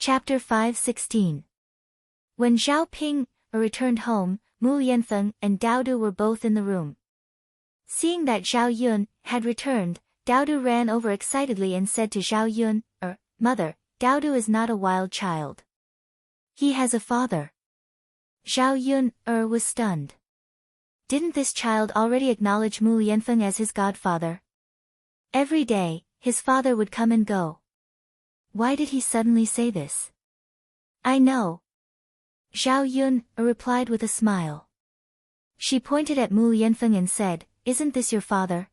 Chapter 5:16. When Zhao Ping returned home, Mu Yanfeng and Daodu were both in the room. Seeing that Zhao Yun had returned, Daodu ran over excitedly and said to Zhao Yun, Mother, Daodu is not a wild child. He has a father. Zhao Yun was stunned. Didn't this child already acknowledge Mu Yanfeng as his godfather? Every day, his father would come and go. Why did he suddenly say this? I know. Zhao Yun replied with a smile. She pointed at Mu Yanfeng and said, Isn't this your father?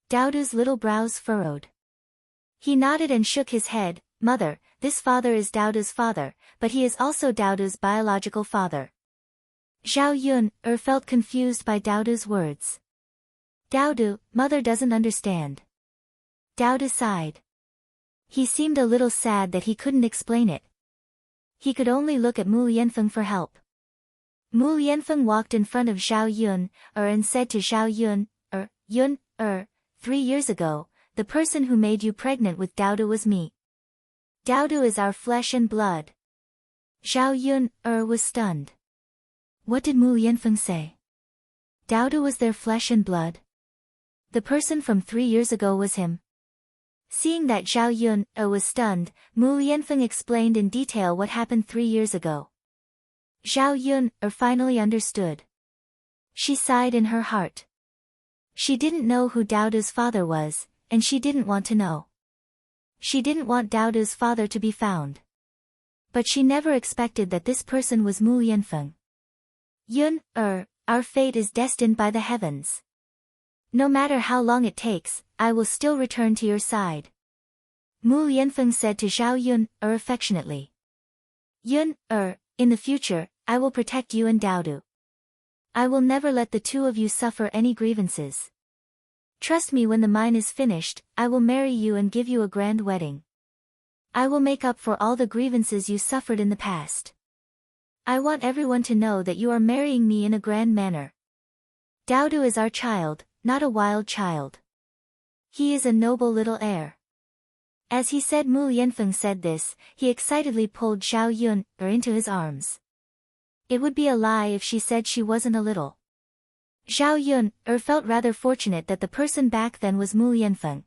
Daodu's little brows furrowed. He nodded and shook his head. Mother, this father is Daodu's father, but he is also Daodu's biological father. Zhao Yun felt confused by Daodu's words. Daodu, mother doesn't understand. Daodu sighed. He seemed a little sad that he couldn't explain it. He could only look at Mu Yanfeng for help. Mu Yanfeng walked in front of Zhao Yun and said to Zhao Yun, Yun, 3 years ago, the person who made you pregnant with Daodu was me. Daodu is our flesh and blood. Zhao Yun was stunned. What did Mu Yanfeng say? Daodu was their flesh and blood? The person from 3 years ago was him. Seeing that Zhao Yun was stunned, Mu Yanfeng explained in detail what happened 3 years ago. Zhao Yun finally understood. She sighed in her heart. She didn't know who Daodu's father was, and she didn't want to know. She didn't want Daodu's father to be found. But she never expected that this person was Mu Yanfeng. Yun, our fate is destined by the heavens. No matter how long it takes, I will still return to your side. Mu Yanfeng said to Zhao Yun affectionately. Yun, in the future, I will protect you and Daodu. I will never let the two of you suffer any grievances. Trust me, when the mine is finished, I will marry you and give you a grand wedding. I will make up for all the grievances you suffered in the past. I want everyone to know that you are marrying me in a grand manner. Daodu is our child, not a wild child. He is a noble little heir. As he said, Mu Yanfeng said this, he excitedly pulled Zhao Yun into his arms. It would be a lie if she said she wasn't a little. Zhao Yun felt rather fortunate that the person back then was Mu Yanfeng.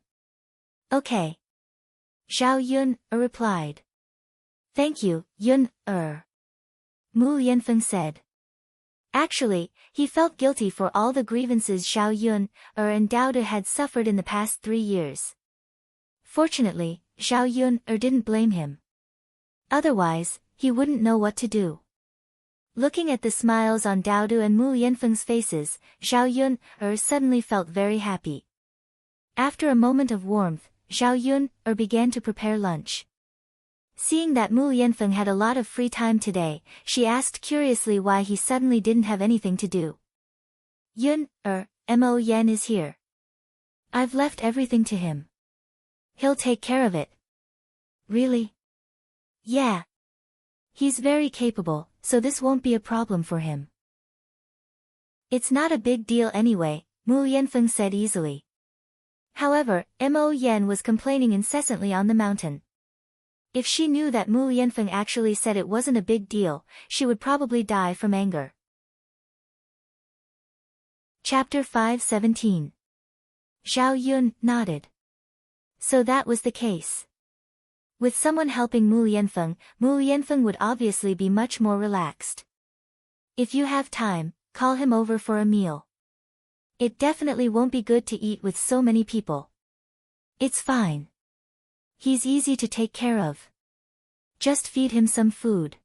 Okay. Zhao Yun replied. Thank you, Yun. Mu Yanfeng said. Actually, he felt guilty for all the grievances Zhao Yun and Daodu had suffered in the past 3 years. Fortunately, Zhao Yun didn't blame him. Otherwise, he wouldn't know what to do. Looking at the smiles on Daodu and Mu Yanfeng's faces, Zhao Yun suddenly felt very happy. After a moment of warmth, Zhao Yun began to prepare lunch. Seeing that Mu Yanfeng had a lot of free time today, she asked curiously why he suddenly didn't have anything to do. Yun, Mo Yan is here. I've left everything to him. He'll take care of it. Really? Yeah. He's very capable, so this won't be a problem for him. It's not a big deal anyway, Mu Yanfeng said easily. However, Mo Yan was complaining incessantly on the mountain. If she knew that Mu Yanfeng actually said it wasn't a big deal, she would probably die from anger. Chapter 5:17. Zhao Yun nodded. So that was the case. With someone helping Mu Yanfeng would obviously be much more relaxed. If you have time, call him over for a meal. It definitely won't be good to eat with so many people. It's fine. He's easy to take care of. Just feed him some food.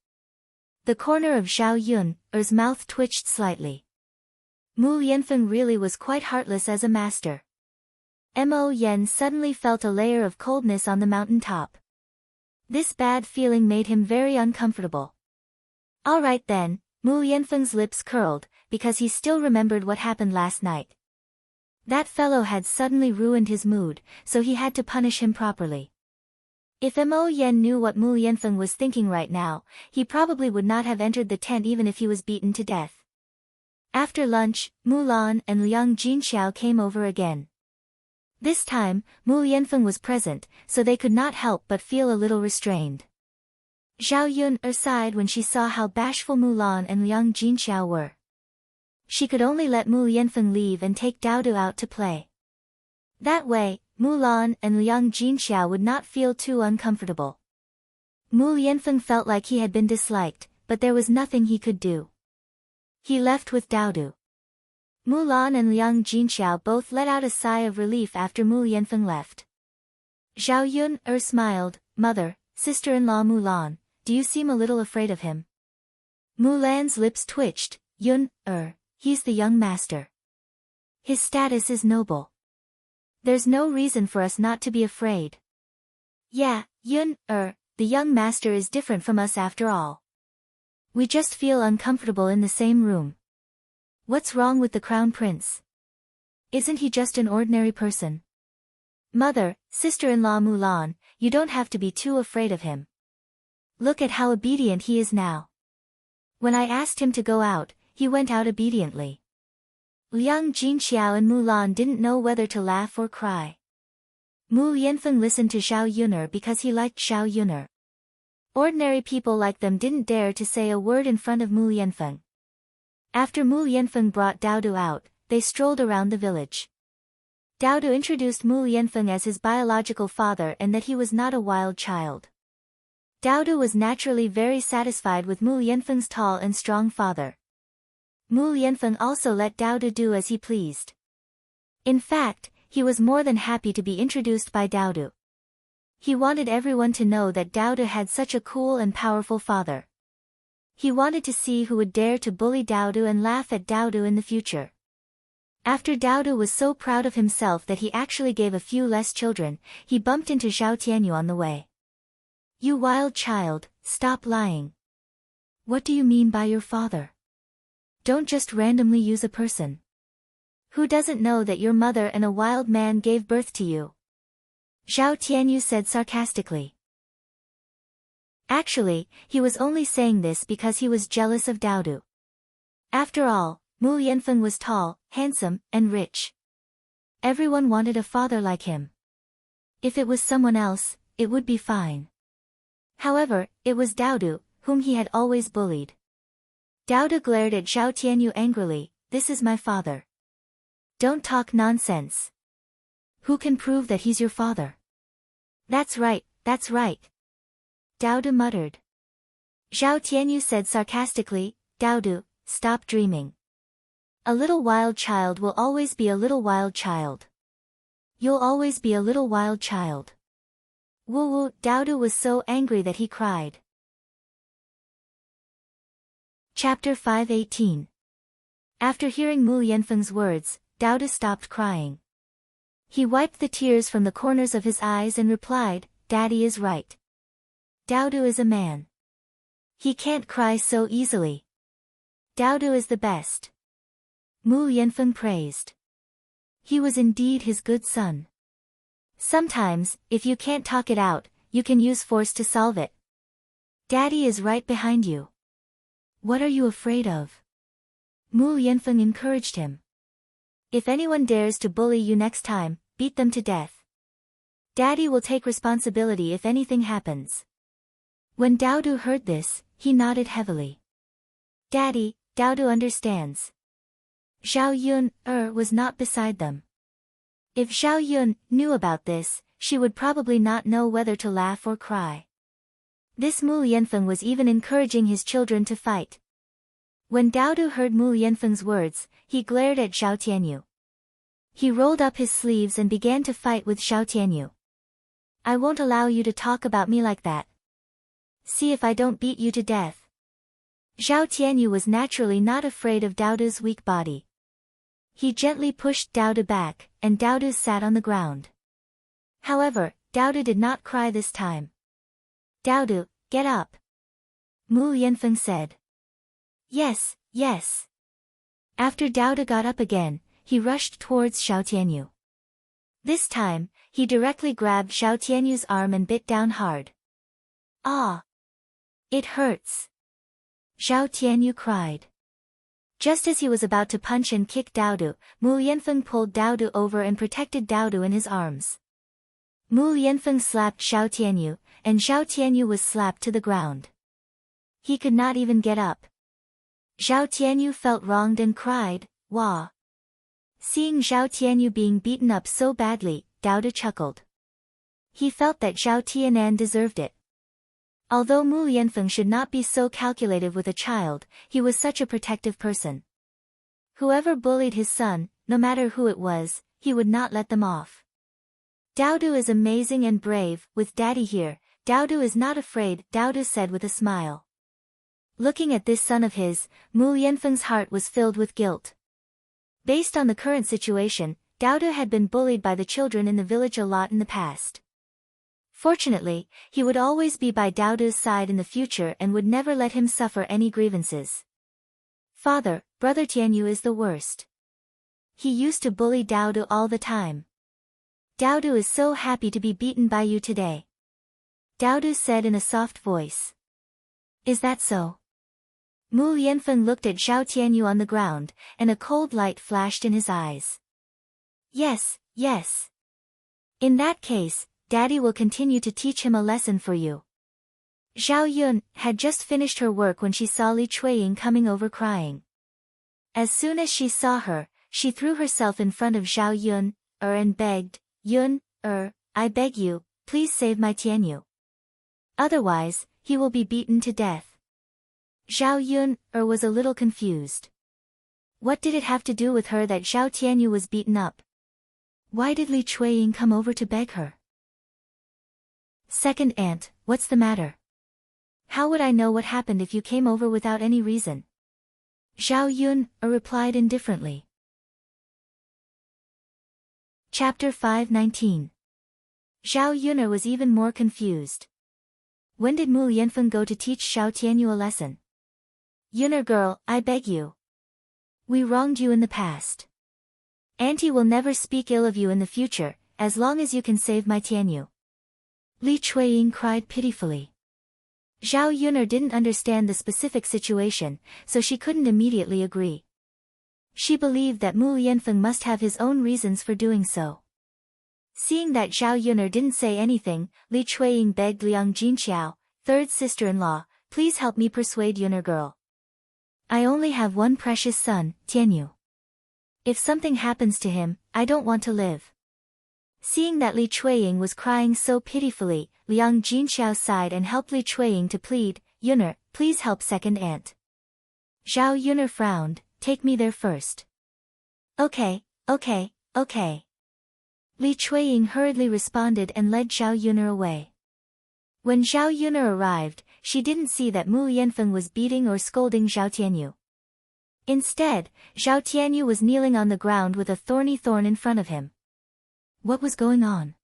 The corner of Zhao Yun's mouth twitched slightly. Mu Yanfeng really was quite heartless as a master. Mo Yan suddenly felt a layer of coldness on the mountain top. This bad feeling made him very uncomfortable. All right then, Mu Yanfeng's lips curled, because he still remembered what happened last night. That fellow had suddenly ruined his mood, so he had to punish him properly. If Mo Yan knew what Mu Yanfeng was thinking right now, he probably would not have entered the tent even if he was beaten to death. After lunch, Mulan and Liang Jinxiao came over again. This time, Mu Yanfeng was present, so they could not help but feel a little restrained. Zhao Yun sighed when she saw how bashful Mulan and Liang Jinxiao were. She could only let Mu Yanfeng leave and take Daodu out to play. That way, Mulan and Liang Jinxiao would not feel too uncomfortable. Mu Yanfeng felt like he had been disliked, but there was nothing he could do. He left with Daodu. Mulan and Liang Jinxiao both let out a sigh of relief after Mu Yanfeng left. Zhao Yun smiled, "Mother, sister-in-law Mulan, do you seem a little afraid of him?" Mulan's lips twitched. "Yun, he's the young master. His status is noble. There's no reason for us not to be afraid." "Yeah, Yun, the young master is different from us after all. We just feel uncomfortable in the same room. What's wrong with the crown prince? Isn't he just an ordinary person?" "Mother, sister-in-law Mulan, you don't have to be too afraid of him. Look at how obedient he is now. When I asked him to go out, he went out obediently." Liang Jinxiao and Mulan didn't know whether to laugh or cry. Mu Yanfeng listened to Zhao Yun'er because he liked Zhao Yun'er. Ordinary people like them didn't dare to say a word in front of Mu Yanfeng. After Mu Yanfeng brought Daodu out, they strolled around the village. Daodu introduced Mu Yanfeng as his biological father and that he was not a wild child. Daodu was naturally very satisfied with Mu Yanfeng's tall and strong father. Mu Yanfeng also let Daodu do as he pleased. In fact, he was more than happy to be introduced by Daodu. He wanted everyone to know that Daodu had such a cool and powerful father. He wanted to see who would dare to bully Daodu and laugh at Daodu in the future. After Daodu was so proud of himself that he actually gave a few less children, he bumped into Zhao Tianyu on the way. "You wild child, stop lying. What do you mean by your father? Don't just randomly use a person. Who doesn't know that your mother and a wild man gave birth to you?" Zhao Tianyu said sarcastically. Actually, he was only saying this because he was jealous of Daodu. After all, Mu Yanfeng was tall, handsome, and rich. Everyone wanted a father like him. If it was someone else, it would be fine. However, it was Daodu, whom he had always bullied. Daodu glared at Zhao Tianyu angrily. "This is my father. Don't talk nonsense. Who can prove that he's your father?" That's right, that's right. Daodu muttered. Zhao Tianyu said sarcastically, "Daodu, stop dreaming. A little wild child will always be a little wild child. You'll always be a little wild child." Woo woo, Daodu was so angry that he cried. Chapter 518. After hearing Mu Yanfeng's words, Daodu stopped crying. He wiped the tears from the corners of his eyes and replied, "Daddy is right. Daodu is a man. He can't cry so easily. Daodu is the best." Mu Yanfeng praised. He was indeed his good son. Sometimes, if you can't talk it out, you can use force to solve it. Daddy is right behind you. What are you afraid of? Mu Yanfeng encouraged him. If anyone dares to bully you next time, beat them to death. Daddy will take responsibility if anything happens. When Daodu heard this, he nodded heavily. Daddy, Daodu understands. Zhao Yun was not beside them. If Zhao Yun knew about this, she would probably not know whether to laugh or cry. This Mu Yanfeng was even encouraging his children to fight. When Daodu heard Mu Yanfeng's words, he glared at Zhao Tianyu. He rolled up his sleeves and began to fight with Zhao Tianyu. "I won't allow you to talk about me like that. See if I don't beat you to death." Zhao Tianyu was naturally not afraid of Daodu's weak body. He gently pushed Daodu back, and Daodu sat on the ground. However, Daodu did not cry this time. "Daodu, get up," Mu Yanfeng said. "Yes, yes." After Daodu got up again, he rushed towards Zhao Tianyu. This time, he directly grabbed Zhao Tianyu's arm and bit down hard. "Ah! It hurts!" Zhao Tianyu cried. Just as he was about to punch and kick Daodu, Mu Yanfeng pulled Daodu over and protected Daodu in his arms. Mu Lianfeng slapped Xiao Tianyu, and Xiao Tianyu was slapped to the ground. He could not even get up. Xiao Tianyu felt wronged and cried, "Wah." Seeing Xiao Tianyu being beaten up so badly, Daodu chuckled. He felt that Xiao Tianan deserved it. Although Mu Lianfeng should not be so calculative with a child, he was such a protective person. Whoever bullied his son, no matter who it was, he would not let them off. Daodu is amazing and brave. With Daddy here, Daodu is not afraid, Daodu said with a smile. Looking at this son of his, Mu Lianfeng's heart was filled with guilt. Based on the current situation, Daodu had been bullied by the children in the village a lot in the past. Fortunately, he would always be by Daodu's side in the future and would never let him suffer any grievances. "Father, Brother Tianyu is the worst. He used to bully Daodu all the time. Daodu is so happy to be beaten by you today," Daodu said in a soft voice. "Is that so?" Mu Lianfeng looked at Xiao Tianyu on the ground, and a cold light flashed in his eyes. "Yes, yes. In that case, Daddy will continue to teach him a lesson for you." Zhao Yun had just finished her work when she saw Li Chuiying coming over crying. As soon as she saw her, she threw herself in front of Zhao Yun, and begged, "Yun, I beg you, please save my Tianyu. Otherwise, he will be beaten to death." Zhao Yun, was a little confused. What did it have to do with her that Xiao Tianyu was beaten up? Why did Li Chuiying come over to beg her? "Second aunt, what's the matter? How would I know what happened if you came over without any reason?" Zhao Yun, replied indifferently. Chapter 519. Zhao Yun was even more confused. When did Mu Lianfeng go to teach Xiao Tianyu a lesson? "Yun'er girl, I beg you. We wronged you in the past. Auntie will never speak ill of you in the future, as long as you can save my Tianyu." Li Chuiying cried pitifully. Zhao Yun didn't understand the specific situation, so she couldn't immediately agree. She believed that Mu Lianfeng must have his own reasons for doing so. Seeing that Zhao Yun didn't say anything, Li Chuiying begged Liang Jinqiao, third sister-in-law, "Please help me persuade Yun'er girl. I only have one precious son, Tianyu. If something happens to him, I don't want to live." Seeing that Li Chuiying was crying so pitifully, Liang Jinqiao sighed and helped Li Chuiying to plead, "Yun'er, please help second aunt." Zhao Yun frowned, "Take me there first." Okay. Li Chuiying hurriedly responded and led Zhao Yun away. When Zhao Yun arrived, she didn't see that Mu Lianfeng was beating or scolding Zhao Tianyu. Instead, Zhao Tianyu was kneeling on the ground with a thorny thorn in front of him. What was going on?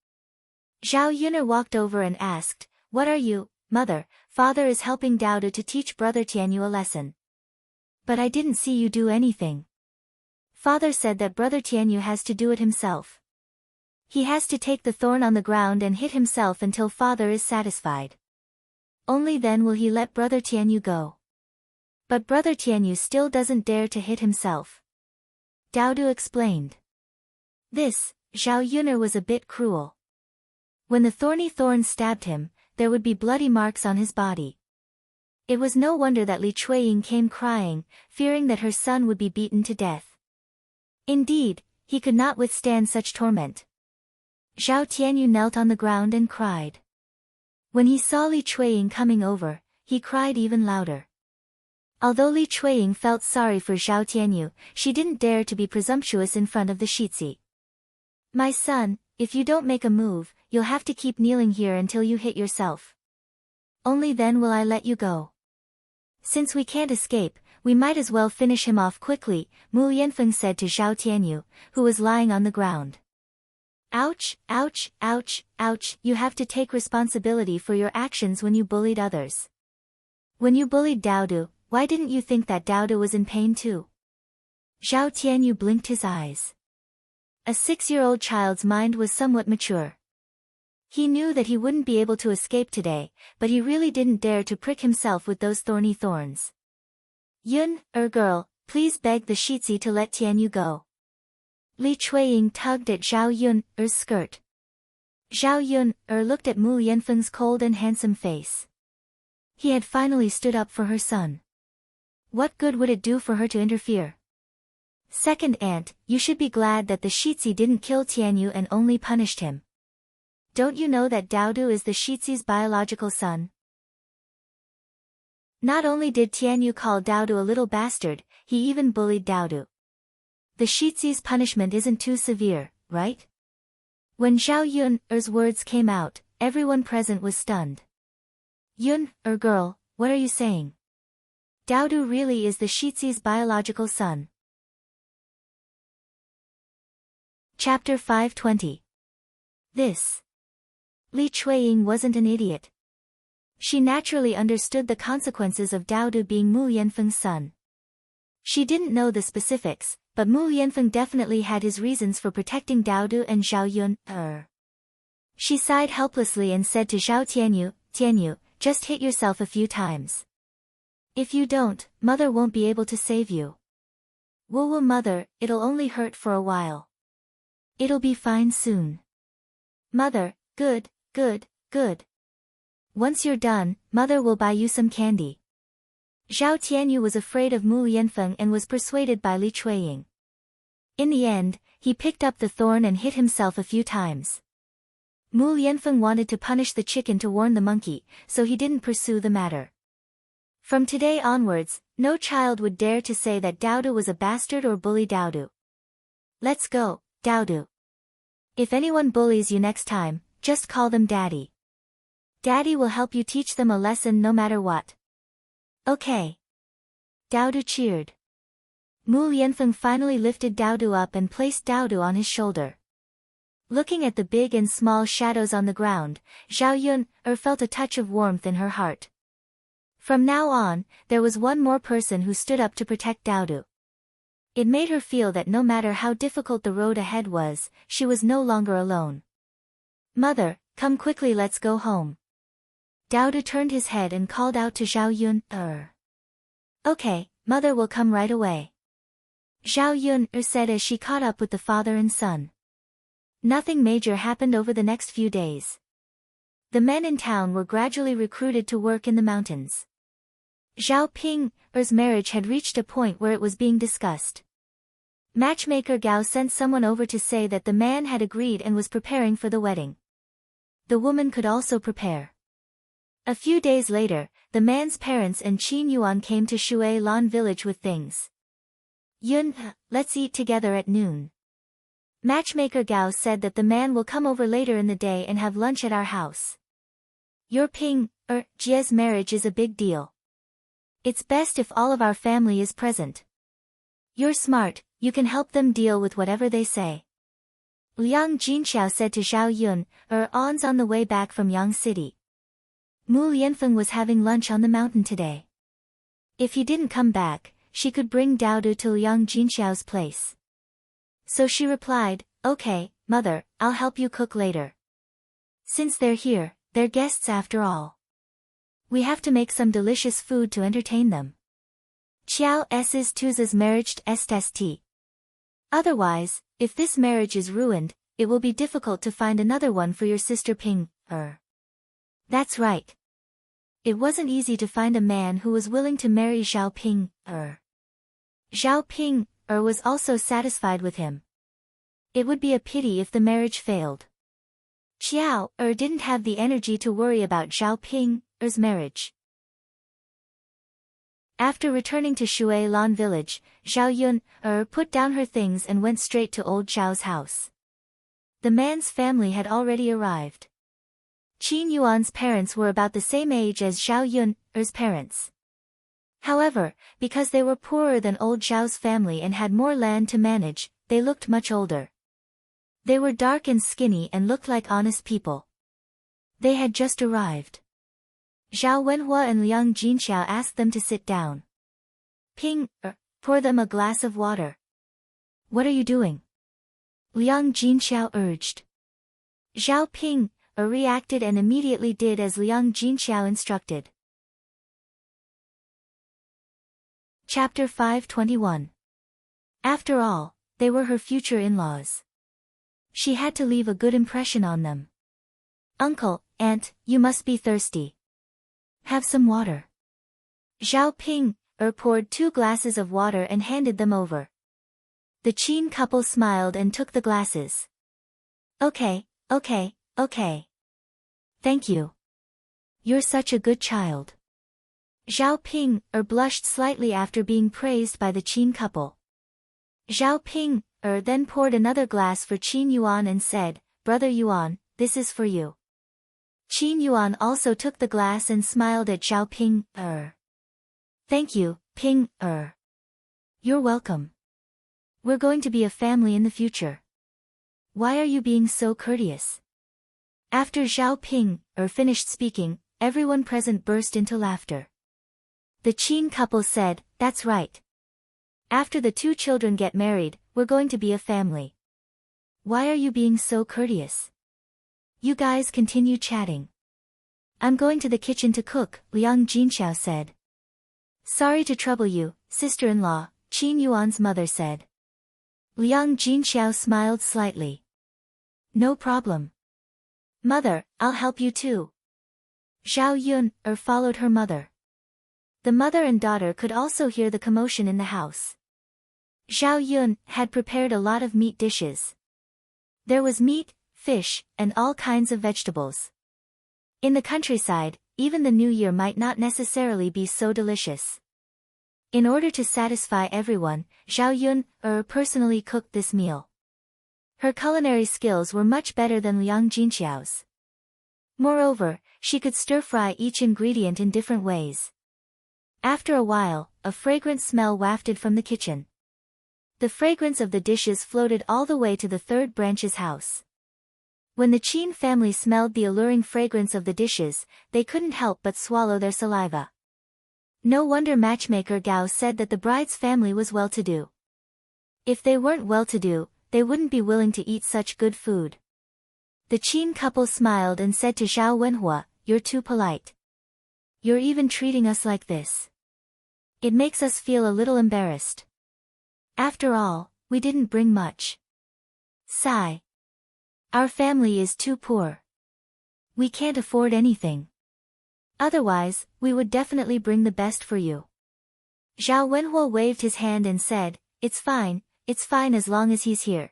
Zhao Yun walked over and asked, "What are you, mother? Father is helping Daodu to teach Brother Tianyu a lesson. But I didn't see you do anything. Father said that Brother Tianyu has to do it himself. He has to take the thorn on the ground and hit himself until Father is satisfied. Only then will he let Brother Tianyu go. But Brother Tianyu still doesn't dare to hit himself." Daodu explained. This, Zhao Yun was a bit cruel. When the thorny thorn stabbed him, there would be bloody marks on his body. It was no wonder that Li Chuiying came crying, fearing that her son would be beaten to death. Indeed, he could not withstand such torment. Zhao Tianyu knelt on the ground and cried. When he saw Li Chuiying coming over, he cried even louder. Although Li Chuiying felt sorry for Zhao Tianyu, she didn't dare to be presumptuous in front of the Shitzi. "My son, if you don't make a move, you'll have to keep kneeling here until you hit yourself. Only then will I let you go. Since we can't escape, we might as well finish him off quickly," Mu Lianfeng said to Zhao Tianyu, who was lying on the ground. "Ouch, ouch, ouch, ouch, you have to take responsibility for your actions when you bullied others. When you bullied Daodu, why didn't you think that Daodu was in pain too?" Zhao Tianyu blinked his eyes. A 6-year-old child's mind was somewhat mature. He knew that he wouldn't be able to escape today, but he really didn't dare to prick himself with those thorny thorns. "Yun, girl, please beg the Shitzi to let Tianyu go." Li Chuiying tugged at Zhao Yun's skirt. Zhao Yun looked at Mu Yanfeng's cold and handsome face. He had finally stood up for her son. What good would it do for her to interfere? Second aunt, you should be glad that the Shitzi didn't kill Tianyu and only punished him. Don't you know that Daodu is the Shitzi's biological son? Not only did Tianyu call Daodu a little bastard, he even bullied Daodu. The Shitzi's punishment isn't too severe, right? When Zhao Yun's words came out, everyone present was stunned. Yun, girl, what are you saying? Daodu really is the Shitzi's biological son. Chapter 520. This. Li Chuiying wasn't an idiot. She naturally understood the consequences of Daodu being Mu Yanfeng's son. She didn't know the specifics, but Mu Yanfeng definitely had his reasons for protecting Daodu and Zhao Yun. She sighed helplessly and said to Zhao Tianyu, just hit yourself a few times. If you don't, mother won't be able to save you. Woo mother, it'll only hurt for a while. It'll be fine soon. Mother, good. Once you're done, mother will buy you some candy. Zhao Tianyu was afraid of Mu Yanfeng and was persuaded by Li Chuiying. In the end, he picked up the thorn and hit himself a few times. Mu Yanfeng wanted to punish the chicken to warn the monkey, so he didn't pursue the matter. From today onwards, no child would dare to say that Daodu was a bastard or bully Daodu. Let's go, Daodu. If anyone bullies you next time, just call them Daddy. Daddy will help you teach them a lesson no matter what. Okay. Daodu cheered. Mu Yanfeng finally lifted Daodu up and placed Daodu on his shoulder. Looking at the big and small shadows on the ground, Zhao Yun felt a touch of warmth in her heart. From now on, there was one more person who stood up to protect Daodu. It made her feel that no matter how difficult the road ahead was, she was no longer alone. Mother, come quickly, let's go home. Daodu turned his head and called out to Zhao Yun. Okay, mother will come right away. Zhao Yun said as she caught up with the father and son. Nothing major happened over the next few days. The men in town were gradually recruited to work in the mountains. Zhao Ping's marriage had reached a point where it was being discussed. Matchmaker Gao sent someone over to say that the man had agreed and was preparing for the wedding. The woman could also prepare. A few days later, the man's parents and Qin Yuan came to Shui Lan village with things. Yun, let's eat together at noon. Matchmaker Gao said that the man will come over later in the day and have lunch at our house. Your Jie's marriage is a big deal. It's best if all of our family is present. You're smart, you can help them deal with whatever they say. Liang Jinxiao said to Zhao Yun, on the way back from Yang City. Mu Yanfeng was having lunch on the mountain today. If he didn't come back, she could bring Daodu to Liang Jinxiao's place. So she replied, okay, mother, I'll help you cook later. Since they're here, they're guests after all. We have to make some delicious food to entertain them. Qiao S's Tuza's marriage est. Otherwise, if this marriage is ruined, it will be difficult to find another one for your sister Ping. That's right. It wasn't easy to find a man who was willing to marry Zhao Ping. Zhao Ping was also satisfied with him. It would be a pity if the marriage failed. Qiao didn't have the energy to worry about Zhao Ping's marriage. After returning to Shui Lan village, Zhao Yun put down her things and went straight to old Zhao's house. The man's family had already arrived. Qin Yuan's parents were about the same age as Zhao Yun's parents. However, because they were poorer than old Zhao's family and had more land to manage, they looked much older. They were dark and skinny and looked like honest people. They had just arrived. Zhao Wenhua and Liang Jinxiao asked them to sit down. Ping, pour them a glass of water. What are you doing? Liang Jinxiao urged. Zhao Ping reacted and immediately did as Liang Jinxiao instructed. Chapter 521. After all, they were her future in-laws. She had to leave a good impression on them. Uncle, aunt, you must be thirsty. Have some water. Zhao Ping poured 2 glasses of water and handed them over. The Qin couple smiled and took the glasses. Okay. Thank you. You're such a good child. Zhao Ping blushed slightly after being praised by the Qin couple. Zhao Ping then poured another glass for Qin Yuan and said, Brother Yuan, this is for you. Qin Yuan also took the glass and smiled at Zhao Ping. Thank you, Ping. You're welcome. We're going to be a family in the future. Why are you being so courteous? After Zhao Ping finished speaking, everyone present burst into laughter. The Qin couple said, That's right. After the 2 children get married, we're going to be a family. Why are you being so courteous? You guys continue chatting. I'm going to the kitchen to cook, Liang Jinxiao said. Sorry to trouble you, sister-in-law, Qin Yuan's mother said. Liang Jinxiao smiled slightly. No problem. Mother, I'll help you too. Zhao Yun followed her mother. The mother and daughter could also hear the commotion in the house. Zhao Yun had prepared a lot of meat dishes. There was meat, fish, and all kinds of vegetables. In the countryside, even the new year might not necessarily be so delicious. In order to satisfy everyone, Zhao Yun personally cooked this meal. Her culinary skills were much better than Liang Jinxiao's. Moreover, she could stir-fry each ingredient in different ways. After a while, a fragrant smell wafted from the kitchen. The fragrance of the dishes floated all the way to the 3rd branch's house. When the Qin family smelled the alluring fragrance of the dishes, they couldn't help but swallow their saliva. No wonder matchmaker Gao said that the bride's family was well-to-do. If they weren't well-to-do, they wouldn't be willing to eat such good food. The Qin couple smiled and said to Zhao Wenhua, You're too polite. You're even treating us like this. It makes us feel a little embarrassed. After all, we didn't bring much. Sigh. Our family is too poor. We can't afford anything. Otherwise, we would definitely bring the best for you. Zhao Wenhua waved his hand and said, It's fine as long as he's here.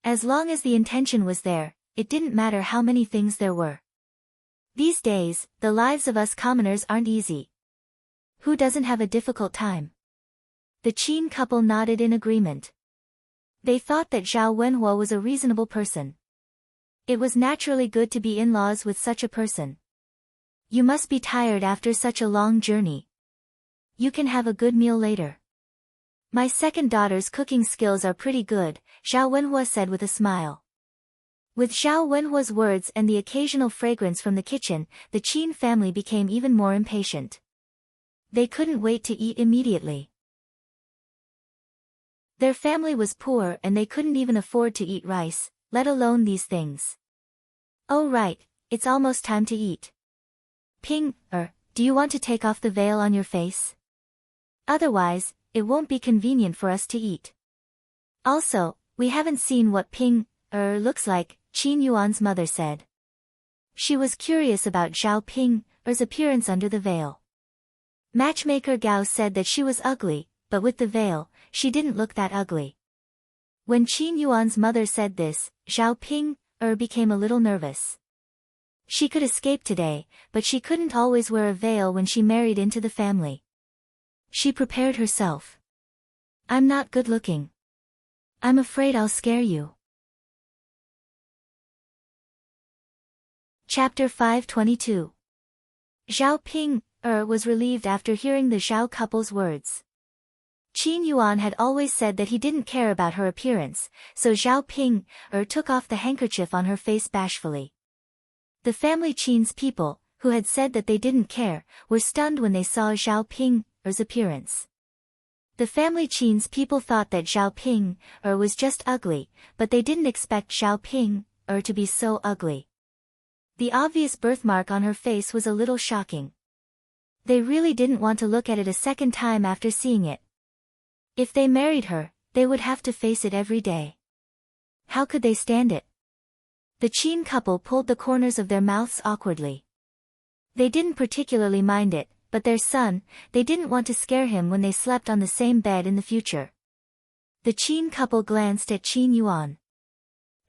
As long as the intention was there, it didn't matter how many things there were. These days, the lives of us commoners aren't easy. Who doesn't have a difficult time? The Qin couple nodded in agreement. They thought that Zhao Wenhua was a reasonable person. It was naturally good to be in-laws with such a person. You must be tired after such a long journey. You can have a good meal later. My second daughter's cooking skills are pretty good, Zhao Wenhua said with a smile. With Zhao Wenhua's words and the occasional fragrance from the kitchen, the Qin family became even more impatient. They couldn't wait to eat immediately. Their family was poor and they couldn't even afford to eat rice, let alone these things. Oh right, it's almost time to eat. Ping, do you want to take off the veil on your face? Otherwise, it won't be convenient for us to eat. Also, we haven't seen what Ping, looks like, Qin Yuan's mother said. She was curious about Zhao Ping's appearance under the veil. Matchmaker Gao said that she was ugly, but with the veil, she didn't look that ugly. When Qin Yuan's mother said this, Zhao Ping became a little nervous. She could escape today, but she couldn't always wear a veil when she married into the family. She prepared herself. I'm not good looking. I'm afraid I'll scare you. Chapter 522. Zhao Ping was relieved after hearing the Zhao couple's words. Qin Yuan had always said that he didn't care about her appearance, so Zhao Ping took off the handkerchief on her face bashfully. The family Qin's people, who had said that they didn't care, were stunned when they saw Zhao Ping's appearance. The family Qin's people thought that Zhao Ping was just ugly, but they didn't expect Zhao Ping to be so ugly. The obvious birthmark on her face was a little shocking. They really didn't want to look at it a second time after seeing it. If they married her, they would have to face it every day. How could they stand it? The Qin couple pulled the corners of their mouths awkwardly. They didn't particularly mind it, but their son, they didn't want to scare him when they slept on the same bed in the future. The Qin couple glanced at Qin Yuan.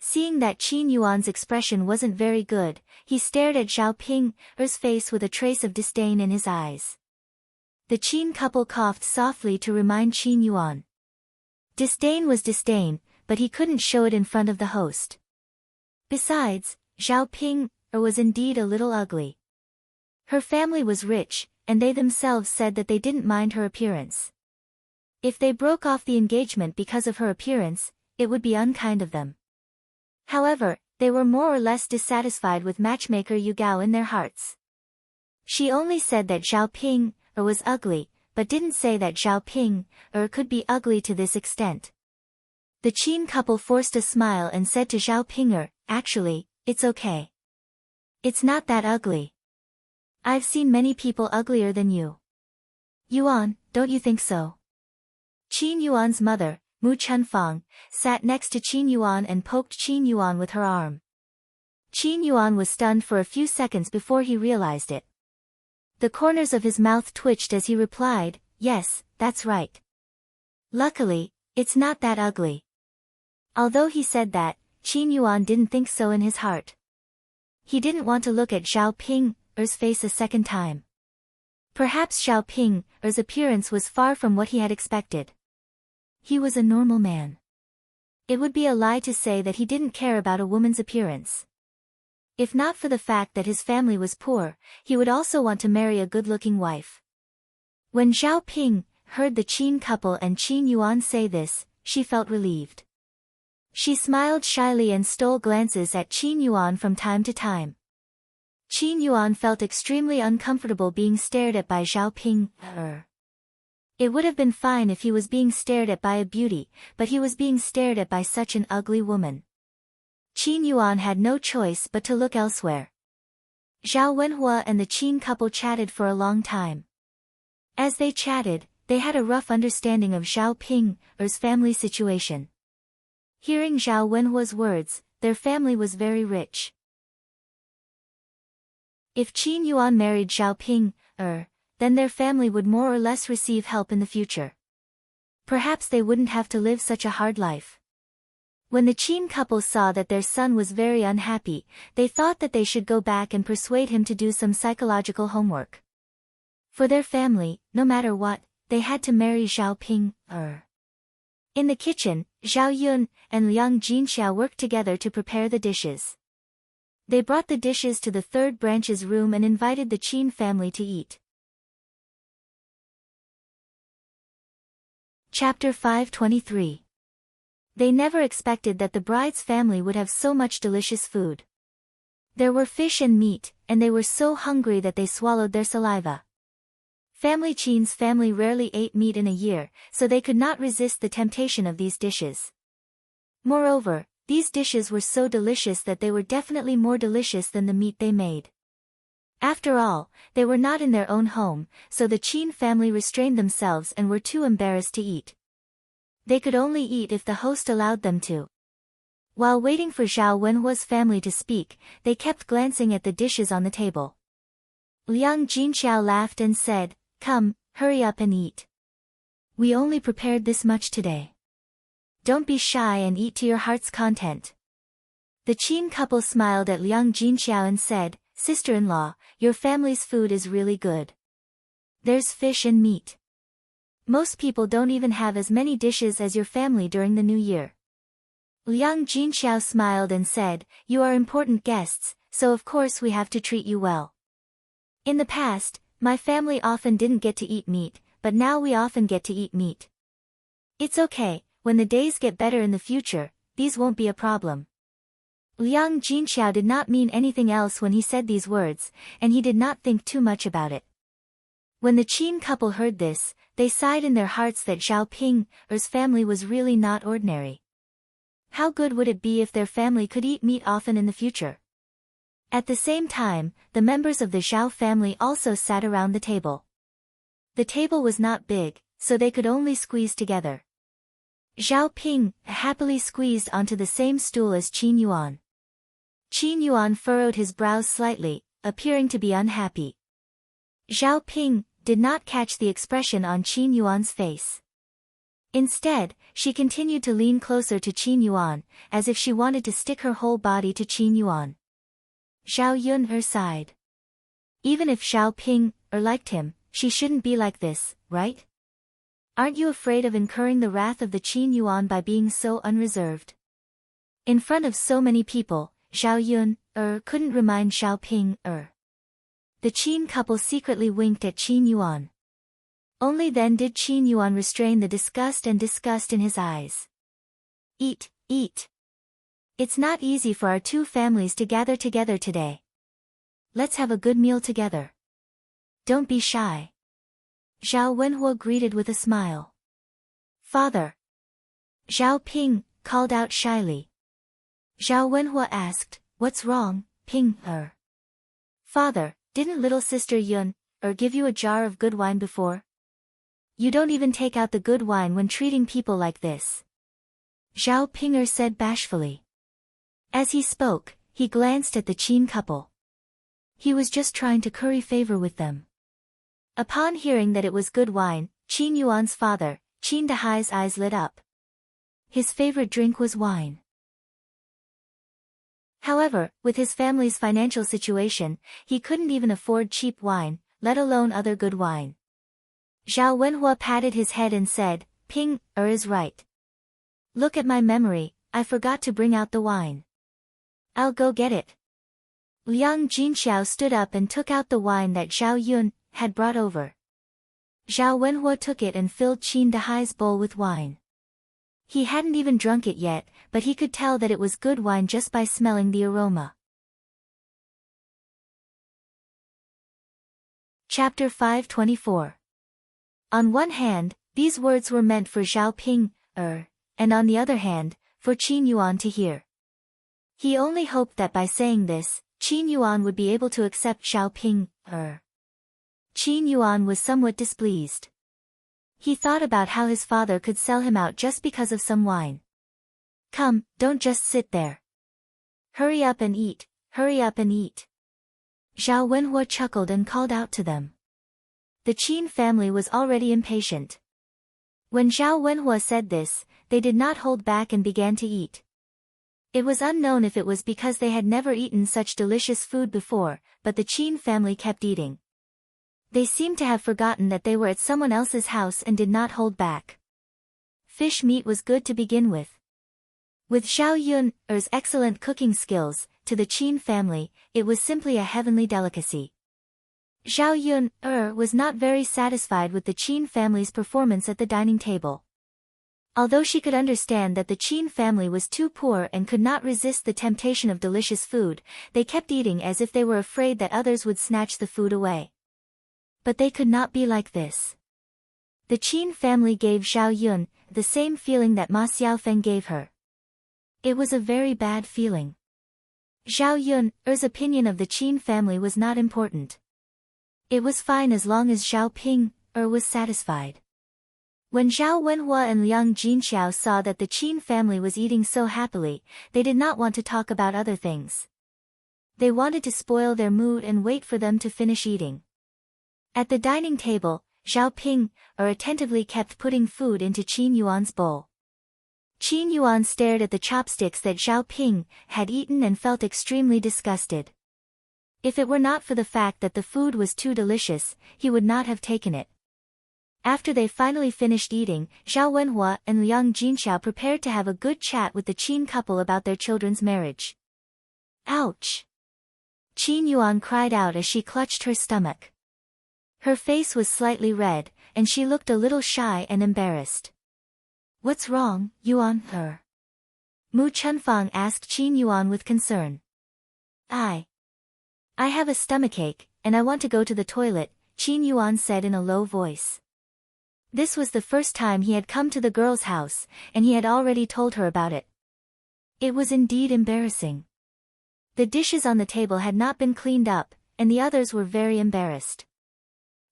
Seeing that Qin Yuan's expression wasn't very good, he stared at Zhao Ping's face with a trace of disdain in his eyes. The Qin couple coughed softly to remind Qin Yuan. Disdain was disdain, but he couldn't show it in front of the host. Besides, Zhao Ping was indeed a little ugly. Her family was rich, and they themselves said that they didn't mind her appearance. If they broke off the engagement because of her appearance, it would be unkind of them. However, they were more or less dissatisfied with matchmaker Yu Gao in their hearts. She only said that Zhao Ping was ugly, but didn't say that Zhao Ping could be ugly to this extent. The Qin couple forced a smile and said to Zhao Ping, actually, it's okay. It's not that ugly. I've seen many people uglier than you. Yuan, don't you think so? Qin Yuan's mother, Mu Chunfang, sat next to Qin Yuan and poked Qin Yuan with her arm. Qin Yuan was stunned for a few seconds before he realized it. The corners of his mouth twitched as he replied, yes, that's right. Luckily, it's not that ugly. Although he said that, Qin Yuan didn't think so in his heart. He didn't want to look at Zhao Ping's face a second time. Perhaps Zhao Ping's appearance was far from what he had expected. He was a normal man. It would be a lie to say that he didn't care about a woman's appearance. If not for the fact that his family was poor, he would also want to marry a good-looking wife. When Zhao Ping heard the Qin couple and Qin Yuan say this, she felt relieved. She smiled shyly and stole glances at Qin Yuan from time to time. Qin Yuan felt extremely uncomfortable being stared at by Zhao Ping. It would have been fine if he was being stared at by a beauty, but he was being stared at by such an ugly woman. Qin Yuan had no choice but to look elsewhere. Zhao Wenhua and the Qin couple chatted for a long time. As they chatted, they had a rough understanding of Zhao Ping's family situation. Hearing Zhao Wenhua's words, their family was very rich. If Qin Yuan married Zhao Ping, then their family would more or less receive help in the future. Perhaps they wouldn't have to live such a hard life. When the Qin couple saw that their son was very unhappy, they thought that they should go back and persuade him to do some psychological homework. For their family, no matter what, they had to marry Zhao Ping. In the kitchen, Zhao Yun and Liang Jinxiao worked together to prepare the dishes. They brought the dishes to the third branch's room and invited the Qin family to eat. Chapter 523. They never expected that the bride's family would have so much delicious food. There were fish and meat, and they were so hungry that they swallowed their saliva. Family Qin's family rarely ate meat in a year, so they could not resist the temptation of these dishes. Moreover, these dishes were so delicious that they were definitely more delicious than the meat they made. After all, they were not in their own home, so the Qin family restrained themselves and were too embarrassed to eat. They could only eat if the host allowed them to. While waiting for Zhao Wenhua's family to speak, they kept glancing at the dishes on the table. Liang Jinxiao laughed and said, "Come, hurry up and eat. We only prepared this much today. Don't be shy and eat to your heart's content." The Qin couple smiled at Liang Jinxiao and said, "Sister-in-law, your family's food is really good. There's fish and meat. Most people don't even have as many dishes as your family during the New Year." Liang Jinxiao smiled and said, "You are important guests, so of course we have to treat you well. In the past, my family often didn't get to eat meat, but now we often get to eat meat. It's okay, when the days get better in the future, these won't be a problem." Liang Jinxiao did not mean anything else when he said these words, and he did not think too much about it. When the Qin couple heard this, they sighed in their hearts that Zhao Ping's family was really not ordinary. How good would it be if their family could eat meat often in the future? At the same time, the members of the Zhao family also sat around the table. The table was not big, so they could only squeeze together. Zhao Ping happily squeezed onto the same stool as Qin Yuan. Qin Yuan furrowed his brows slightly, appearing to be unhappy. Zhao Ping did not catch the expression on Qin Yuan's face. Instead, she continued to lean closer to Qin Yuan, as if she wanted to stick her whole body to Qin Yuan. Zhao Yun sighed. Even if Zhao Ping liked him, she shouldn't be like this, right? Aren't you afraid of incurring the wrath of the Qin Yuan by being so unreserved? In front of so many people, Zhao Yun couldn't remind Zhao Ping The Qin couple secretly winked at Qin Yuan. Only then did Qin Yuan restrain the disgust in his eyes. Eat, eat. It's not easy for our two families to gather together today. Let's have a good meal together. Don't be shy. Zhao Wenhua greeted with a smile. Father. Zhao Ping called out shyly. Zhao Wenhua asked, what's wrong, Ping Father, didn't little sister Yun give you a jar of good wine before? You don't even take out the good wine when treating people like this. Zhao Ping said bashfully. As he spoke, he glanced at the Qin couple. He was just trying to curry favor with them. Upon hearing that it was good wine, Qin Yuan's father, Qin Dahai's eyes lit up. His favorite drink was wine. However, with his family's financial situation, he couldn't even afford cheap wine, let alone other good wine. Zhao Wenhua patted his head and said, Ping is right. Look at my memory, I forgot to bring out the wine. I'll go get it. Liang Jinxiao stood up and took out the wine that Zhao Yun had brought over. Zhao Wenhua took it and filled Qin Dahai's bowl with wine. He hadn't even drunk it yet, but he could tell that it was good wine just by smelling the aroma. Chapter 524. On one hand, these words were meant for Zhao Ping, and on the other hand, for Qin Yuan to hear. He only hoped that by saying this, Qin Yuan would be able to accept Zhao Ping, Qin Yuan was somewhat displeased. He thought about how his father could sell him out just because of some wine. Come, don't just sit there. Hurry up and eat, hurry up and eat. Zhao Wenhua chuckled and called out to them. The Qin family was already impatient. When Zhao Wenhua said this, they did not hold back and began to eat. It was unknown if it was because they had never eaten such delicious food before, but the Qin family kept eating. They seemed to have forgotten that they were at someone else's house and did not hold back. Fish meat was good to begin with. With Zhao Yun's excellent cooking skills, to the Qin family, it was simply a heavenly delicacy. Zhao Yun was not very satisfied with the Qin family's performance at the dining table. Although she could understand that the Qin family was too poor and could not resist the temptation of delicious food, they kept eating as if they were afraid that others would snatch the food away. But they could not be like this. The Qin family gave Zhao Yun the same feeling that Ma Xiaofeng gave her. It was a very bad feeling. Zhao Yun's opinion of the Qin family was not important. It was fine as long as Zhao Ping was satisfied. When Zhao Wenhua and Liang Jinxiao saw that the Qin family was eating so happily, they did not want to talk about other things. They wanted to spoil their mood and wait for them to finish eating. At the dining table, Zhao Ping attentively kept putting food into Qin Yuan's bowl. Qin Yuan stared at the chopsticks that Zhao Ping had eaten and felt extremely disgusted. If it were not for the fact that the food was too delicious, he would not have taken it. After they finally finished eating, Zhao Wenhua and Liang Jinxiao prepared to have a good chat with the Qin couple about their children's marriage. Ouch! Qin Yuan cried out as she clutched her stomach. Her face was slightly red, and she looked a little shy and embarrassed. What's wrong, Yuan? Mu Chunfang asked Qin Yuan with concern. I have a stomachache, and I want to go to the toilet, Qin Yuan said in a low voice. This was the first time he had come to the girl's house, and he had already told her about it. It was indeed embarrassing. The dishes on the table had not been cleaned up, and the others were very embarrassed.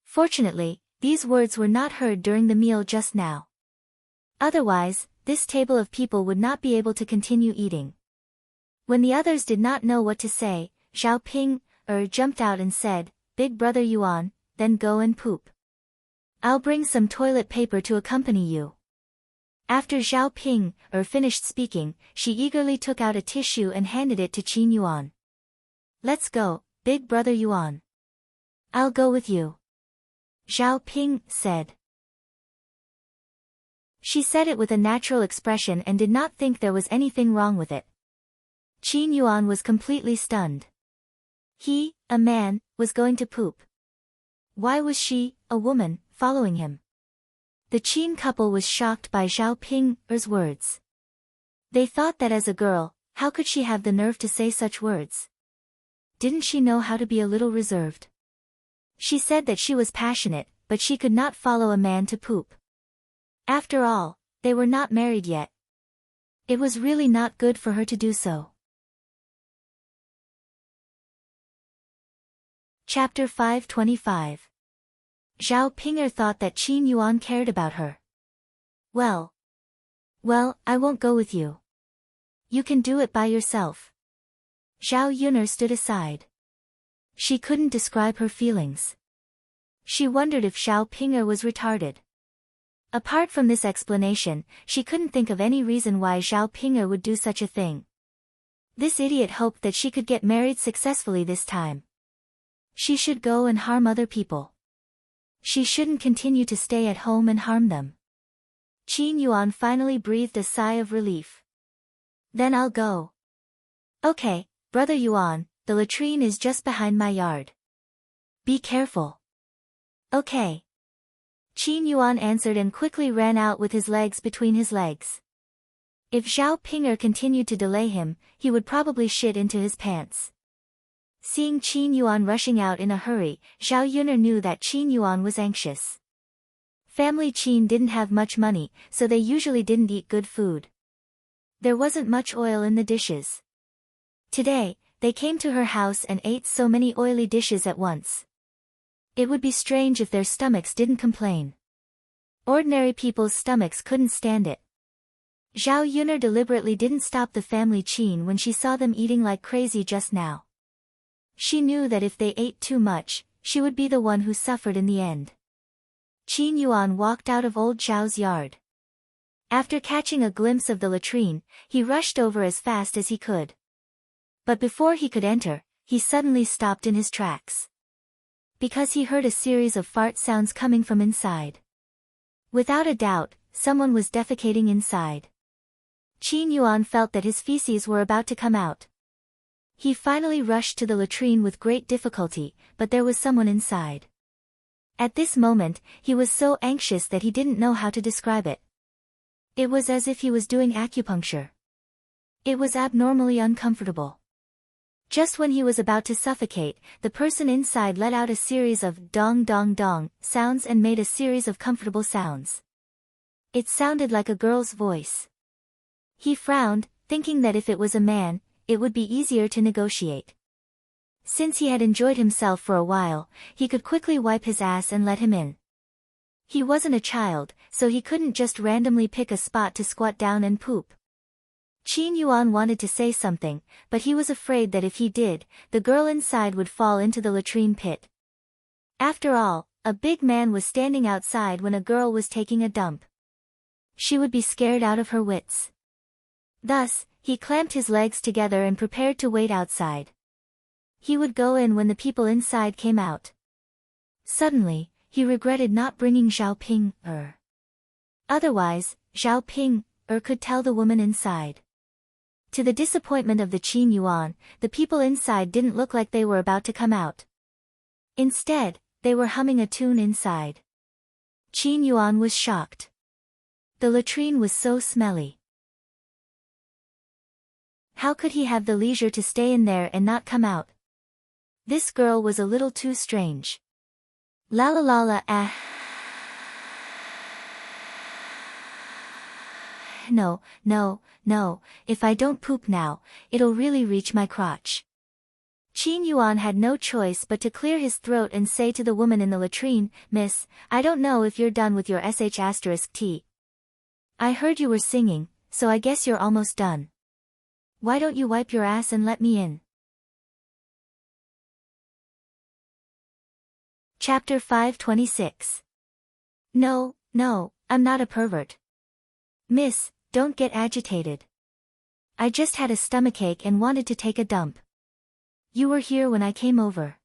Fortunately, these words were not heard during the meal just now. Otherwise, this table of people would not be able to continue eating. When the others did not know what to say, Zhao Ping jumped out and said, "Big brother Yuan, then go and poop. I'll bring some toilet paper to accompany you." After Zhao Ping finished speaking, she eagerly took out a tissue and handed it to Qin Yuan. "Let's go, big brother Yuan." "I'll go with you," Zhao Ping said. She said it with a natural expression and did not think there was anything wrong with it. Qin Yuan was completely stunned. He, a man, was going to poop. Why was she, a woman, following him? The Qin couple was shocked by Zhao Ping's words. They thought that as a girl, how could she have the nerve to say such words? Didn't she know how to be a little reserved? She said that she was passionate, but she could not follow a man to poop. After all, they were not married yet. It was really not good for her to do so. Chapter 525. Zhao Ping thought that Qin Yuan cared about her. Well, I won't go with you. You can do it by yourself." Zhao Yun'er stood aside. She couldn't describe her feelings. She wondered if Zhao Ping was retarded. Apart from this explanation, she couldn't think of any reason why Zhao Ping would do such a thing. This idiot hoped that she could get married successfully this time. She should go and harm other people. She shouldn't continue to stay at home and harm them. Qin Yuan finally breathed a sigh of relief. "Then I'll go." "Okay, brother Yuan, the latrine is just behind my yard. Be careful." "Okay." Qin Yuan answered and quickly ran out with his legs between his legs. If Zhao Ping continued to delay him, he would probably shit into his pants. Seeing Qin Yuan rushing out in a hurry, Zhao Yun'er knew that Qin Yuan was anxious. Family Qin didn't have much money, so they usually didn't eat good food. There wasn't much oil in the dishes. Today, they came to her house and ate so many oily dishes at once. It would be strange if their stomachs didn't complain. Ordinary people's stomachs couldn't stand it. Zhao Yun'er deliberately didn't stop the family Qin when she saw them eating like crazy just now. She knew that if they ate too much, she would be the one who suffered in the end. Qin Yuan walked out of old Zhao's yard. After catching a glimpse of the latrine, he rushed over as fast as he could. But before he could enter, he suddenly stopped in his tracks. Because he heard a series of fart sounds coming from inside. Without a doubt, someone was defecating inside. Qin Yuan felt that his feces were about to come out. He finally rushed to the latrine with great difficulty, but there was someone inside. At this moment, he was so anxious that he didn't know how to describe it. It was as if he was doing acupuncture. It was abnormally uncomfortable. Just when he was about to suffocate, the person inside let out a series of dong dong dong sounds and made a series of comfortable sounds. It sounded like a girl's voice. He frowned, thinking that if it was a man, it would be easier to negotiate. Since he had enjoyed himself for a while, he could quickly wipe his ass and let him in. He wasn't a child, so he couldn't just randomly pick a spot to squat down and poop. Qin Yuan wanted to say something, but he was afraid that if he did, the girl inside would fall into the latrine pit. After all, a big man was standing outside when a girl was taking a dump. She would be scared out of her wits. Thus, he clamped his legs together and prepared to wait outside. He would go in when the people inside came out. Suddenly, he regretted not bringing Zhao Ping. Otherwise, Zhao Ping could tell the woman inside. To the disappointment of the Qin Yuan, the people inside didn't look like they were about to come out. Instead, they were humming a tune inside. Qin Yuan was shocked. The latrine was so smelly. How could he have the leisure to stay in there and not come out? This girl was a little too strange. La la la la ah. No, if I don't poop now, it'll really reach my crotch. Qin Yuan had no choice but to clear his throat and say to the woman in the latrine, "Miss, I don't know if you're done with your sh*t. I heard you were singing, so I guess you're almost done." why don't you wipe your ass and let me in? Chapter 526. No, I'm not a pervert. Miss, don't get agitated. I just had a stomachache and wanted to take a dump. You were here when I came over.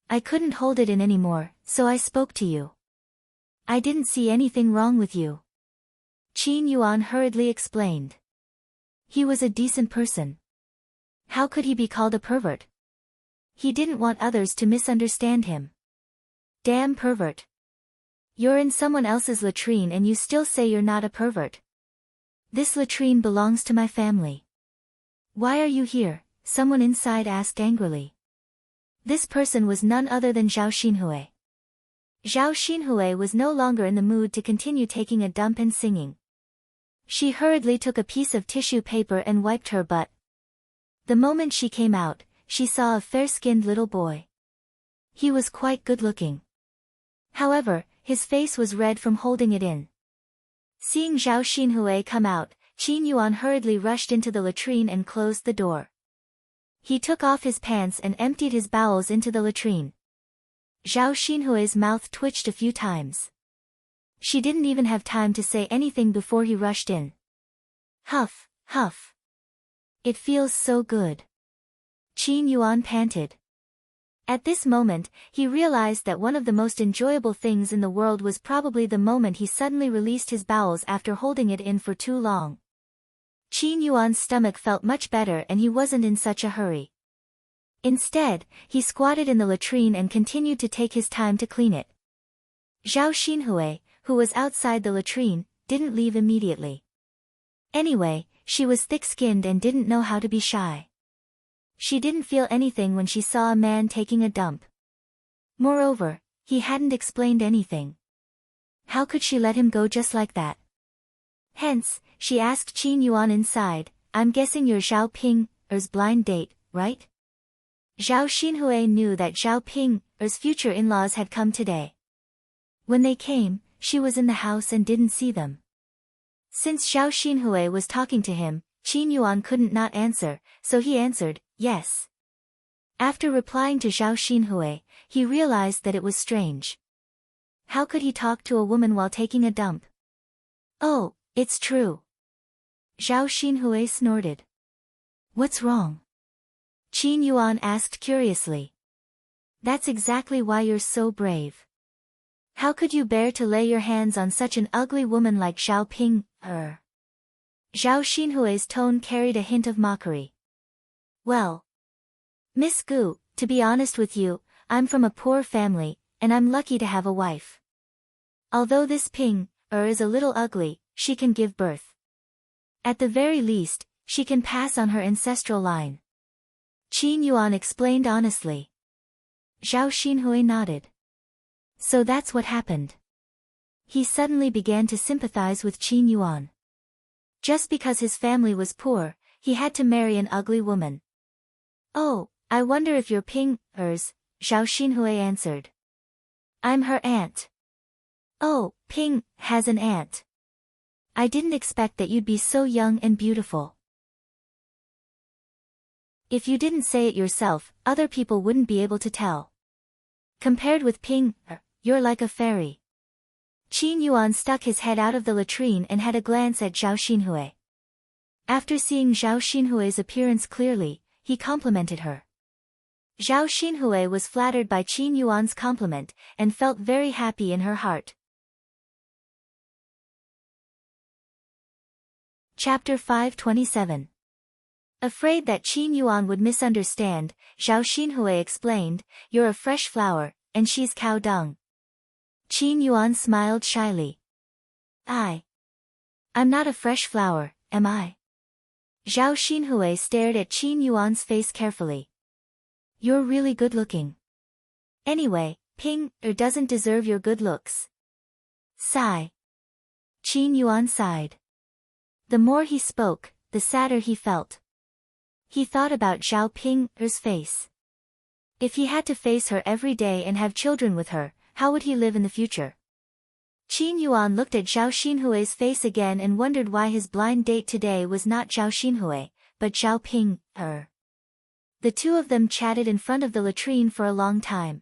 I couldn't hold it in anymore, so I spoke to you. I didn't see anything wrong with you. Qin Yuan hurriedly explained. He was a decent person. How could he be called a pervert? He didn't want others to misunderstand him. Damn pervert. You're in someone else's latrine and you still say you're not a pervert. This latrine belongs to my family. Why are you here? Someone inside asked angrily. This person was none other than Zhao Xinhui. Zhao Xinhui was no longer in the mood to continue taking a dump and singing. She hurriedly took a piece of tissue paper and wiped her butt. The moment she came out, she saw a fair-skinned little boy. He was quite good-looking. However, his face was red from holding it in. Seeing Zhao Xinhui come out, Qin Yuan hurriedly rushed into the latrine and closed the door. He took off his pants and emptied his bowels into the latrine. Zhao Xinhui's mouth twitched a few times. She didn't even have time to say anything before he rushed in. Huff, huff. It feels so good. Qin Yuan panted. At this moment, he realized that one of the most enjoyable things in the world was probably the moment he suddenly released his bowels after holding it in for too long. Qin Yuan's stomach felt much better and he wasn't in such a hurry. Instead, he squatted in the latrine and continued to take his time to clean it. Zhao Xinhui, who was outside the latrine, didn't leave immediately. Anyway, she was thick-skinned and didn't know how to be shy. She didn't feel anything when she saw a man taking a dump. Moreover, he hadn't explained anything. How could she let him go just like that? Hence, she asked Qin Yuan inside, I'm guessing you're Zhao Ping's blind date, right? Zhao Xinhui knew that Zhao Ping's future in-laws had come today. When they came, she was in the house and didn't see them. Since Zhao Xinhui was talking to him, Qin Yuan couldn't not answer, so he answered, yes. After replying to Zhao Xinhui, he realized that it was strange. How could he talk to a woman while taking a dump? Oh, it's true. Zhao Xinhui snorted. What's wrong? Qin Yuan asked curiously. That's exactly why you're so brave. How could you bear to lay your hands on such an ugly woman like Zhao Ping? Zhao Xinhui's tone carried a hint of mockery. Well, Miss Gu, to be honest with you, I'm from a poor family, and I'm lucky to have a wife. Although this Ping is a little ugly, she can give birth. At the very least, she can pass on her ancestral line. Qin Yuan explained honestly. Zhao Xinhui nodded. So that's what happened. He suddenly began to sympathize with Qin Yuan. Just because his family was poor, he had to marry an ugly woman. Oh, I wonder if you're Ping's, Zhao Xinhui answered. I'm her aunt. Oh, Ping has an aunt. I didn't expect that you'd be so young and beautiful. If you didn't say it yourself, other people wouldn't be able to tell. Compared with Ping, you're like a fairy. Qin Yuan stuck his head out of the latrine and had a glance at Zhao Xinhui. After seeing Zhao Xinhui's appearance clearly, he complimented her. Zhao Xinhui was flattered by Qin Yuan's compliment, and felt very happy in her heart. Chapter 527. Afraid that Qin Yuan would misunderstand, Zhao Xinhui explained, you're a fresh flower, and she's cow dung. Qin Yuan smiled shyly. I'm not a fresh flower, am I? Zhao Xinhui stared at Qin Yuan's face carefully. You're really good looking. Anyway, Ping doesn't deserve your good looks. Sigh. Qin Yuan sighed. The more he spoke, the sadder he felt. He thought about Zhao Ping's face. If he had to face her every day and have children with her, how would he live in the future? Qin Yuan looked at Zhao Xinhui's face again and wondered why his blind date today was not Zhao Xinhui, but Zhao Ping, The two of them chatted in front of the latrine for a long time.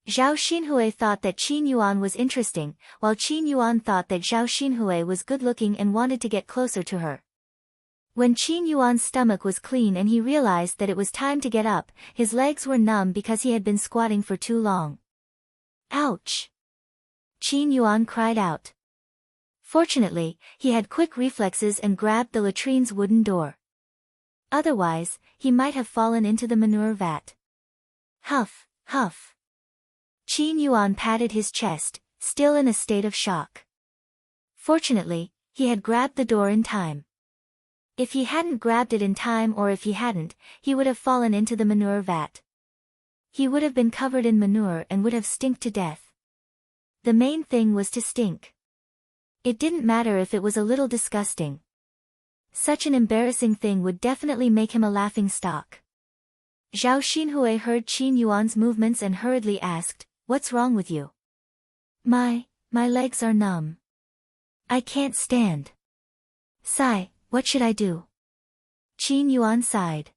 Zhao Xinhui thought that Qin Yuan was interesting, while Qin Yuan thought that Zhao Xinhui was good-looking and wanted to get closer to her. When Qin Yuan's stomach was clean and he realized that it was time to get up, his legs were numb because he had been squatting for too long. Ouch! Qin Yuan cried out. Fortunately, he had quick reflexes and grabbed the latrine's wooden door. Otherwise, he might have fallen into the manure vat. Huff, huff. Qin Yuan patted his chest, still in a state of shock. Fortunately, he had grabbed the door in time. If he hadn't grabbed it in time, or if he hadn't, he would have fallen into the manure vat. He would have been covered in manure and would have stinked to death. The main thing was to stink. It didn't matter if it was a little disgusting. Such an embarrassing thing would definitely make him a laughingstock. Zhao Xinhui heard Qin Yuan's movements and hurriedly asked, "What's wrong with you?" My legs are numb. I can't stand. Sigh, what should I do?" Qin Yuan sighed.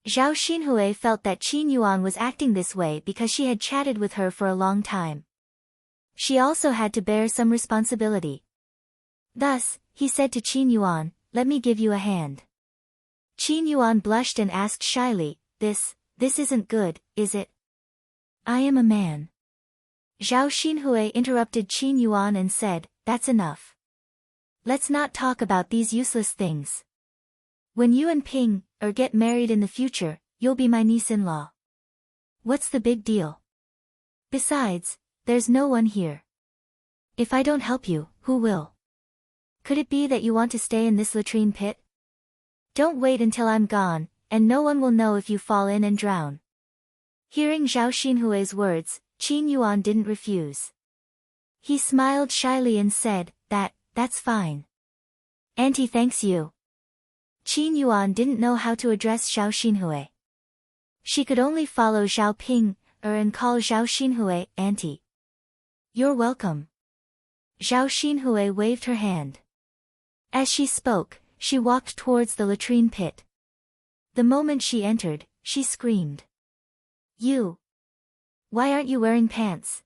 Zhao Xinhui felt that Qin Yuan was acting this way because she had chatted with her for a long time. She also had to bear some responsibility. Thus, he said to Qin Yuan, "Let me give you a hand." Qin Yuan blushed and asked shyly, This isn't good, is it? I am a man." Zhao Xinhui interrupted Qin Yuan and said, "That's enough. Let's not talk about these useless things. When you and Ping get married in the future, you'll be my niece-in-law. What's the big deal? Besides, there's no one here. If I don't help you, who will? Could it be that you want to stay in this latrine pit? Don't wait until I'm gone, and no one will know if you fall in and drown." Hearing Zhao Xinhui's words, Qin Yuan didn't refuse. He smiled shyly and said, That's fine. Auntie thanks you." Qin Yuan didn't know how to address Zhao Xinhui. She could only follow Zhao Ping, and call Zhao Xinhui, Auntie. "You're welcome." Zhao Xinhui waved her hand. As she spoke, she walked towards the latrine pit. The moment she entered, she screamed. "You! Why aren't you wearing pants?"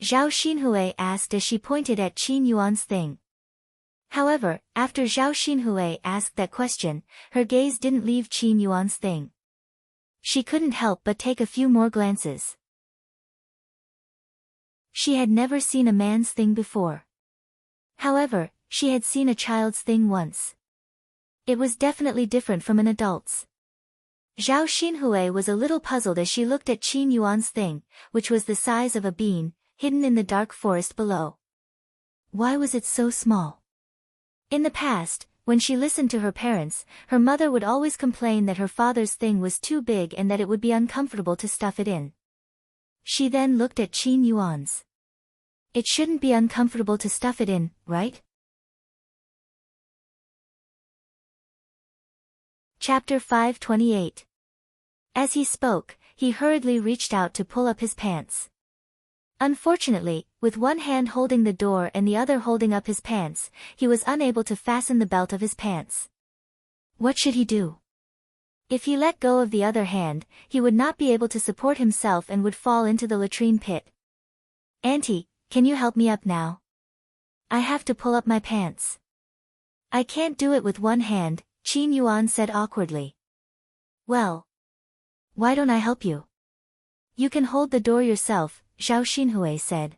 Zhao Xinhui asked as she pointed at Qin Yuan's thing. However, after Zhao Xinhui asked that question, her gaze didn't leave Qin Yuan's thing. She couldn't help but take a few more glances. She had never seen a man's thing before. However, she had seen a child's thing once. It was definitely different from an adult's. Zhao Xinhui was a little puzzled as she looked at Qin Yuan's thing, which was the size of a bean, hidden in the dark forest below. Why was it so small? In the past, when she listened to her parents, her mother would always complain that her father's thing was too big and that it would be uncomfortable to stuff it in. She then looked at Qin Yuan's. It shouldn't be uncomfortable to stuff it in, right? Chapter 528. As he spoke, he hurriedly reached out to pull up his pants. Unfortunately, with one hand holding the door and the other holding up his pants, he was unable to fasten the belt of his pants. What should he do? If he let go of the other hand, he would not be able to support himself and would fall into the latrine pit. "Auntie, can you help me up now? I have to pull up my pants." "I can't do it with one hand," Qin Yuan said awkwardly. "Well, why don't I help you? You can hold the door yourself," Zhao Xinhui said.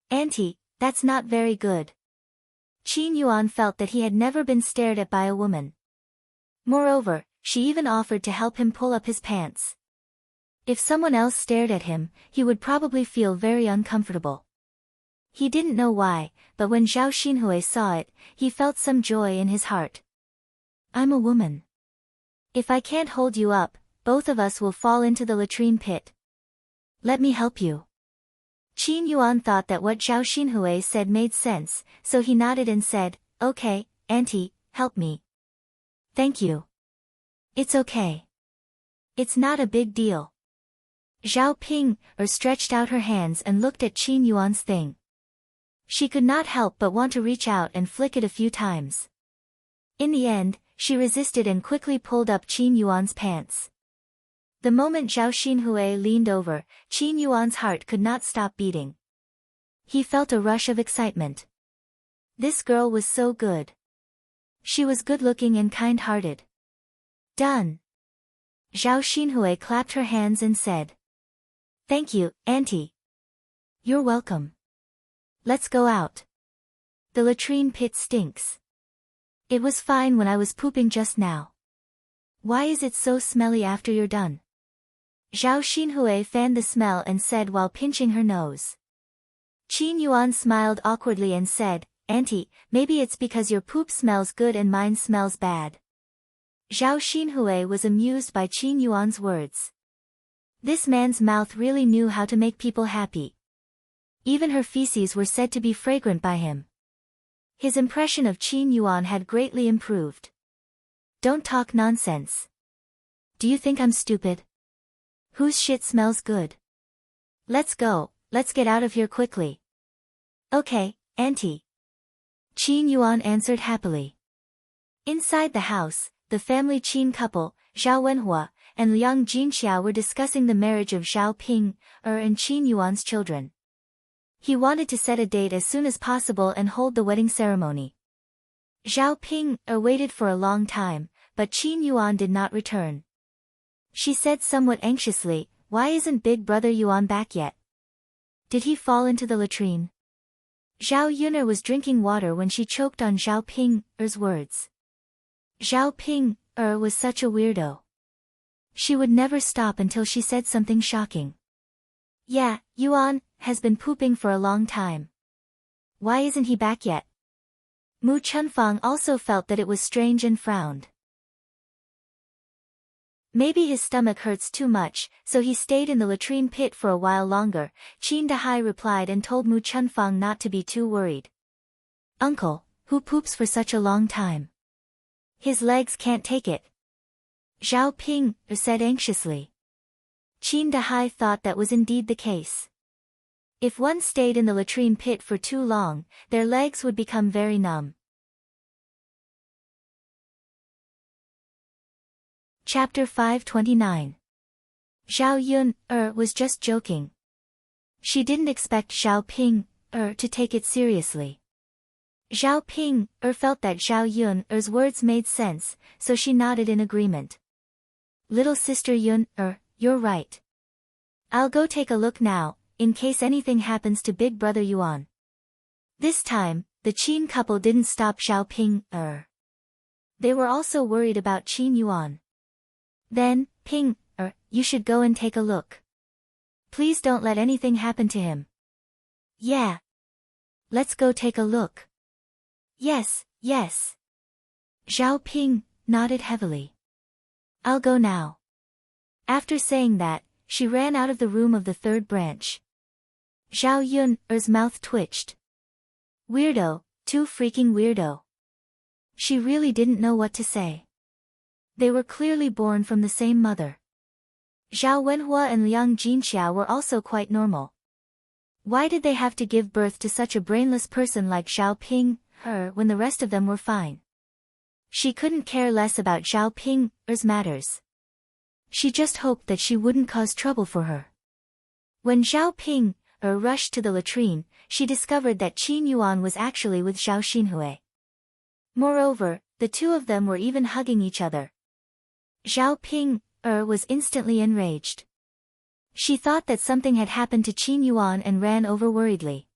"Auntie, that's not very good." Qin Yuan felt that he had never been stared at by a woman. Moreover, she even offered to help him pull up his pants. If someone else stared at him, he would probably feel very uncomfortable. He didn't know why, but when Zhao Xinhui saw it, he felt some joy in his heart. "I'm a woman. If I can't hold you up, both of us will fall into the latrine pit. Let me help you." Qin Yuan thought that what Zhao Xinhui said made sense, so he nodded and said, "Okay, Auntie, help me." "Thank you. It's okay. It's not a big deal." Zhao Ping stretched out her hands and looked at Qin Yuan's thing. She could not help but want to reach out and flick it a few times. In the end, she resisted and quickly pulled up Qin Yuan's pants. The moment Zhao Xinhui leaned over, Qin Yuan's heart could not stop beating. He felt a rush of excitement. This girl was so good. She was good-looking and kind-hearted. Done. Zhao Xinhui clapped her hands and said. Thank you, Auntie. You're welcome. Let's go out. The latrine pit stinks. It was fine when I was pooping just now. Why is it so smelly after you're done? Zhao Xinhui fanned the smell and said while pinching her nose. Qin Yuan smiled awkwardly and said, Auntie, maybe it's because your poop smells good and mine smells bad. Zhao Xinhui was amused by Qin Yuan's words. This man's mouth really knew how to make people happy. Even her feces were said to be fragrant by him. His impression of Qin Yuan had greatly improved. Don't talk nonsense. Do you think I'm stupid? Whose shit smells good? Let's go, let's get out of here quickly. Okay, Auntie. Qin Yuan answered happily. Inside the house, the family Qin couple, Zhao Wenhua, and Liang Jinxiao were discussing the marriage of Zhao Ping, and Qin Yuan's children. He wanted to set a date as soon as possible and hold the wedding ceremony. Zhao Ping waited for a long time, but Qin Yuan did not return. She said somewhat anxiously, why isn't Big Brother Yuan back yet? Did he fall into the latrine? Zhao Yun'er was drinking water when she choked on Zhao Ping's words. Zhao Ping was such a weirdo. She would never stop until she said something shocking. Yeah, Yuan has been pooping for a long time. Why isn't he back yet? Mu Chunfang also felt that it was strange and frowned. Maybe his stomach hurts too much, so he stayed in the latrine pit for a while longer, Qin Dahai replied and told Mu Chunfang not to be too worried. Uncle, who poops for such a long time? His legs can't take it. Zhao Ping said anxiously. Qin Dahai thought that was indeed the case. If one stayed in the latrine pit for too long, their legs would become very numb. Chapter 529. Zhao Yun was just joking. She didn't expect Zhao Ping to take it seriously. Zhao Ping felt that Zhao Yun's words made sense, so she nodded in agreement. Little sister Yun, you're right. I'll go take a look now, in case anything happens to Big Brother Yuan. This time, the Qin couple didn't stop Zhao Ping. They were also worried about Qin Yuan. Then, Ping, you should go and take a look. Please don't let anything happen to him. Yeah. Let's go take a look. Yes, yes. Zhao Ping nodded heavily. I'll go now. After saying that, she ran out of the room of the third branch. Zhao Yun's mouth twitched. Weirdo, too freaking weirdo. She really didn't know what to say. They were clearly born from the same mother. Zhao Wenhua and Liang Jinxiao were also quite normal. Why did they have to give birth to such a brainless person like Zhao Ping, when the rest of them were fine? She couldn't care less about Zhao Ping's matters. She just hoped that she wouldn't cause trouble for her. When Zhao Ping rushed to the latrine, she discovered that Qin Yuan was actually with Zhao Xinhui. Moreover, the two of them were even hugging each other. Zhao Ping was instantly enraged. She thought that something had happened to Qin Yuan and ran over worriedly.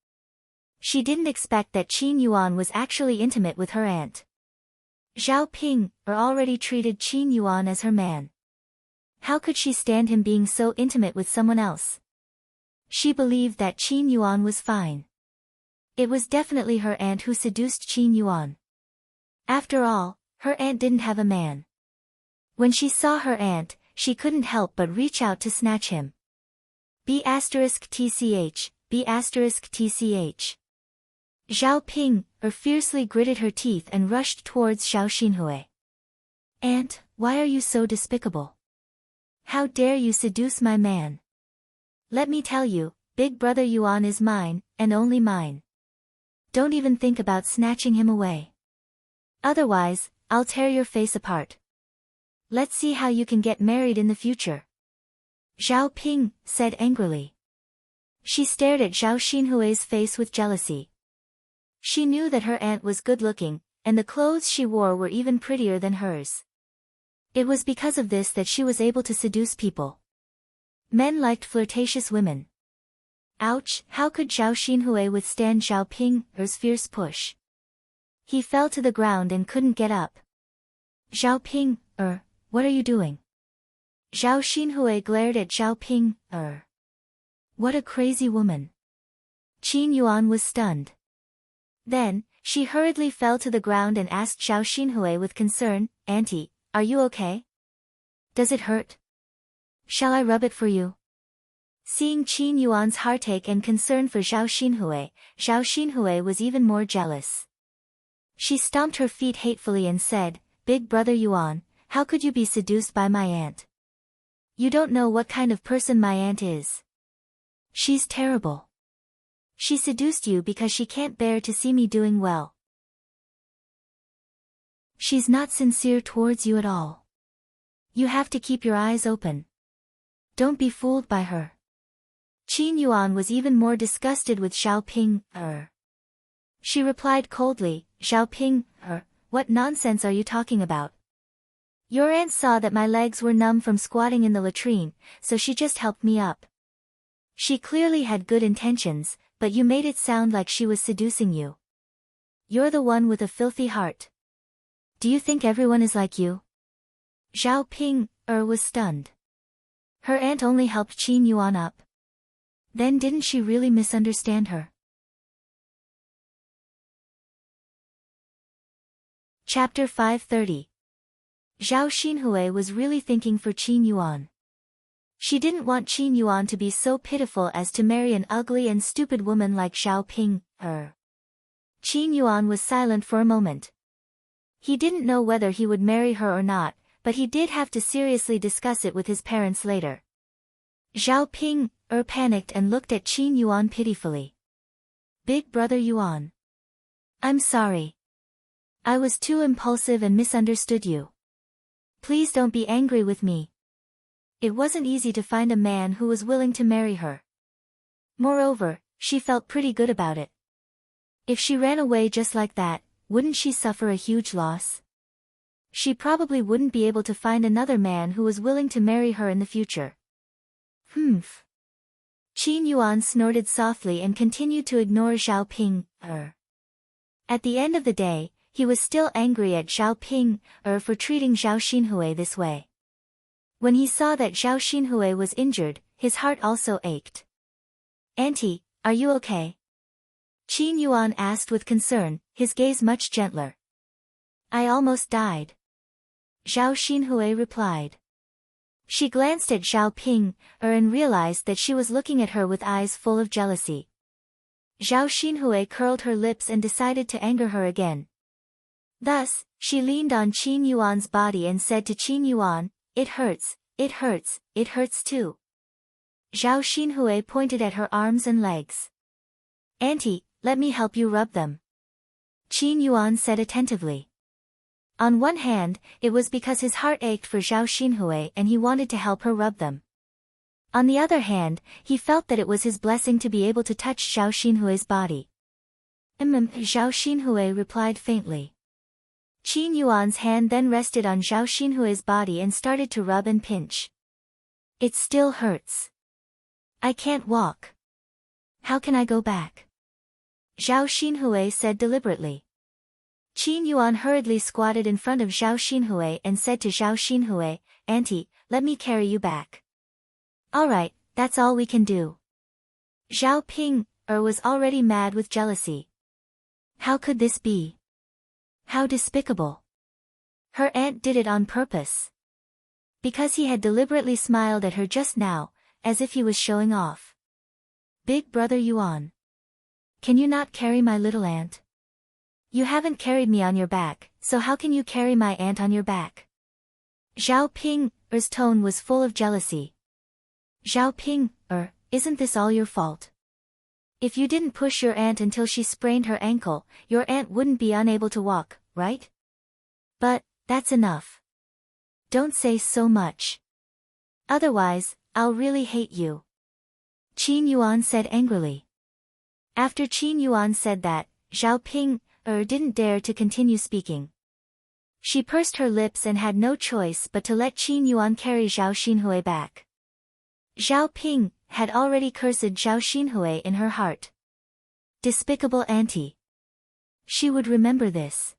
She didn't expect that Qin Yuan was actually intimate with her aunt. Zhao Ping already treated Qin Yuan as her man. How could she stand him being so intimate with someone else? She believed that Qin Yuan was fine. It was definitely her aunt who seduced Qin Yuan. After all, her aunt didn't have a man. When she saw her aunt, she couldn't help but reach out to snatch him. B*TCH. Zhao Ping fiercely gritted her teeth and rushed towards Zhao Xinhui. Aunt, why are you so despicable? How dare you seduce my man? Let me tell you, Big Brother Yuan is mine, and only mine. Don't even think about snatching him away. Otherwise, I'll tear your face apart. Let's see how you can get married in the future. Zhao Ping said angrily. She stared at Zhao Xinhui's face with jealousy. She knew that her aunt was good-looking, and the clothes she wore were even prettier than hers. It was because of this that she was able to seduce people. Men liked flirtatious women. Ouch, how could Zhao Xinhui withstand Zhao Ping's fierce push? He fell to the ground and couldn't get up. Zhao Ping, what are you doing? Zhao Xinhui glared at Zhao Ping, What a crazy woman. Qin Yuan was stunned. Then, she hurriedly fell to the ground and asked Zhao Xinhui with concern, Auntie, are you okay? Does it hurt? Shall I rub it for you? Seeing Qin Yuan's heartache and concern for Zhao Xinhui was even more jealous. She stomped her feet hatefully and said, Big brother Yuan, how could you be seduced by my aunt? You don't know what kind of person my aunt is. She's terrible. She seduced you because she can't bear to see me doing well. She's not sincere towards you at all. You have to keep your eyes open. Don't be fooled by her. Qin Yuan was even more disgusted with Zhao Ping, She replied coldly, Zhao Ping, what nonsense are you talking about? Your aunt saw that my legs were numb from squatting in the latrine, so she just helped me up. She clearly had good intentions, but you made it sound like she was seducing you. You're the one with a filthy heart. Do you think everyone is like you? Zhao Ping, was stunned. Her aunt only helped Qin Yuan up. Then didn't she really misunderstand her? Chapter 530. Zhao Xinhui was really thinking for Qin Yuan. She didn't want Qin Yuan to be so pitiful as to marry an ugly and stupid woman like Zhao Ping, Qin Yuan was silent for a moment. He didn't know whether he would marry her or not, but he did have to seriously discuss it with his parents later. Zhao Ping, panicked and looked at Qin Yuan pitifully. Big brother Yuan. I'm sorry. I was too impulsive and misunderstood you. Please don't be angry with me. It wasn't easy to find a man who was willing to marry her. Moreover, she felt pretty good about it. If she ran away just like that, wouldn't she suffer a huge loss? She probably wouldn't be able to find another man who was willing to marry her in the future. Humph. Qin Yuan snorted softly and continued to ignore Zhao Ping, At the end of the day, he was still angry at Zhao Ping, for treating Zhao Xinhui this way. When he saw that Zhao Xinhui was injured, his heart also ached. Auntie, are you okay? Qin Yuan asked with concern, his gaze much gentler. I almost died. Zhao Xinhui replied. She glanced at Zhao Ping, and realized that she was looking at her with eyes full of jealousy. Zhao Xinhui curled her lips and decided to anger her again. Thus, she leaned on Qin Yuan's body and said to Qin Yuan, it hurts, it hurts, it hurts too. Zhao Xinhui pointed at her arms and legs. Auntie, let me help you rub them. Qin Yuan said attentively. On one hand, it was because his heart ached for Zhao Xinhui and he wanted to help her rub them. On the other hand, he felt that it was his blessing to be able to touch Zhao Xinhui's body. Zhao Xinhui replied faintly. Qin Yuan's hand then rested on Zhao Xinhui's body and started to rub and pinch. It still hurts. I can't walk. How can I go back? Zhao Xinhui said deliberately. Qin Yuan hurriedly squatted in front of Zhao Xinhui and said to Zhao Xinhui, Auntie, let me carry you back. Alright, that's all we can do. Zhao Ping, was already mad with jealousy. How could this be? How despicable. Her aunt did it on purpose. Because he had deliberately smiled at her just now, as if he was showing off. Big brother Yuan. Can you not carry my little aunt? You haven't carried me on your back, so how can you carry my aunt on your back? Zhao Ping's tone was full of jealousy. Zhao Ping, isn't this all your fault? If you didn't push your aunt until she sprained her ankle, your aunt wouldn't be unable to walk, right? But, that's enough. Don't say so much. Otherwise, I'll really hate you. Qin Yuan said angrily. After Qin Yuan said that, Zhao Ping didn't dare to continue speaking. She pursed her lips and had no choice but to let Qin Yuan carry Zhao Xinhui back. Zhao Ping had already cursed Zhao Xinhui in her heart. Despicable auntie. She would remember this.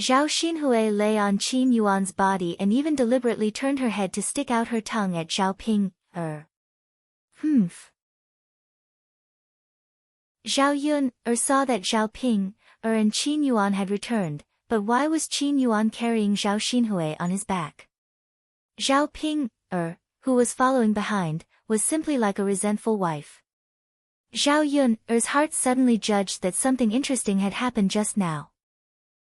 Zhao Xinhui lay on Qin Yuan's body and even deliberately turned her head to stick out her tongue at Zhao Ping. Humph. Zhao Yun saw that Zhao Ping and Qin Yuan had returned, but why was Qin Yuan carrying Zhao Xinhui on his back? Zhao Ping, who was following behind, was simply like a resentful wife. Zhao Yun's heart suddenly judged that something interesting had happened just now.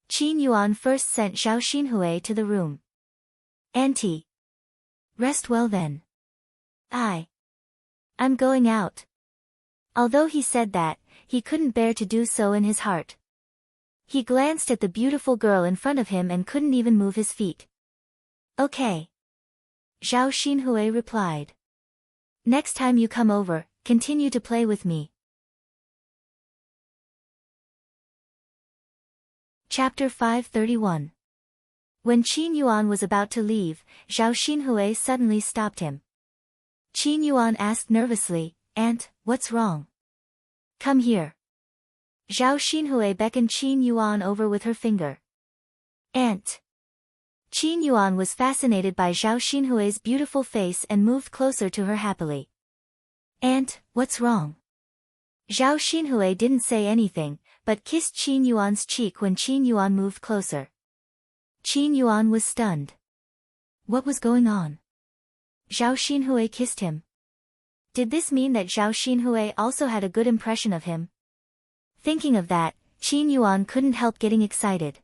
Qin Yuan first sent Zhao Xinhui to the room. Auntie. Rest well then. I'm going out. Although he said that, he couldn't bear to do so in his heart. He glanced at the beautiful girl in front of him and couldn't even move his feet. Okay. Zhao Xinhui replied. Next time you come over, continue to play with me. Chapter 531. When Qin Yuan was about to leave, Zhao Xinhui suddenly stopped him. Qin Yuan asked nervously, Aunt, what's wrong? Come here. Zhao Xinhui beckoned Qin Yuan over with her finger. Aunt. Qin Yuan was fascinated by Zhao Xinhui's beautiful face and moved closer to her happily. Aunt, what's wrong? Zhao Xinhui didn't say anything, but kissed Qin Yuan's cheek when Qin Yuan moved closer. Qin Yuan was stunned. What was going on? Zhao Xinhui kissed him. Did this mean that Zhao Xinhui also had a good impression of him? Thinking of that, Qin Yuan couldn't help getting excited.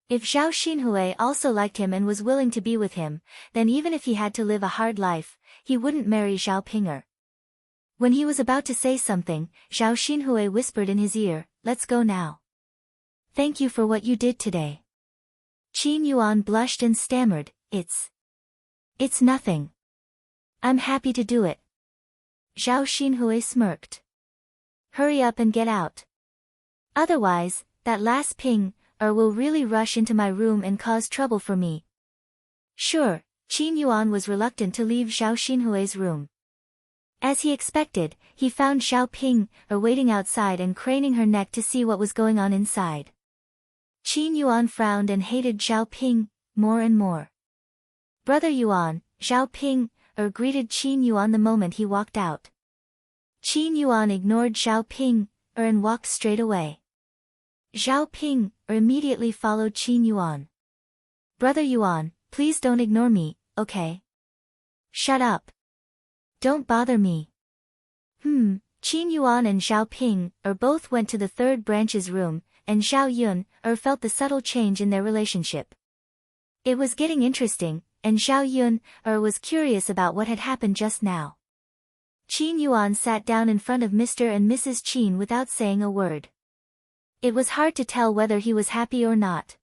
If Zhao Xinhui also liked him and was willing to be with him, then even if he had to live a hard life, he wouldn't marry Zhao Pinger. When he was about to say something, Zhao Xinhui whispered in his ear, Let's go now. Thank you for what you did today. Qin Yuan blushed and stammered, It's nothing. I'm happy to do it. Zhao Xinhui smirked. Hurry up and get out. Otherwise, that last Ping will really rush into my room and cause trouble for me. Sure, Qin Yuan was reluctant to leave Zhao Xinhui's room. As he expected, he found Zhao Ping waiting outside and craning her neck to see what was going on inside. Qin Yuan frowned and hated Zhao Ping more and more. Brother Yuan, Zhao Ping greeted Qin Yuan the moment he walked out. Qin Yuan ignored Zhao Ping and walked straight away. Zhao Ping immediately followed Qin Yuan. Brother Yuan, please don't ignore me, okay? Shut up. Don't bother me. Qin Yuan and Zhao Ping both went to the third branch's room, and Zhao Yun felt the subtle change in their relationship. It was getting interesting, and Zhao Yun was curious about what had happened just now. Qin Yuan sat down in front of Mr. and Mrs. Qin without saying a word. It was hard to tell whether he was happy or not.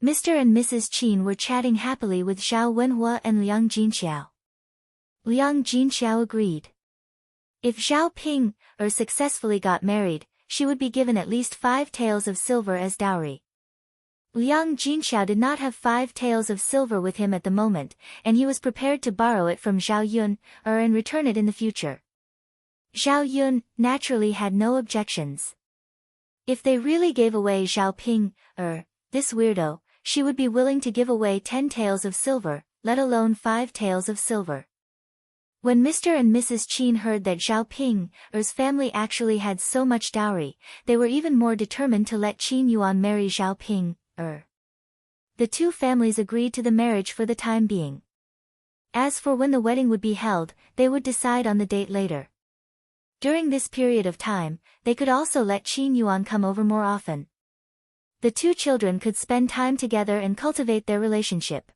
Mr. and Mrs. Qin were chatting happily with Zhao Wenhua and Liang Jinxiao. Liang Jinxiao agreed. If Zhao Ping successfully got married, she would be given at least 5 taels of silver as dowry. Liang Jinxiao did not have 5 taels of silver with him at the moment, and he was prepared to borrow it from Zhao Yun and return it in the future. Zhao Yun naturally had no objections. If they really gave away Zhao Ping, this weirdo, she would be willing to give away 10 taels of silver, let alone 5 taels of silver. When Mr. and Mrs. Qin heard that Zhao Ping's family actually had so much dowry, they were even more determined to let Qin Yuan marry Zhao Ping. The two families agreed to the marriage for the time being. As for when the wedding would be held, they would decide on the date later. During this period of time, they could also let Qin Yuan come over more often. The two children could spend time together and cultivate their relationship.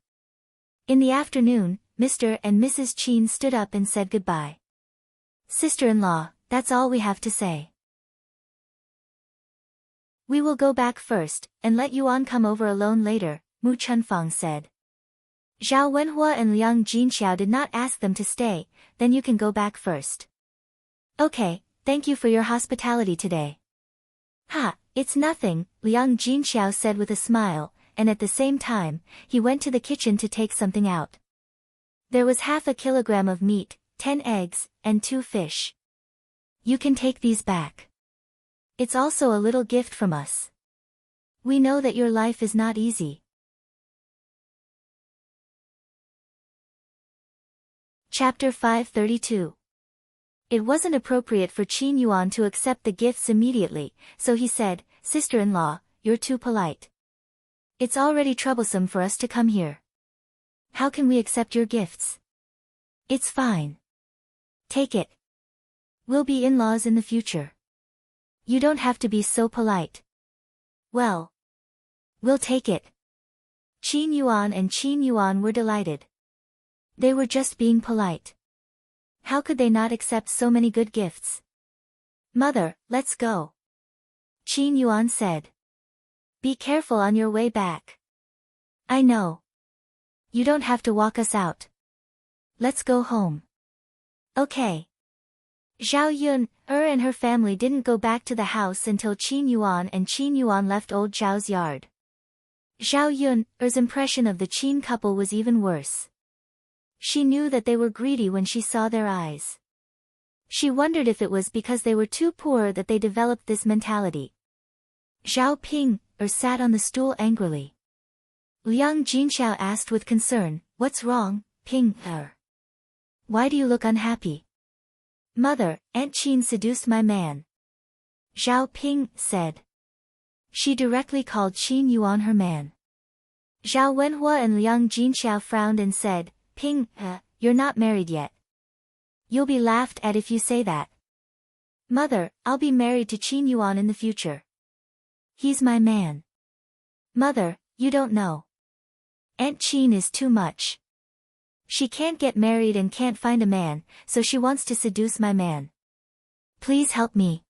In the afternoon, Mr. and Mrs. Qin stood up and said goodbye. Sister-in-law, that's all we have to say. We will go back first, and let Yuan come over alone later, Mu Chunfang said. Zhao Wenhua and Liang Jinxiao did not ask them to stay, then you can go back first. Okay, thank you for your hospitality today. Ha, it's nothing, Liang Jinxiao said with a smile, and at the same time, he went to the kitchen to take something out. There was 1/2 kilogram of meat, 10 eggs, and 2 fish. You can take these back. It's also a little gift from us. We know that your life is not easy. Chapter 532. It wasn't appropriate for Qin Yuan to accept the gifts immediately, so he said, Sister-in-law, you're too polite. It's already troublesome for us to come here. How can we accept your gifts? It's fine. Take it. We'll be in-laws in the future. You don't have to be so polite. Well, we'll take it. Qin Yuan and Qin Yuan were delighted. They were just being polite. How could they not accept so many good gifts? Mother, let's go. Qin Yuan said. Be careful on your way back. I know. You don't have to walk us out. Let's go home. Okay. Zhao Yun, and her family didn't go back to the house until Qin Yuan and Qin Yuan left old Zhao's yard. Zhao Yun's impression of the Qin couple was even worse. She knew that they were greedy when she saw their eyes. She wondered if it was because they were too poor that they developed this mentality. Zhao Ping sat on the stool angrily. Liang Jinxiao asked with concern, What's wrong, Ping? Why do you look unhappy? Mother, Aunt Qin seduced my man. Zhao Ping said. She directly called Qin Yuan her man. Zhao Wenhua and Liang Jinxiao frowned and said, Ping, you're not married yet. You'll be laughed at if you say that. Mother, I'll be married to Qin Yuan in the future. He's my man. Mother, you don't know. Aunt Qin is too much. She can't get married and can't find a man, so she wants to seduce my man. Please help me.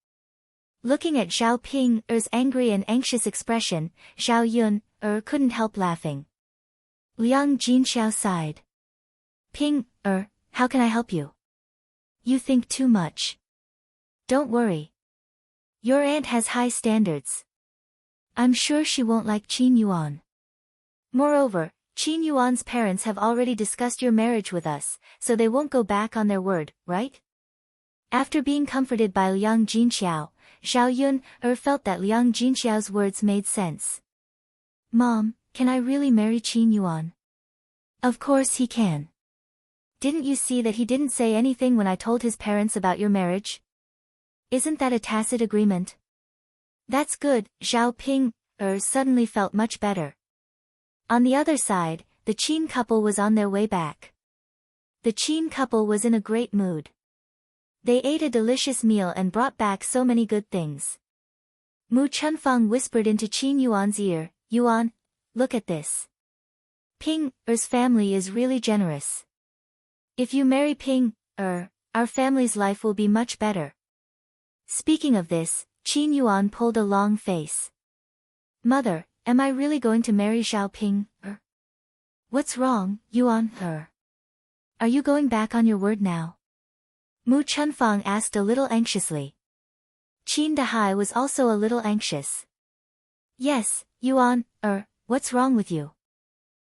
Looking at Zhao Ping's angry and anxious expression, Zhao Yun couldn't help laughing. Liang Jinxiao sighed. Ping, how can I help you? You think too much. Don't worry. Your aunt has high standards. I'm sure she won't like Qin Yuan. Moreover, Qin Yuan's parents have already discussed your marriage with us, so they won't go back on their word, right? After being comforted by Liang Jinxiao, Zhao Yun felt that Liang Jinxiao's words made sense. Mom, can I really marry Qin Yuan? Of course he can. Didn't you see that he didn't say anything when I told his parents about your marriage? Isn't that a tacit agreement? That's good, Zhao Ping suddenly felt much better. On the other side, the Qin couple was on their way back. The Qin couple was in a great mood. They ate a delicious meal and brought back so many good things. Mu Chunfang whispered into Qin Yuan's ear, Yuan, look at this. Ping's family is really generous. If you marry Ping, our family's life will be much better. Speaking of this, Qin Yuan pulled a long face. Mother, am I really going to marry Zhao Ping? What's wrong, Yuan? Are you going back on your word now? Mu Chunfang asked a little anxiously. Qin Dahai was also a little anxious. Yes, Yuan, what's wrong with you?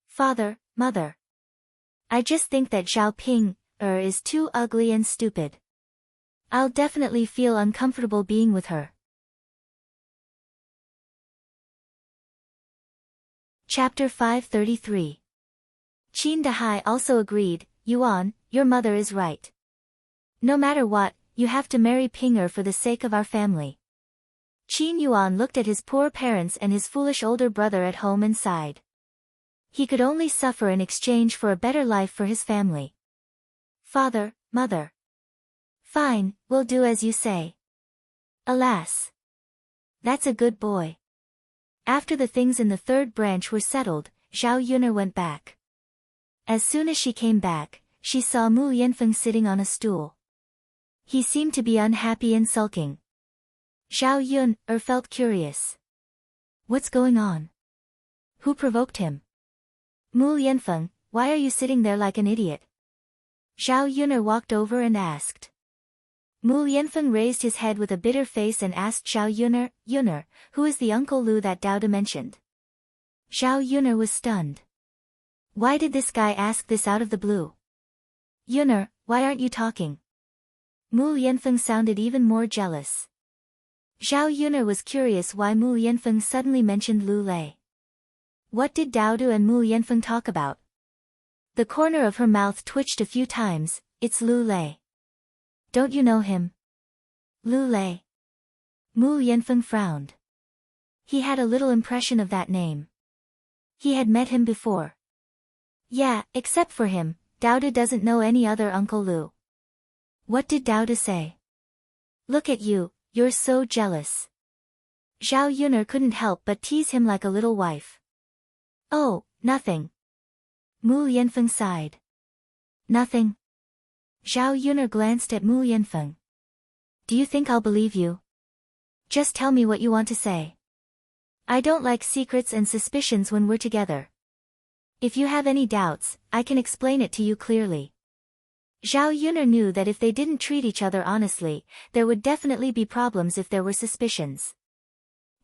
Father, mother. I just think that Zhao Ping, is too ugly and stupid. I'll definitely feel uncomfortable being with her. Chapter 533. Qin Dahai also agreed, Yuan, your mother is right. No matter what, you have to marry Ping for the sake of our family. Qin Yuan looked at his poor parents and his foolish older brother at home and sighed. He could only suffer in exchange for a better life for his family. Father, mother. Fine, we'll do as you say. Alas. That's a good boy. After the things in the third branch were settled, Zhao Yun'er went back. As soon as she came back, she saw Mu Yanfeng sitting on a stool. He seemed to be unhappy and sulking. Zhao Yun'er felt curious. What's going on? Who provoked him? Mu Yanfeng, why are you sitting there like an idiot? Zhao Yuner walked over and asked. Mu Yanfeng raised his head with a bitter face and asked Zhao Yuner, Yuner, who is the Uncle Lu that Dao De mentioned? Zhao Yuner was stunned. Why did this guy ask this out of the blue? Yuner, why aren't you talking? Mu Yanfeng sounded even more jealous. Zhao Yuner was curious why Mu Yanfeng suddenly mentioned Lu Lei. What did Dao De and Mu Yanfeng talk about? The corner of her mouth twitched a few times. It's Lu Lei. Don't you know him? Lu Lei. Mu Yanfeng frowned. He had a little impression of that name. He had met him before. Yeah, except for him, Dao De doesn't know any other Uncle Lu. What did Dao De say? Look at you, you're so jealous. Zhao Yuner couldn't help but tease him like a little wife. Oh, nothing. Mu Yanfeng sighed. Nothing. Zhao Yuner glanced at Mu Yanfeng. Do you think I'll believe you? Just tell me what you want to say. I don't like secrets and suspicions when we're together. If you have any doubts, I can explain it to you clearly. Zhao Yuner knew that if they didn't treat each other honestly, there would definitely be problems if there were suspicions.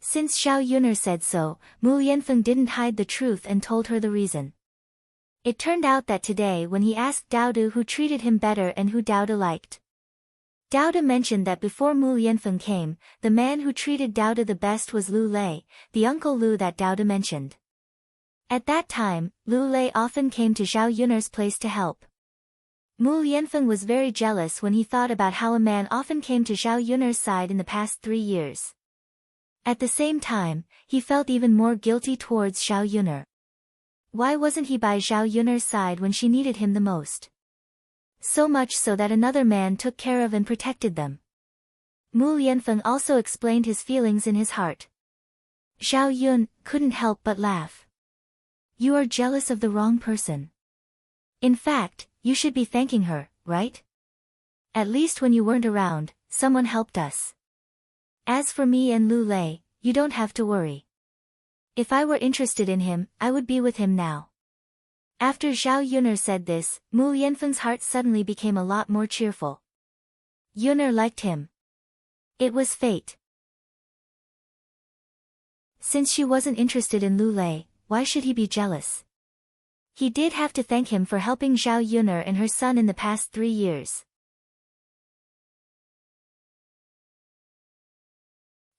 Since Zhao Yuner said so, Mu Yanfeng didn't hide the truth and told her the reason. It turned out that today when he asked Dao De who treated him better and who Dao De liked. Dao De mentioned that before Mu Yanfeng came, the man who treated Dao De the best was Lu Lei, the Uncle Lu that Dao De mentioned. At that time, Lu Lei often came to Zhao Yuner's place to help. Mu Yanfeng was very jealous when he thought about how a man often came to Zhao Yuner's side in the past 3 years. At the same time, he felt even more guilty towards Zhao Yuner. Why wasn't he by Zhao Yuner's side when she needed him the most? So much so that another man took care of and protected them. Mu Yanfeng also explained his feelings in his heart. Zhao Yun couldn't help but laugh. You are jealous of the wrong person. In fact, you should be thanking her, right? At least when you weren't around, someone helped us. As for me and Lu Lei, you don't have to worry. If I were interested in him, I would be with him now. After Zhao Yuner said this, Mu Yanfeng's heart suddenly became a lot more cheerful. Yuner liked him. It was fate. Since she wasn't interested in Lu Lei, why should he be jealous? He did have to thank him for helping Zhao Yuner and her son in the past 3 years.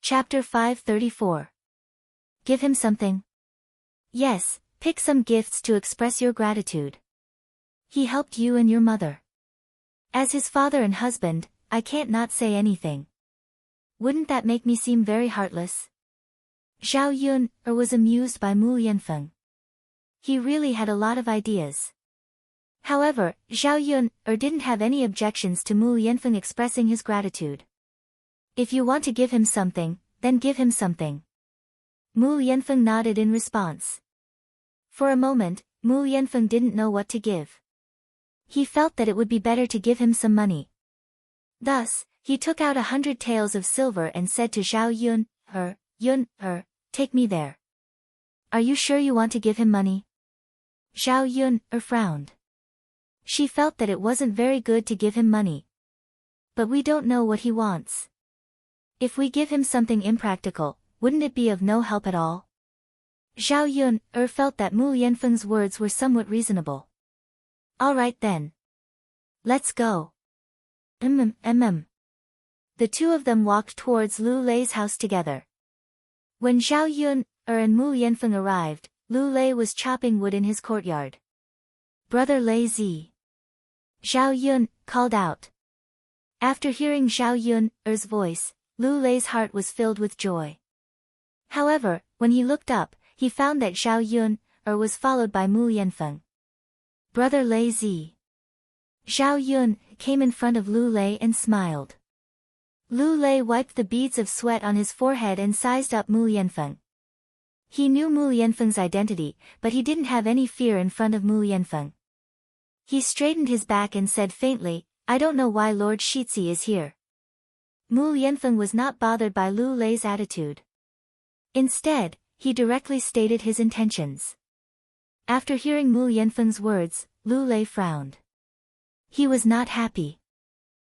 Chapter 534. Give him something. Yes, pick some gifts to express your gratitude. He helped you and your mother. As his father and husband, I can't not say anything. Wouldn't that make me seem very heartless? Zhao Yun was amused by Mu Yanfeng. He really had a lot of ideas. However, Zhao Yun didn't have any objections to Mu Yanfeng expressing his gratitude. If you want to give him something, then give him something. Mu Yanfeng nodded in response. For a moment, Mu Yanfeng didn't know what to give. He felt that it would be better to give him some money. Thus, he took out 100 taels of silver and said to Zhao Yun, take me there. Are you sure you want to give him money? Zhao Yun frowned. She felt that it wasn't very good to give him money. But we don't know what he wants. If we give him something impractical, wouldn't it be of no help at all? Zhao Yun felt that Mu Yanfeng's words were somewhat reasonable. All right then. Let's go. The two of them walked towards Lu Lei's house together. When Zhao Yun and Mu Yanfeng arrived, Lu Lei was chopping wood in his courtyard. Brother Lei Zi. Zhao Yun called out. After hearing Zhao Yun's voice, Lu Lei's heart was filled with joy. However, when he looked up, he found that Zhao Yun was followed by Mu Yanfeng. Brother Lei Zi. Zhao Yun came in front of Lu Lei and smiled. Lu Lei wiped the beads of sweat on his forehead and sized up Mu Yanfeng. He knew Mu Yanfeng's identity, but he didn't have any fear in front of Mu Yanfeng. He straightened his back and said faintly, I don't know why Lord Shitzi is here. Mu Yanfeng was not bothered by Lu Lei's attitude. Instead, he directly stated his intentions. After hearing Mu Yanfeng's words, Lu Lei frowned. He was not happy.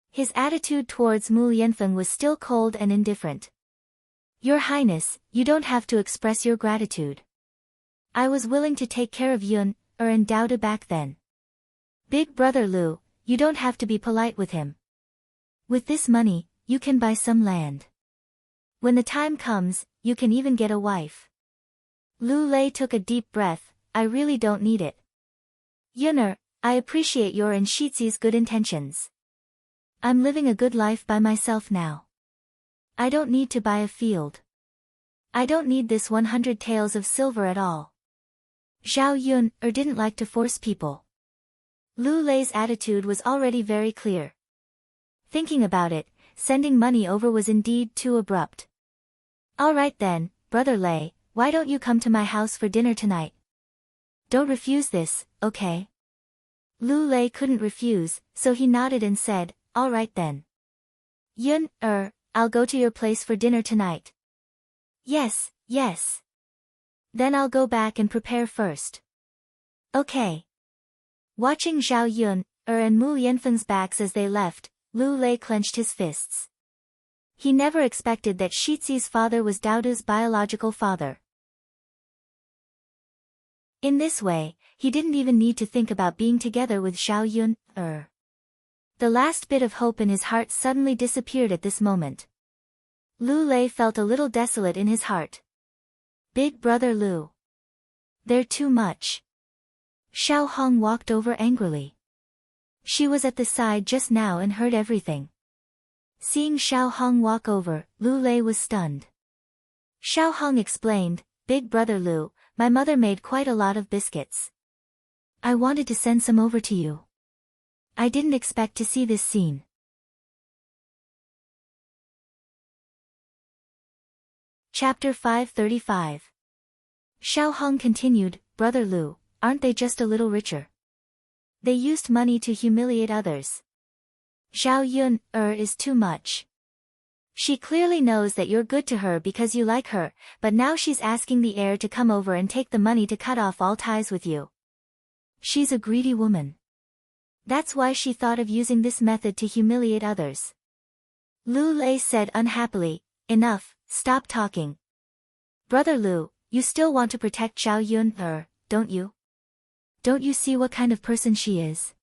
His attitude towards Mu Yanfeng was still cold and indifferent. Your Highness, you don't have to express your gratitude. I was willing to take care of Yun, and Dao De back then. Big brother Lu, you don't have to be polite with him. With this money, you can buy some land. When the time comes, you can even get a wife. Lu Lei took a deep breath. I really don't need it. Yun'er, I appreciate your and Shizi's good intentions. I'm living a good life by myself now. I don't need to buy a field. I don't need this 100 taels of silver at all. Zhao Yun didn't like to force people. Lu Lei's attitude was already very clear. Thinking about it, sending money over was indeed too abrupt. All right then, Brother Lei, why don't you come to my house for dinner tonight? Don't refuse this, okay? Lu Lei couldn't refuse, so he nodded and said, all right then. Yun, I'll go to your place for dinner tonight. Yes, yes. Then I'll go back and prepare first. Okay. Watching Zhao Yun, and Mu Yanfeng's backs as they left, Lu Lei clenched his fists. He never expected that Shizi's father was Dao De's biological father. In this way, he didn't even need to think about being together with Zhao Yun, The last bit of hope in his heart suddenly disappeared at this moment. Lu Lei felt a little desolate in his heart. Big brother Lu. They're too much. Xiao Hong walked over angrily. She was at the side just now and heard everything. Seeing Xiao Hong walk over, Lu Lei was stunned. Xiao Hong explained, Big brother Lu, my mother made quite a lot of biscuits. I wanted to send some over to you. I didn't expect to see this scene. Chapter 535. Xiao Hong continued, Brother Lu, aren't they just a little richer? They used money to humiliate others. Zhao Yun, is too much. She clearly knows that you're good to her because you like her, but now she's asking the heir to come over and take the money to cut off all ties with you. She's a greedy woman. That's why she thought of using this method to humiliate others. Lu Lei said unhappily, enough, stop talking. Brother Lu, you still want to protect Zhao Yun, don't you? Don't you see what kind of person she is?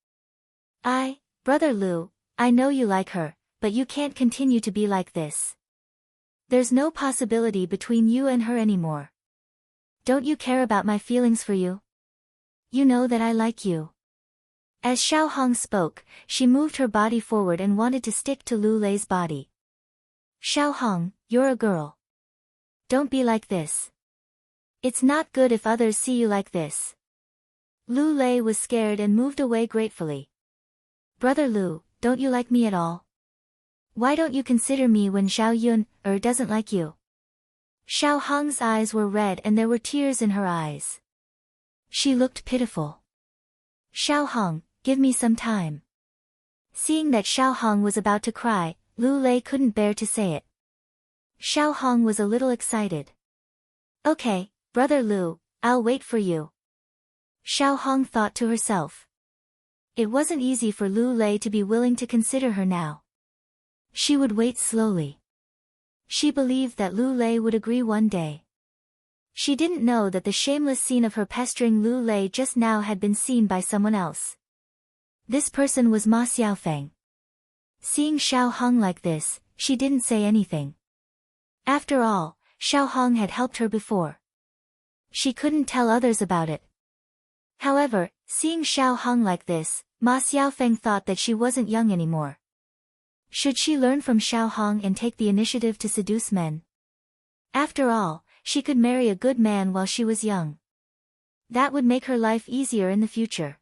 Brother Lu, I know you like her, but you can't continue to be like this. There's no possibility between you and her anymore. Don't you care about my feelings for you? You know that I like you. As Xiao Hong spoke, she moved her body forward and wanted to stick to Lu Lei's body. Xiao Hong, you're a girl. Don't be like this. It's not good if others see you like this. Lu Lei was scared and moved away gratefully. Brother Lu, don't you like me at all? Why don't you consider me when Zhao Yun, doesn't like you? Xiao Hong's eyes were red and there were tears in her eyes. She looked pitiful. Xiao Hong, give me some time. Seeing that Xiao Hong was about to cry, Lu Lei couldn't bear to say it. Xiao Hong was a little excited. Okay, Brother Lu, I'll wait for you. Xiao Hong thought to herself. It wasn't easy for Lu Lei to be willing to consider her now. She would wait slowly. She believed that Lu Lei would agree one day. She didn't know that the shameless scene of her pestering Lu Lei just now had been seen by someone else. This person was Ma Xiaofeng. Seeing Xiao Hong like this, she didn't say anything. After all, Xiao Hong had helped her before. She couldn't tell others about it. However, seeing Xiao Hong like this, Ma Xiaofeng thought that she wasn't young anymore. Should she learn from Xiao Hong and take the initiative to seduce men? After all, she could marry a good man while she was young. That would make her life easier in the future.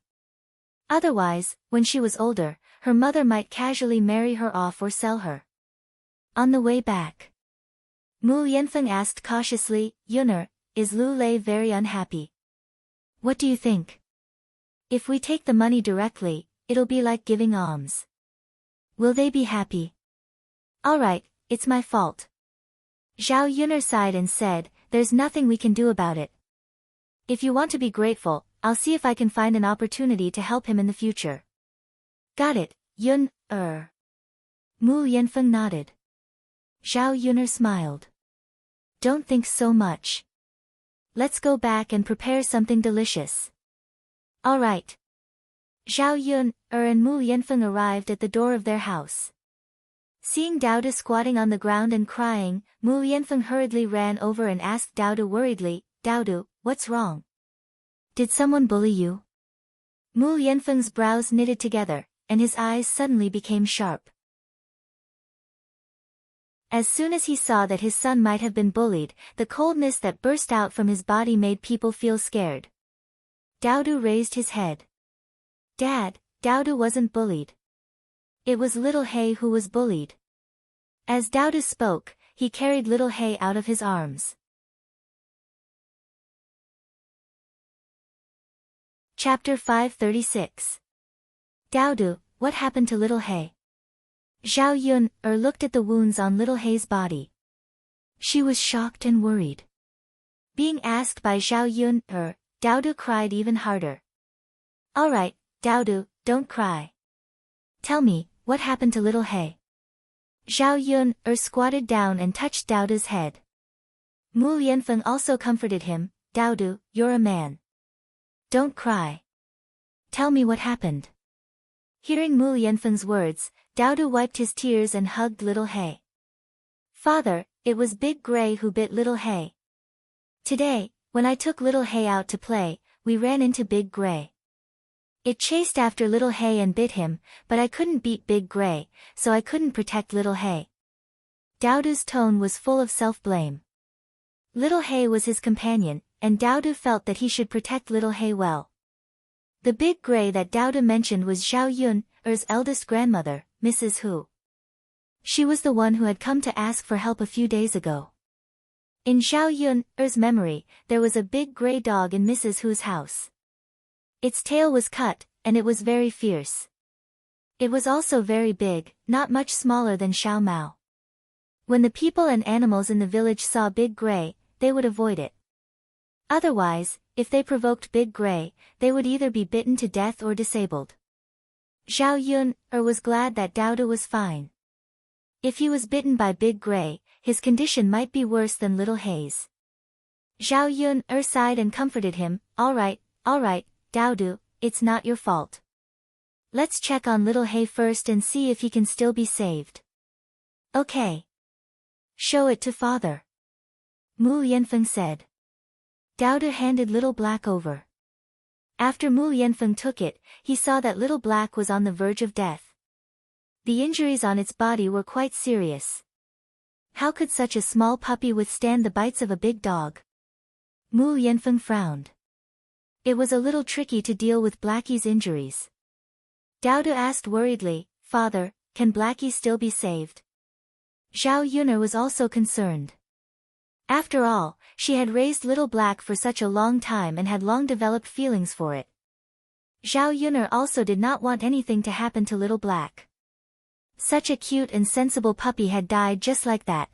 Otherwise, when she was older, her mother might casually marry her off or sell her. On the way back, Mu Yanfeng asked cautiously, Yun'er, is Lu Lei very unhappy? What do you think? If we take the money directly, it'll be like giving alms. Will they be happy? All right, it's my fault. Zhao Yun'er sighed and said, "There's nothing we can do about it. If you want to be grateful, I'll see if I can find an opportunity to help him in the future." "Got it, Yun'." Mu Yanfeng nodded. Zhao Yun'er smiled. "Don't think so much. Let's go back and prepare something delicious." "All right." Zhao Yun'er and Mu Yanfeng arrived at the door of their house. Seeing Dao squatting on the ground and crying, Mu Yanfeng hurriedly ran over and asked Dao worriedly, "Dao, what's wrong? Did someone bully you?" Mu Yanfeng's brows knitted together, and his eyes suddenly became sharp. As soon as he saw that his son might have been bullied, the coldness that burst out from his body made people feel scared. Dao raised his head. "Dad, Dao wasn't bullied. It was little He who was bullied." As Dao spoke, he carried little He out of his arms. Chapter 536. Dao, what happened to little He? Zhao Yun'er looked at the wounds on little He's body. She was shocked and worried. Being asked by Zhao Yun'er, Dao cried even harder. "All right, Dao, don't cry. Tell me, what happened to little He?" Zhao Yun'er squatted down and touched Dao's head. Mu Yanfeng also comforted him, "Dao, you're a man. Don't cry. Tell me what happened." Hearing Mu Yanfeng's words, Dao wiped his tears and hugged little He. "Father, it was Big Gray who bit little He. Today, when I took little He out to play, we ran into Big Gray. It chased after little He and bit him, but I couldn't beat Big Gray, so I couldn't protect little He." Dao's tone was full of self-blame. Little He was his companion, and Dao felt that he should protect little He well. The Big Gray that Dao mentioned was Zhao Yun'er's eldest grandmother, Mrs. Hu. She was the one who had come to ask for help a few days ago. In Zhao Yun'er's memory, there was a big gray dog in Mrs. Hu's house. Its tail was cut, and it was very fierce. It was also very big, not much smaller than Xiao Mao. When the people and animals in the village saw Big Gray, they would avoid it. Otherwise, if they provoked Big Gray, they would either be bitten to death or disabled. Zhao Yun'er was glad that Dao was fine. If he was bitten by Big Gray, his condition might be worse than little He's. Zhao Yun'er sighed and comforted him, all right, Dao, it's not your fault. Let's check on little He first and see if he can still be saved." "Okay. Show it to father," Mu Yanfeng said. Dao handed little Black over. After Mu Yanfeng took it, he saw that little Black was on the verge of death. The injuries on its body were quite serious. How could such a small puppy withstand the bites of a big dog? Mu Yanfeng frowned. It was a little tricky to deal with Blackie's injuries. Dao asked worriedly, "Father, can Blackie still be saved?" Zhao Yun'er was also concerned. After all, she had raised little Black for such a long time and had long developed feelings for it. Zhao Yun'er also did not want anything to happen to little Black. Such a cute and sensible puppy had died just like that.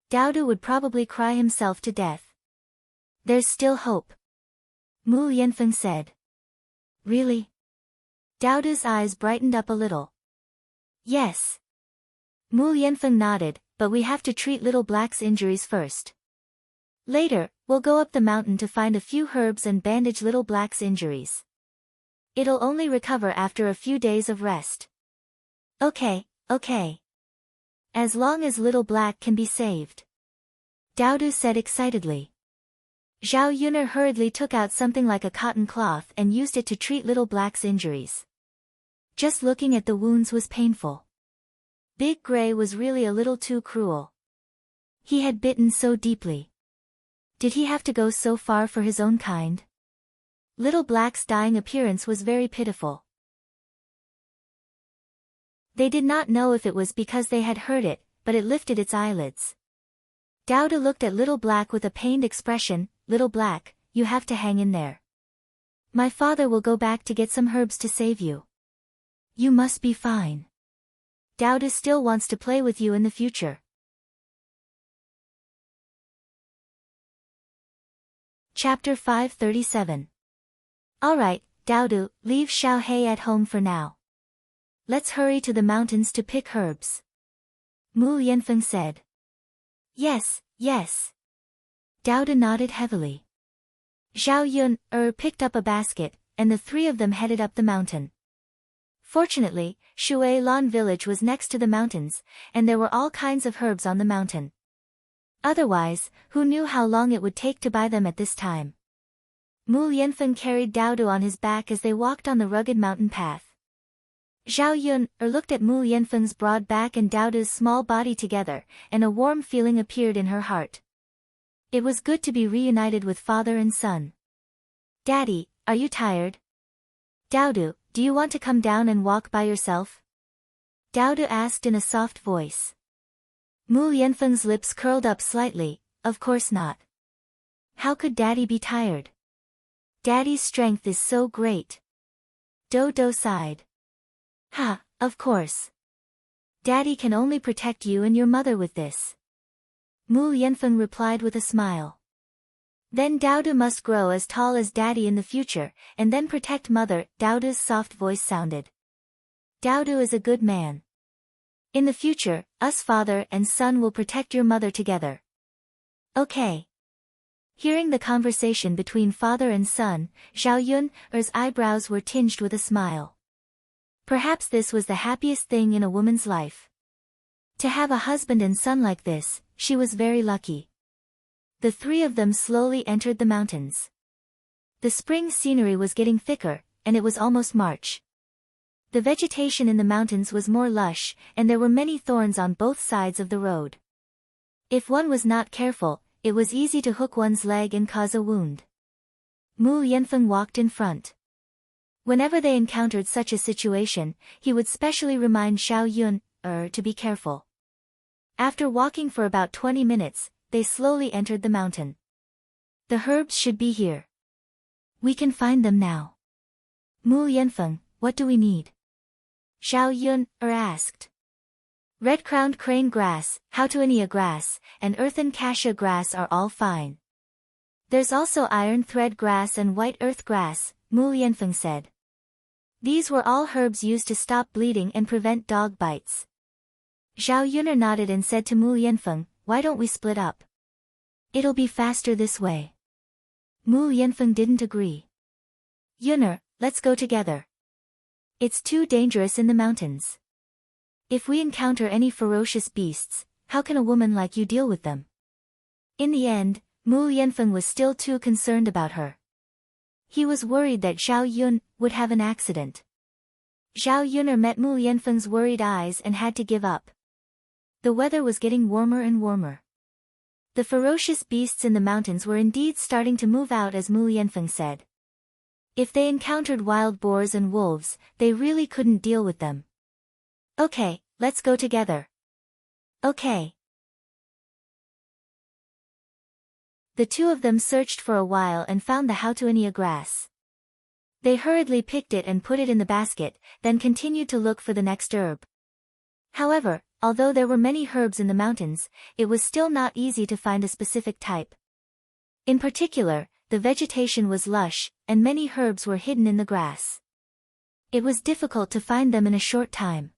Dao would probably cry himself to death. "There's still hope," Mu Yanfeng said. "Really?" Dao's eyes brightened up a little. "Yes." Mu Yanfeng nodded, "But we have to treat little Black's injuries first. Later, we'll go up the mountain to find a few herbs and bandage little Black's injuries. It'll only recover after a few days of rest." Okay. As long as little Black can be saved," Dao said excitedly. Zhao Yun'er hurriedly took out something like a cotton cloth and used it to treat little Black's injuries. Just looking at the wounds was painful. Big Gray was really a little too cruel. He had bitten so deeply. Did he have to go so far for his own kind? Little Black's dying appearance was very pitiful. They did not know if it was because they had hurt it, but it lifted its eyelids. Dao looked at little Black with a pained expression. "Little Black, you have to hang in there. My father will go back to get some herbs to save you. You must be fine. Dao still wants to play with you in the future." Chapter 537. Alright, Daodu, leave Xiaohei at home for now. Let's hurry to the mountains to pick herbs. Mu Yanfeng said. Yes, yes. Daodu nodded heavily. Zhao Yun picked up a basket, and the three of them headed up the mountain. Fortunately, Shui Lan village was next to the mountains, and there were all kinds of herbs on the mountain. Otherwise, who knew how long it would take to buy them at this time? Mu Yanfeng carried Daodu on his back as they walked on the rugged mountain path. Zhao Yun looked at Mu Yanfeng's broad back and Daodu's small body together, and a warm feeling appeared in her heart. It was good to be reunited with father and son. Daddy, are you tired? Daodu, do you want to come down and walk by yourself? Daodu asked in a soft voice. Mu Yanfeng's lips curled up slightly. Of course not. How could Daddy be tired? Daddy's strength is so great. Do sighed. Ha, of course. Daddy can only protect you and your mother with this. Mu Yanfeng replied with a smile. Then Daodu must grow as tall as Daddy in the future, and then protect mother. Daodu's soft voice sounded. Daodu is a good man. In the future, us father and son will protect your mother together. Okay. Hearing the conversation between father and son, Zhao Yun's eyebrows were tinged with a smile. Perhaps this was the happiest thing in a woman's life. To have a husband and son like this, she was very lucky. The three of them slowly entered the mountains. The spring scenery was getting thicker, and it was almost March. The vegetation in the mountains was more lush, and there were many thorns on both sides of the road. If one was not careful, it was easy to hook one's leg and cause a wound. Mu Yanfeng walked in front. Whenever they encountered such a situation, he would specially remind Zhao Yun to be careful. After walking for about 20 minutes, they slowly entered the mountain. The herbs should be here. We can find them now. Mu Yanfeng, what do we need? Zhao Yun asked. Red-crowned crane grass, Houtuania grass, and earthen cassia grass are all fine. There's also iron thread grass and white earth grass, Mu Yanfeng said. These were all herbs used to stop bleeding and prevent dog bites. Zhao Yun nodded and said to Mu Yanfeng, why don't we split up? It'll be faster this way. Mu Yanfeng didn't agree. Yun'er, let's go together. It's too dangerous in the mountains. If we encounter any ferocious beasts, how can a woman like you deal with them? In the end, Mu Yanfeng was still too concerned about her. He was worried that Zhao Yun would have an accident. Zhao Yun'er met Mu Yanfeng's worried eyes and had to give up. The weather was getting warmer and warmer. The ferocious beasts in the mountains were indeed starting to move out, as Mu Yanfeng said. If they encountered wild boars and wolves, they really couldn't deal with them. Okay, let's go together. Okay. The two of them searched for a while and found the Houtuania grass. They hurriedly picked it and put it in the basket, then continued to look for the next herb. However, although there were many herbs in the mountains, it was still not easy to find a specific type. In particular, the vegetation was lush, and many herbs were hidden in the grass. It was difficult to find them in a short time.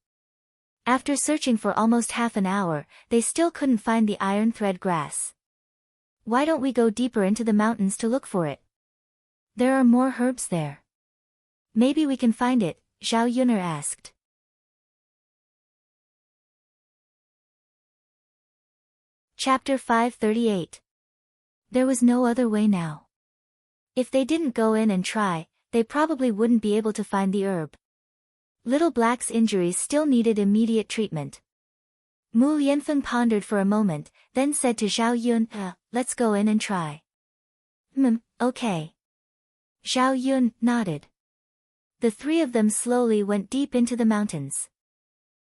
After searching for almost half an hour, they still couldn't find the iron thread grass. Why don't we go deeper into the mountains to look for it? There are more herbs there. Maybe we can find it, Zhao Yun'er asked. Chapter 538. There was no other way now. If they didn't go in and try, they probably wouldn't be able to find the herb. Little Black's injuries still needed immediate treatment. Mu Yanfeng pondered for a moment, then said to Zhao Yun, let's go in and try. Okay. Zhao Yun nodded. The three of them slowly went deep into the mountains.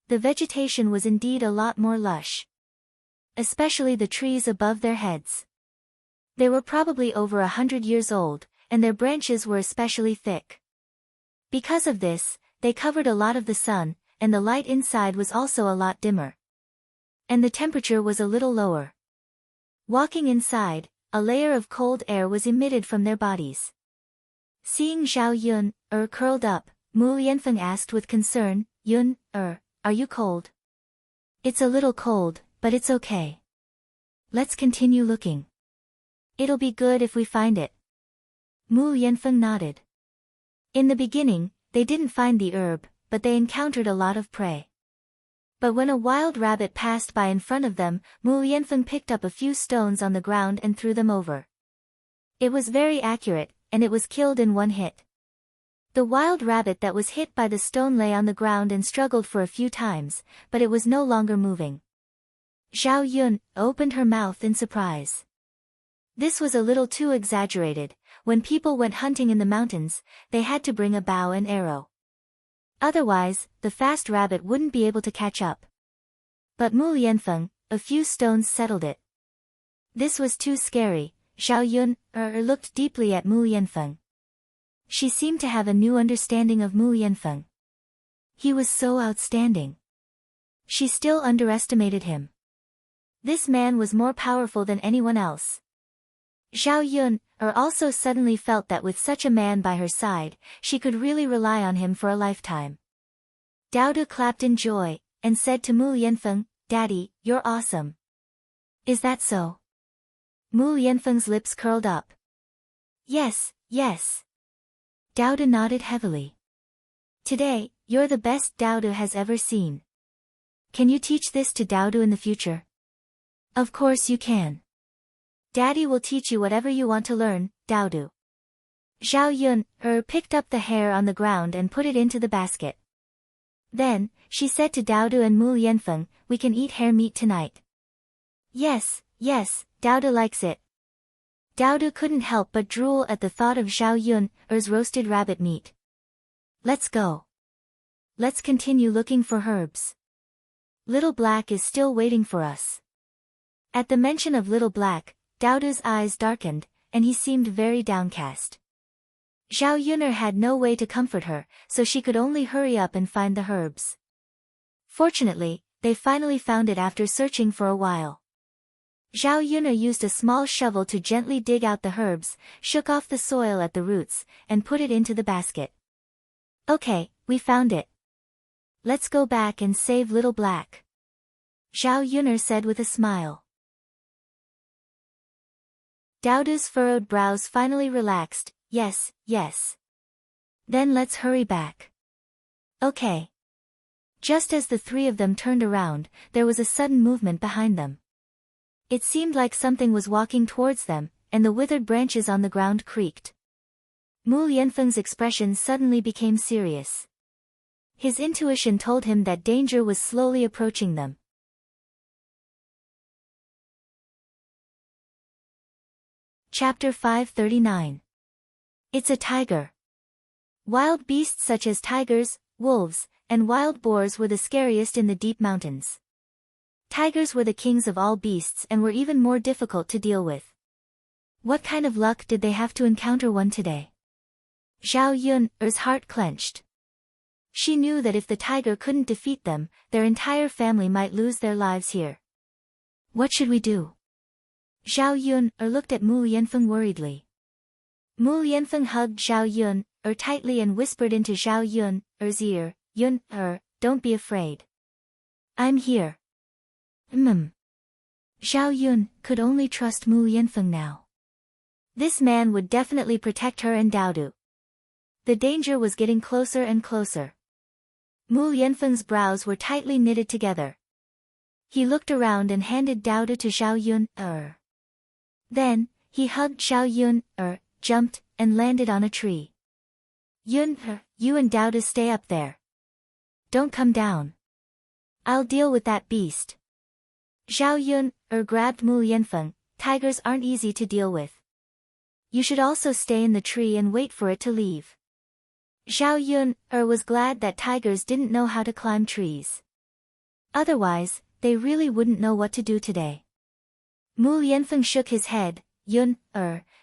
The vegetation was indeed a lot more lush. Especially the trees above their heads. They were probably over 100 years old, and their branches were especially thick. Because of this, they covered a lot of the sun, and the light inside was also a lot dimmer. And the temperature was a little lower. Walking inside, a layer of cold air was emitted from their bodies. Seeing Zhao Yun, curled up, Mu Lianfeng asked with concern, Yun, are you cold? It's a little cold, but it's okay. Let's continue looking. It'll be good if we find it. Mu Lianfeng nodded. In the beginning, they didn't find the herb, but they encountered a lot of prey. But when a wild rabbit passed by in front of them, Mu Lianfeng picked up a few stones on the ground and threw them over. It was very accurate, and it was killed in one hit. The wild rabbit that was hit by the stone lay on the ground and struggled for a few times, but it was no longer moving. Zhao Yun opened her mouth in surprise. This was a little too exaggerated. When people went hunting in the mountains, they had to bring a bow and arrow. Otherwise, the fast rabbit wouldn't be able to catch up. But Mu Lianfeng, a few stones settled it. This was too scary. Zhao Yun looked deeply at Mu Lianfeng. She seemed to have a new understanding of Mu Lianfeng. He was so outstanding. She still underestimated him. This man was more powerful than anyone else. Zhao Yun also suddenly felt that with such a man by her side, she could really rely on him for a lifetime. Dao clapped in joy, and said to Mu Lianfeng, Daddy, you're awesome. Is that so? Mu Lianfeng's lips curled up. Yes, yes. Dao nodded heavily. Today, you're the best Dao has ever seen. Can you teach this to Dao in the future? Of course you can. Daddy will teach you whatever you want to learn, Dao. Zhao Yun picked up the hair on the ground and put it into the basket. Then, she said to Dao and Mu Lianfeng, we can eat hare meat tonight. Yes, yes, Dao likes it. Dao couldn't help but drool at the thought of Zhao Yun's roasted rabbit meat. Let's go. Let's continue looking for herbs. Little Black is still waiting for us. At the mention of Little Black, Dao's eyes darkened, and he seemed very downcast. Zhao Yun had no way to comfort her, so she could only hurry up and find the herbs. Fortunately, they finally found it after searching for a while. Zhao Yun used a small shovel to gently dig out the herbs, shook off the soil at the roots, and put it into the basket. Okay, we found it. Let's go back and save Little Black. Zhao Yun said with a smile. Dao's furrowed brows finally relaxed. Yes, yes. Then let's hurry back. Okay. Just as the three of them turned around, there was a sudden movement behind them. It seemed like something was walking towards them, and the withered branches on the ground creaked. Mu Lianfeng's expression suddenly became serious. His intuition told him that danger was slowly approaching them. Chapter 539. It's a tiger. Wild beasts such as tigers, wolves, and wild boars were the scariest in the deep mountains. Tigers were the kings of all beasts and were even more difficult to deal with. What kind of luck did they have to encounter one today? Zhao Yun's heart clenched. She knew that if the tiger couldn't defeat them, their entire family might lose their lives here. What should we do? Zhao Yun looked at Mu Lianfeng worriedly. Mu Lianfeng hugged Zhao Yun tightly and whispered into Zhao Yun's ear, Yun don't be afraid. I'm here. Zhao Yun could only trust Mu Lianfeng now. This man would definitely protect her and Dao. The danger was getting closer and closer. Mu Lianfeng's brows were tightly knitted together. He looked around and handed Dao to Zhao Yun. Then, he hugged Zhao Yun, jumped, and landed on a tree. Yun, you and Dao stay up there. Don't come down. I'll deal with that beast. Zhao Yun grabbed Mu Lianfeng. Tigers aren't easy to deal with. You should also stay in the tree and wait for it to leave. Zhao Yun was glad that tigers didn't know how to climb trees. Otherwise, they really wouldn't know what to do today. Mu Lianfeng shook his head. Yun,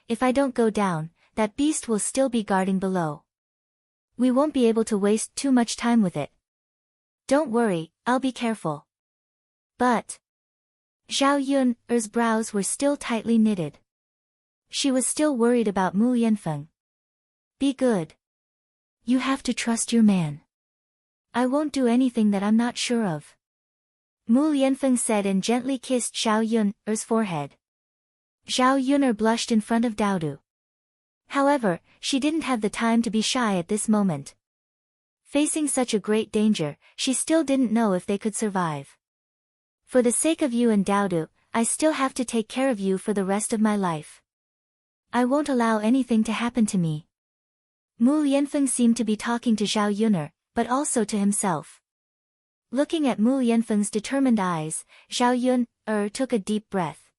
if I don't go down, that beast will still be guarding below. We won't be able to waste too much time with it. Don't worry, I'll be careful. But Zhao Yun's brows were still tightly knitted. She was still worried about Mu Yanfeng. Be good. You have to trust your man. I won't do anything that I'm not sure of. Mu Yanfeng said and gently kissed Zhao Yun's forehead. Zhao Yun blushed in front of Daodu. However, she didn't have the time to be shy at this moment. Facing such a great danger, she still didn't know if they could survive. For the sake of you and Daodu, I still have to take care of you for the rest of my life. I won't allow anything to happen to me. Mu Yanfeng seemed to be talking to Zhao Yun, but also to himself. Looking at Mu Yanfeng's determined eyes, Zhao Yun took a deep breath.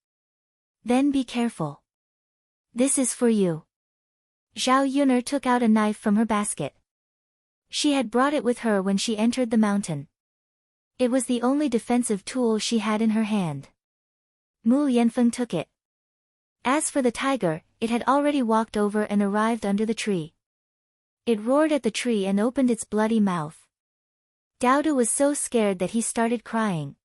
Then be careful. This is for you. Zhao Yun took out a knife from her basket. She had brought it with her when she entered the mountain. It was the only defensive tool she had in her hand. Mu Yanfeng took it. As for the tiger, it had already walked over and arrived under the tree. It roared at the tree and opened its bloody mouth. Daodu was so scared that he started crying.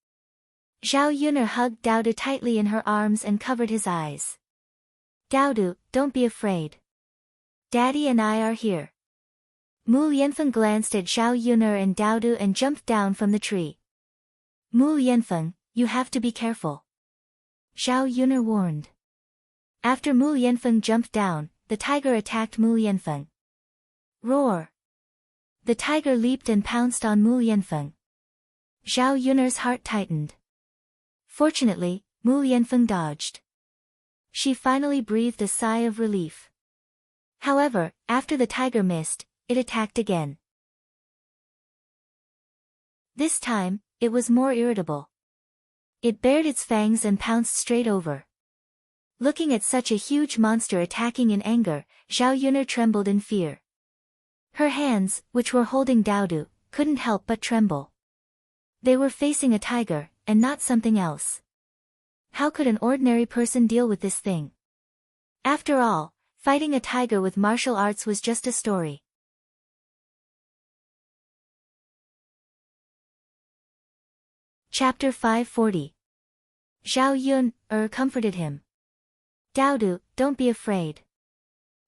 Zhao Yun hugged Daodu tightly in her arms and covered his eyes. Daodu, don't be afraid. Daddy and I are here. Mu Yanfeng glanced at Zhao Yun and Daodu and jumped down from the tree. Mu Yanfeng, you have to be careful. Zhao Yun warned. After Mu Yanfeng jumped down, the tiger attacked Mu Yanfeng. Roar! The tiger leaped and pounced on Mu Yanfeng. Zhao Yun's heart tightened. Fortunately, Mu Yanfeng dodged. She finally breathed a sigh of relief. However, after the tiger missed, it attacked again. This time, it was more irritable. It bared its fangs and pounced straight over. Looking at such a huge monster attacking in anger, Zhao Yun trembled in fear. Her hands, which were holding Daodu, couldn't help but tremble. They were facing a tiger, and not something else. How could an ordinary person deal with this thing? After all, fighting a tiger with martial arts was just a story. Chapter 540. Zhao Yun comforted him. Daodu, don't be afraid.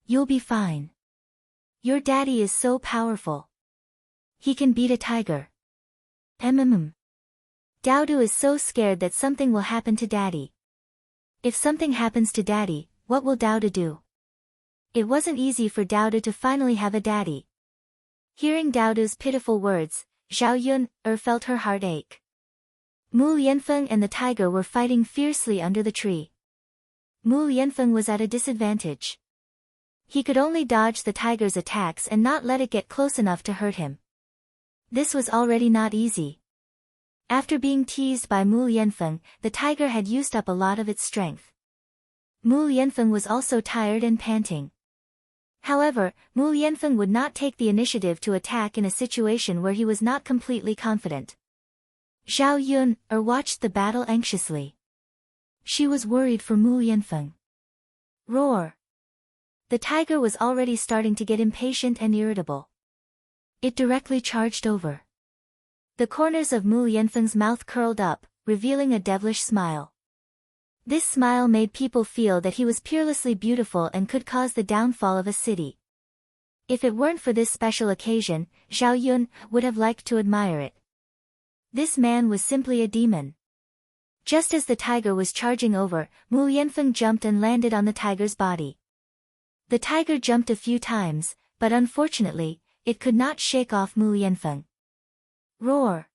You'll be fine. Your daddy is so powerful. He can beat a tiger. Daodu is so scared that something will happen to daddy. If something happens to daddy, what will Daodu do? It wasn't easy for Daodu to finally have a daddy. Hearing Daodu's pitiful words, Zhao Yun felt her heart ache. Mu Yanfeng and the tiger were fighting fiercely under the tree. Mu Yanfeng was at a disadvantage. He could only dodge the tiger's attacks and not let it get close enough to hurt him. This was already not easy. After being teased by Mu Yanfeng, the tiger had used up a lot of its strength. Mu Yanfeng was also tired and panting. However, Mu Yanfeng would not take the initiative to attack in a situation where he was not completely confident. Zhao Yun watched the battle anxiously. She was worried for Mu Yanfeng. Roar! The tiger was already starting to get impatient and irritable. It directly charged over. The corners of Mu Yanfeng's mouth curled up, revealing a devilish smile. This smile made people feel that he was peerlessly beautiful and could cause the downfall of a city. If it weren't for this special occasion, Zhao Yun would have liked to admire it. This man was simply a demon. Just as the tiger was charging over, Mu Yanfeng jumped and landed on the tiger's body. The tiger jumped a few times, but unfortunately, it could not shake off Mu Yanfeng. Roar!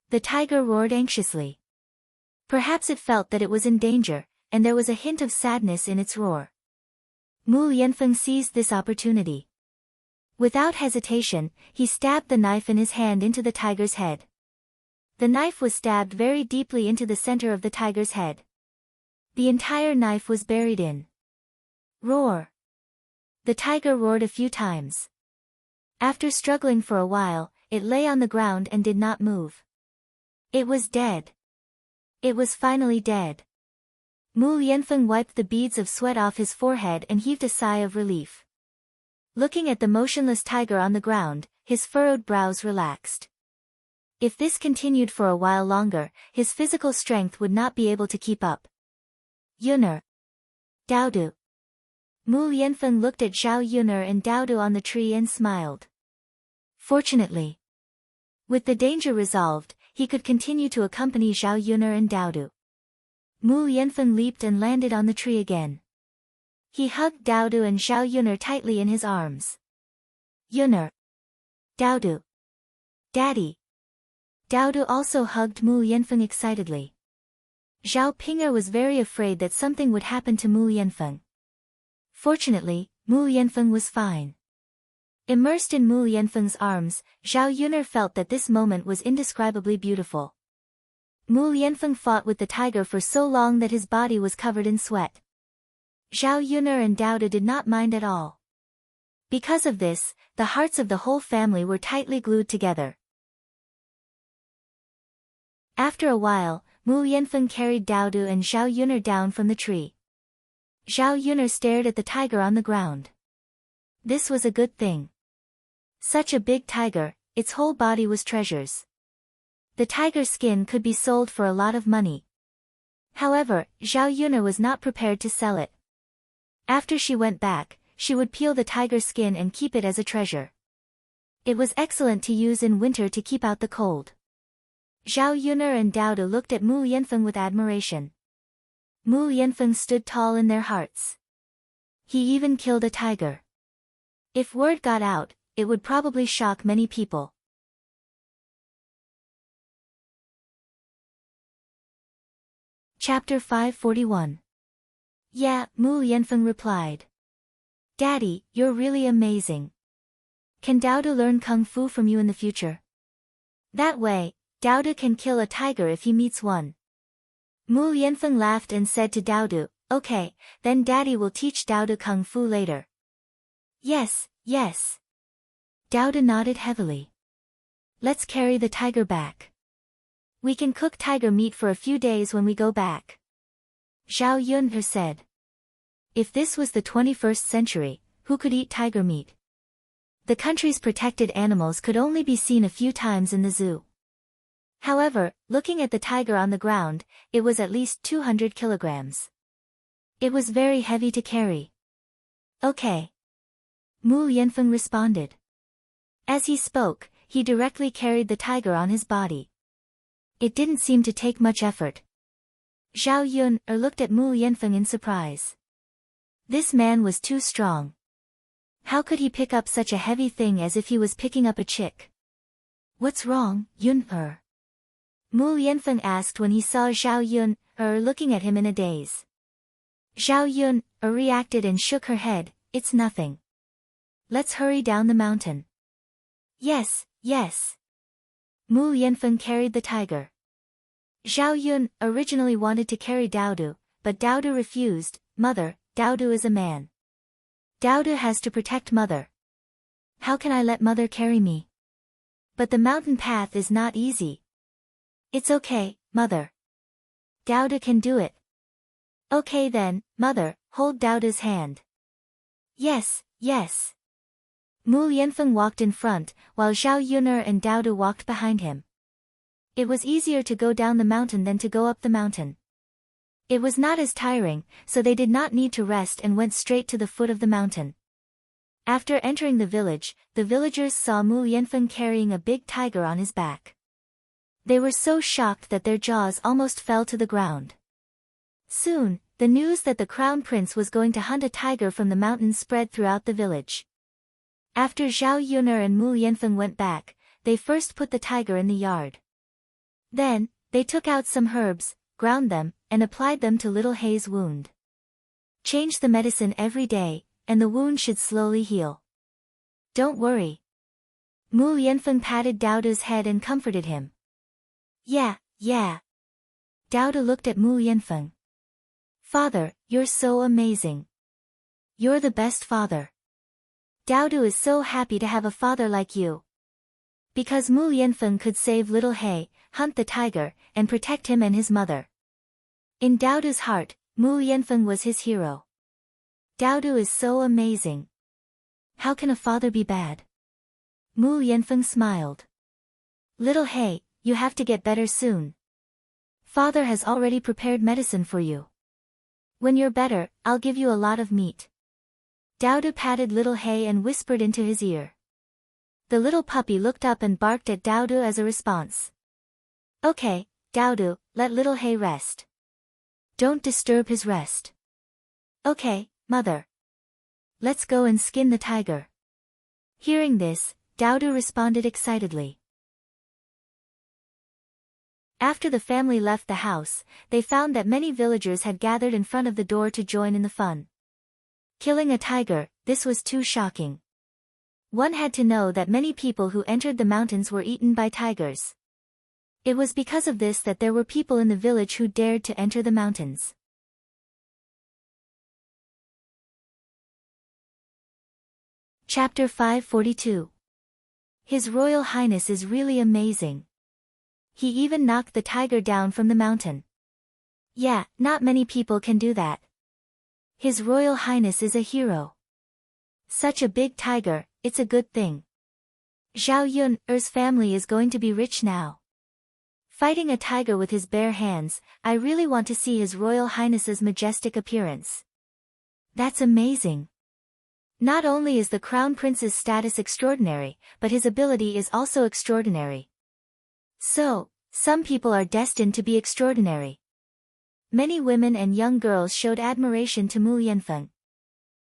The tiger roared anxiously. Perhaps it felt that it was in danger, and there was a hint of sadness in its roar. Mu Yanfeng seized this opportunity. Without hesitation, he stabbed the knife in his hand into the tiger's head. The knife was stabbed very deeply into the center of the tiger's head. The entire knife was buried in. Roar! The tiger roared a few times. After struggling for a while, it lay on the ground and did not move. It was dead. It was finally dead. Mu Yanfeng wiped the beads of sweat off his forehead and heaved a sigh of relief. Looking at the motionless tiger on the ground, his furrowed brows relaxed. If this continued for a while longer, his physical strength would not be able to keep up. Yun'er. Daodu. Mu Lianfeng looked at Zhao Yuner and Dao on the tree and smiled. Fortunately, with the danger resolved, he could continue to accompany Zhao Yuner and Dao. Mu Lianfeng leaped and landed on the tree again. He hugged Dao and Zhao Yuner tightly in his arms. Yuner. Dao. Daddy. Dao also hugged Mu Lianfeng excitedly. Zhao Ping'er was very afraid that something would happen to Mu Lianfeng. Fortunately, Mu Lianfeng was fine. Immersed in Mu Lianfeng's arms, Zhao Yuner felt that this moment was indescribably beautiful. Mu Lianfeng fought with the tiger for so long that his body was covered in sweat. Zhao Yuner and Dao did not mind at all. Because of this, the hearts of the whole family were tightly glued together. After a while, Mu Lianfeng carried Dao and Zhao Yuner down from the tree. Zhao Yuner stared at the tiger on the ground. This was a good thing. Such a big tiger, its whole body was treasures. The tiger's skin could be sold for a lot of money. However, Zhao Yuner was not prepared to sell it. After she went back, she would peel the tiger's skin and keep it as a treasure. It was excellent to use in winter to keep out the cold. Zhao Yuner and Dao looked at Mu Lianfeng with admiration. Mu Lianfeng stood tall in their hearts. He even killed a tiger. If word got out, it would probably shock many people. Chapter 541. Yeah, Mu Lianfeng replied. Daddy, you're really amazing. Can Dao learn Kung Fu from you in the future? That way, Dao can kill a tiger if he meets one. Mu Lianfeng laughed and said to Dao, okay, then Daddy will teach Dao Kung Fu later. Yes, yes. Dao nodded heavily. Let's carry the tiger back. We can cook tiger meat for a few days when we go back. Zhao Yuner said. If this was the 21st century, who could eat tiger meat? The country's protected animals could only be seen a few times in the zoo. However, looking at the tiger on the ground, it was at least 200 kilograms. It was very heavy to carry. Okay. Mu Lianfeng responded. As he spoke, he directly carried the tiger on his body. It didn't seem to take much effort. Zhao Yuner looked at Mu Lianfeng in surprise. This man was too strong. How could he pick up such a heavy thing as if he was picking up a chick? What's wrong, Yuner? Mu Lianfeng asked when he saw Zhao Yuner looking at him in a daze. Zhao Yuner reacted and shook her head, it's nothing. Let's hurry down the mountain. Yes, yes. Mu Lianfeng carried the tiger. Zhao Yuner originally wanted to carry Dao, but Dao refused. Mother, Dao is a man. Dao has to protect Mother. How can I let Mother carry me? But the mountain path is not easy. It's okay, Mother. Dao can do it. Okay then, Mother, hold Dao's hand. Yes, yes. Mu Lianfeng walked in front, while Zhao Yuner and Dao walked behind him. It was easier to go down the mountain than to go up the mountain. It was not as tiring, so they did not need to rest and went straight to the foot of the mountain. After entering the village, the villagers saw Mu Lianfeng carrying a big tiger on his back. They were so shocked that their jaws almost fell to the ground. Soon, the news that the crown prince was going to hunt a tiger from the mountain spread throughout the village. After Zhao Yuner and Mu Lianfeng went back, they first put the tiger in the yard. Then, they took out some herbs, ground them, and applied them to little Hei's wound. Change the medicine every day, and the wound should slowly heal. Don't worry. Mu Lianfeng patted Dao's head and comforted him. Yeah, yeah. Dao looked at Mu Lianfeng. Father, you're so amazing. You're the best father. Dao is so happy to have a father like you. Because Mu Lianfeng could save little Hei, hunt the tiger, and protect him and his mother. In Dao's heart, Mu Lianfeng was his hero. Dao is so amazing. How can a father be bad? Mu Lianfeng smiled. Little Hei, you have to get better soon. Father has already prepared medicine for you. When you're better, I'll give you a lot of meat. Daudu patted little Hay and whispered into his ear. The little puppy looked up and barked at Daudu as a response. Okay, Daudu, let little Hay rest. Don't disturb his rest. Okay, mother. Let's go and skin the tiger. Hearing this, Daudu responded excitedly. After the family left the house, they found that many villagers had gathered in front of the door to join in the fun. Killing a tiger, this was too shocking. One had to know that many people who entered the mountains were eaten by tigers. It was because of this that there were people in the village who dared to enter the mountains. Chapter 542. His Royal Highness is really amazing. He even knocked the tiger down from the mountain. Yeah, not many people can do that. His Royal Highness is a hero. Such a big tiger, it's a good thing. Zhao Yun's family is going to be rich now. Fighting a tiger with his bare hands, I really want to see His Royal Highness's majestic appearance. That's amazing. Not only is the Crown Prince's status extraordinary, but his ability is also extraordinary. So, some people are destined to be extraordinary. Many women and young girls showed admiration to Mu Yanfeng.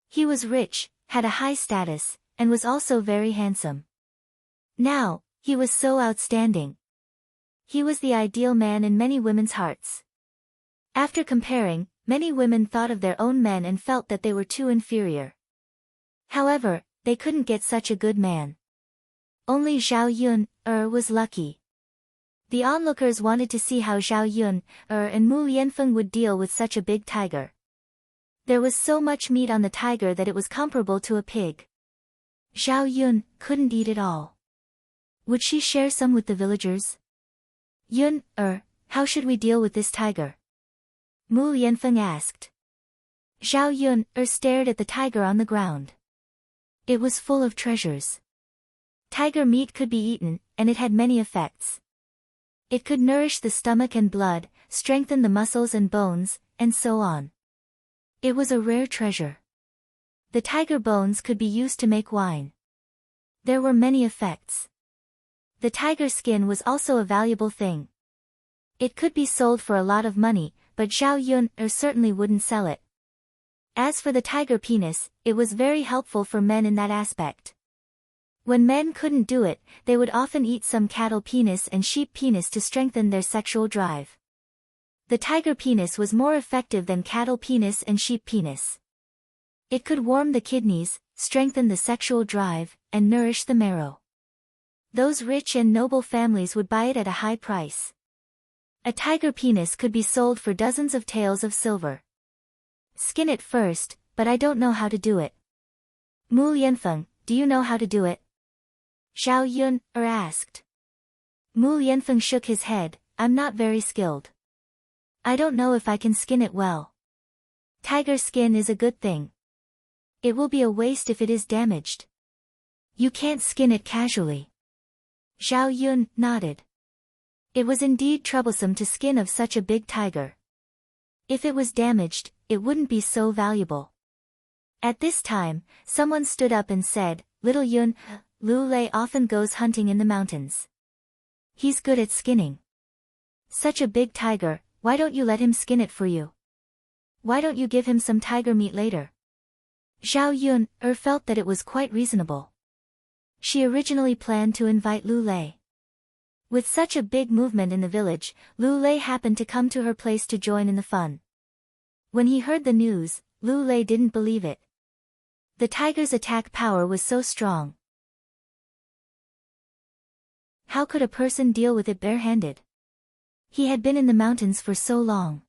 He was rich, had a high status, and was also very handsome. Now, he was so outstanding. He was the ideal man in many women's hearts. After comparing, many women thought of their own men and felt that they were too inferior. However, they couldn't get such a good man. Only Zhao Yun was lucky. The onlookers wanted to see how Zhao Yun and Mu Yanfeng would deal with such a big tiger. There was so much meat on the tiger that it was comparable to a pig. Zhao Yun couldn't eat it all. Would she share some with the villagers? Yun, how should we deal with this tiger? Mu Yanfeng asked. Zhao Yun stared at the tiger on the ground. It was full of treasures. Tiger meat could be eaten, and it had many effects. It could nourish the stomach and blood, strengthen the muscles and bones, and so on. It was a rare treasure. The tiger bones could be used to make wine. There were many effects. The tiger skin was also a valuable thing. It could be sold for a lot of money, but Zhao Yun certainly wouldn't sell it. As for the tiger penis, it was very helpful for men in that aspect. When men couldn't do it, they would often eat some cattle penis and sheep penis to strengthen their sexual drive. The tiger penis was more effective than cattle penis and sheep penis. It could warm the kidneys, strengthen the sexual drive, and nourish the marrow. Those rich and noble families would buy it at a high price. A tiger penis could be sold for dozens of taels of silver. Skin it first, but I don't know how to do it. Mu Yanfeng, do you know how to do it? Zhao Yun asked. Mu Yanfeng shook his head, I'm not very skilled. I don't know if I can skin it well. Tiger skin is a good thing. It will be a waste if it is damaged. You can't skin it casually. Zhao Yun nodded. It was indeed troublesome to skin of such a big tiger. If it was damaged, it wouldn't be so valuable. At this time, someone stood up and said, Little Yun, Lu Lei often goes hunting in the mountains. He's good at skinning. Such a big tiger, why don't you let him skin it for you? Why don't you give him some tiger meat later? Zhao Yun felt that it was quite reasonable. She originally planned to invite Lu Lei. With such a big movement in the village, Lu Lei happened to come to her place to join in the fun. When he heard the news, Lu Lei didn't believe it. The tiger's attack power was so strong. How could a person deal with it barehanded? He had been in the mountains for so long.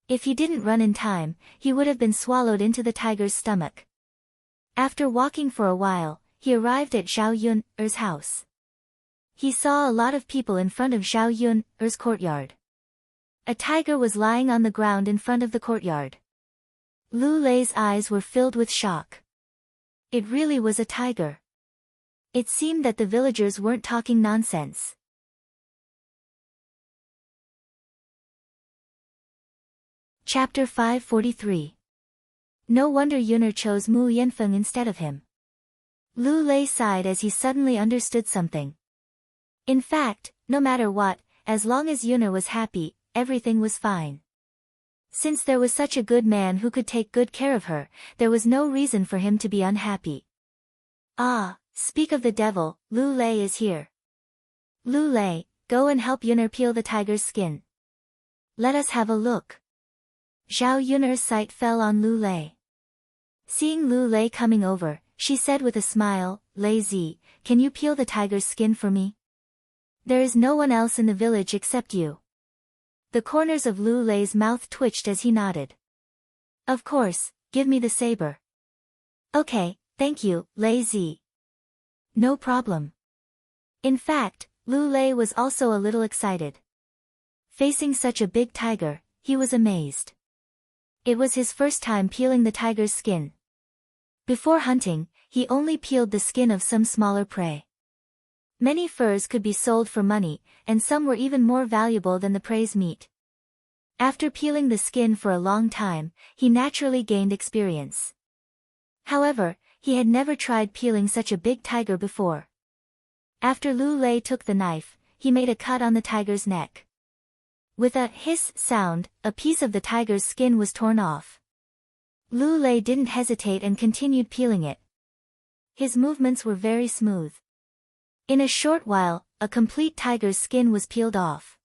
If he didn't run in time, he would have been swallowed into the tiger's stomach. After walking for a while, he arrived at Zhao Yun's house. He saw a lot of people in front of Zhao Yun's courtyard. A tiger was lying on the ground in front of the courtyard. Lu Lei's eyes were filled with shock. It really was a tiger. It seemed that the villagers weren't talking nonsense. Chapter 543. No wonder Yuner chose Mu Yanfeng instead of him. Lu Lei sighed as he suddenly understood something. In fact, no matter what, as long as Yuner was happy, everything was fine. Since there was such a good man who could take good care of her, there was no reason for him to be unhappy. Ah, speak of the devil, Lu Lei is here. Lu Lei, go and help Yuner peel the tiger's skin. Let us have a look. Zhao Yuner's sight fell on Lu Lei. Seeing Lu Lei coming over, she said with a smile, Lei Zi, can you peel the tiger's skin for me? There is no one else in the village except you. The corners of Lu Lei's mouth twitched as he nodded. Of course, give me the saber. Okay, thank you, Lei Zi. No problem. In fact, Lu Lei was also a little excited. Facing such a big tiger, he was amazed. It was his first time peeling the tiger's skin. Before hunting, he only peeled the skin of some smaller prey. Many furs could be sold for money, and some were even more valuable than the prey's meat. After peeling the skin for a long time, he naturally gained experience. However, he had never tried peeling such a big tiger before. After Lu Lei took the knife, he made a cut on the tiger's neck. With a hiss sound, a piece of the tiger's skin was torn off. Lu Lei didn't hesitate and continued peeling it. His movements were very smooth. In a short while, a complete tiger's skin was peeled off.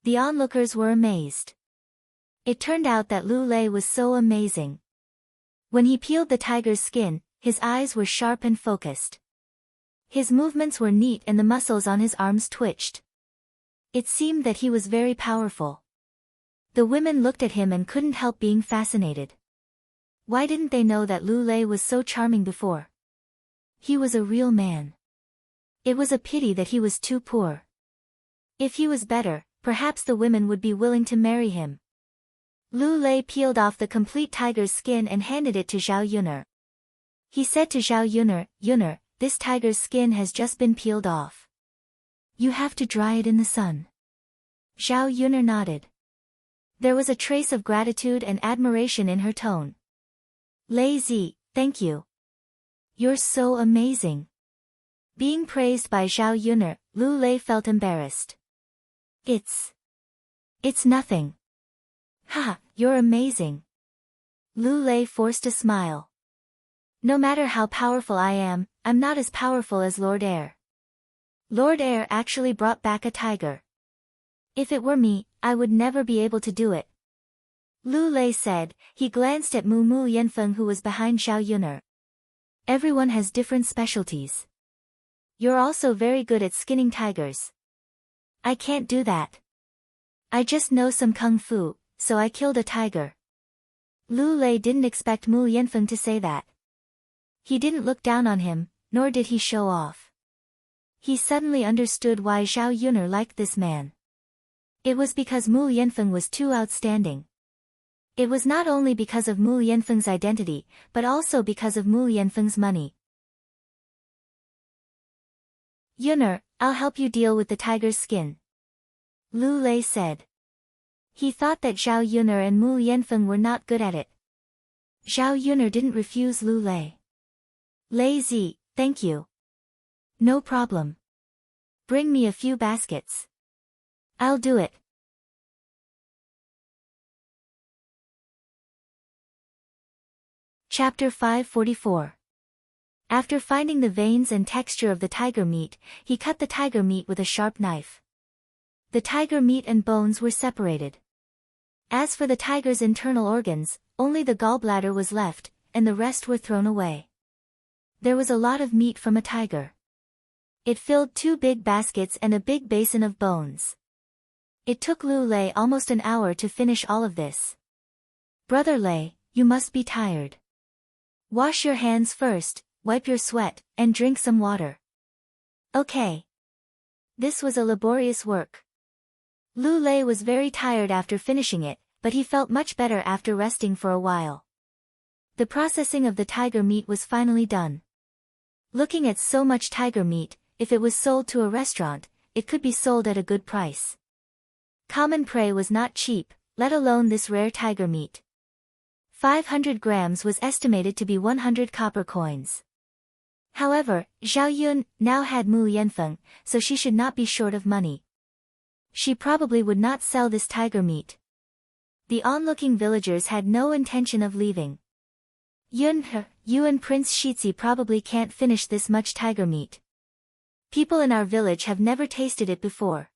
The onlookers were amazed. It turned out that Lu Lei was so amazing. When he peeled the tiger's skin, his eyes were sharp and focused. His movements were neat and the muscles on his arms twitched. It seemed that he was very powerful. The women looked at him and couldn't help being fascinated. Why didn't they know that Lu Lei was so charming before? He was a real man. It was a pity that he was too poor. If he was better, perhaps the women would be willing to marry him. Lu Lei peeled off the complete tiger's skin and handed it to Zhao Yuner. He said to Zhao Yuner, Yuner, this tiger's skin has just been peeled off. You have to dry it in the sun. Zhao Yuner nodded. There was a trace of gratitude and admiration in her tone. Lei Zi, thank you. You're so amazing. Being praised by Zhao Yuner, Lu Lei felt embarrassed. It's nothing. Ha, you're amazing. Lu Lei forced a smile. No matter how powerful I am, I'm not as powerful as Lord Air. Lord Air actually brought back a tiger. If it were me, I would never be able to do it. Lu Lei said. He glanced at Mu Yanfeng who was behind Zhao Yuner. Everyone has different specialties. You're also very good at skinning tigers. I can't do that. I just know some kung fu, so I killed a tiger. Lu Lei didn't expect Mu Yanfeng to say that. He didn't look down on him, nor did he show off. He suddenly understood why Zhao Yuner liked this man. It was because Mu Yanfeng was too outstanding. It was not only because of Mu Yanfeng's identity, but also because of Mu Yanfeng's money. Yuner, I'll help you deal with the tiger's skin. Lu Lei said. He thought that Zhao Yuner and Mu Yanfeng were not good at it. Zhao Yuner didn't refuse Lu Lei. Lei Zi, thank you. No problem. Bring me a few baskets. I'll do it. Chapter 544. After finding the veins and texture of the tiger meat, he cut the tiger meat with a sharp knife. The tiger meat and bones were separated. As for the tiger's internal organs, only the gallbladder was left, and the rest were thrown away. There was a lot of meat from a tiger. It filled 2 big baskets and a big basin of bones. It took Lu Lei almost an hour to finish all of this. Brother Lei, you must be tired. Wash your hands first, wipe your sweat, and drink some water. Okay. This was a laborious work. Lu Lei was very tired after finishing it, but he felt much better after resting for a while. The processing of the tiger meat was finally done. Looking at so much tiger meat, if it was sold to a restaurant, it could be sold at a good price. Common prey was not cheap, let alone this rare tiger meat. 500 grams was estimated to be 100 copper coins. However, Zhao Yun now had Mu Yanfeng, so she should not be short of money. She probably would not sell this tiger meat. The onlooking villagers had no intention of leaving. You and Prince Shitzi probably can't finish this much tiger meat. People in our village have never tasted it before.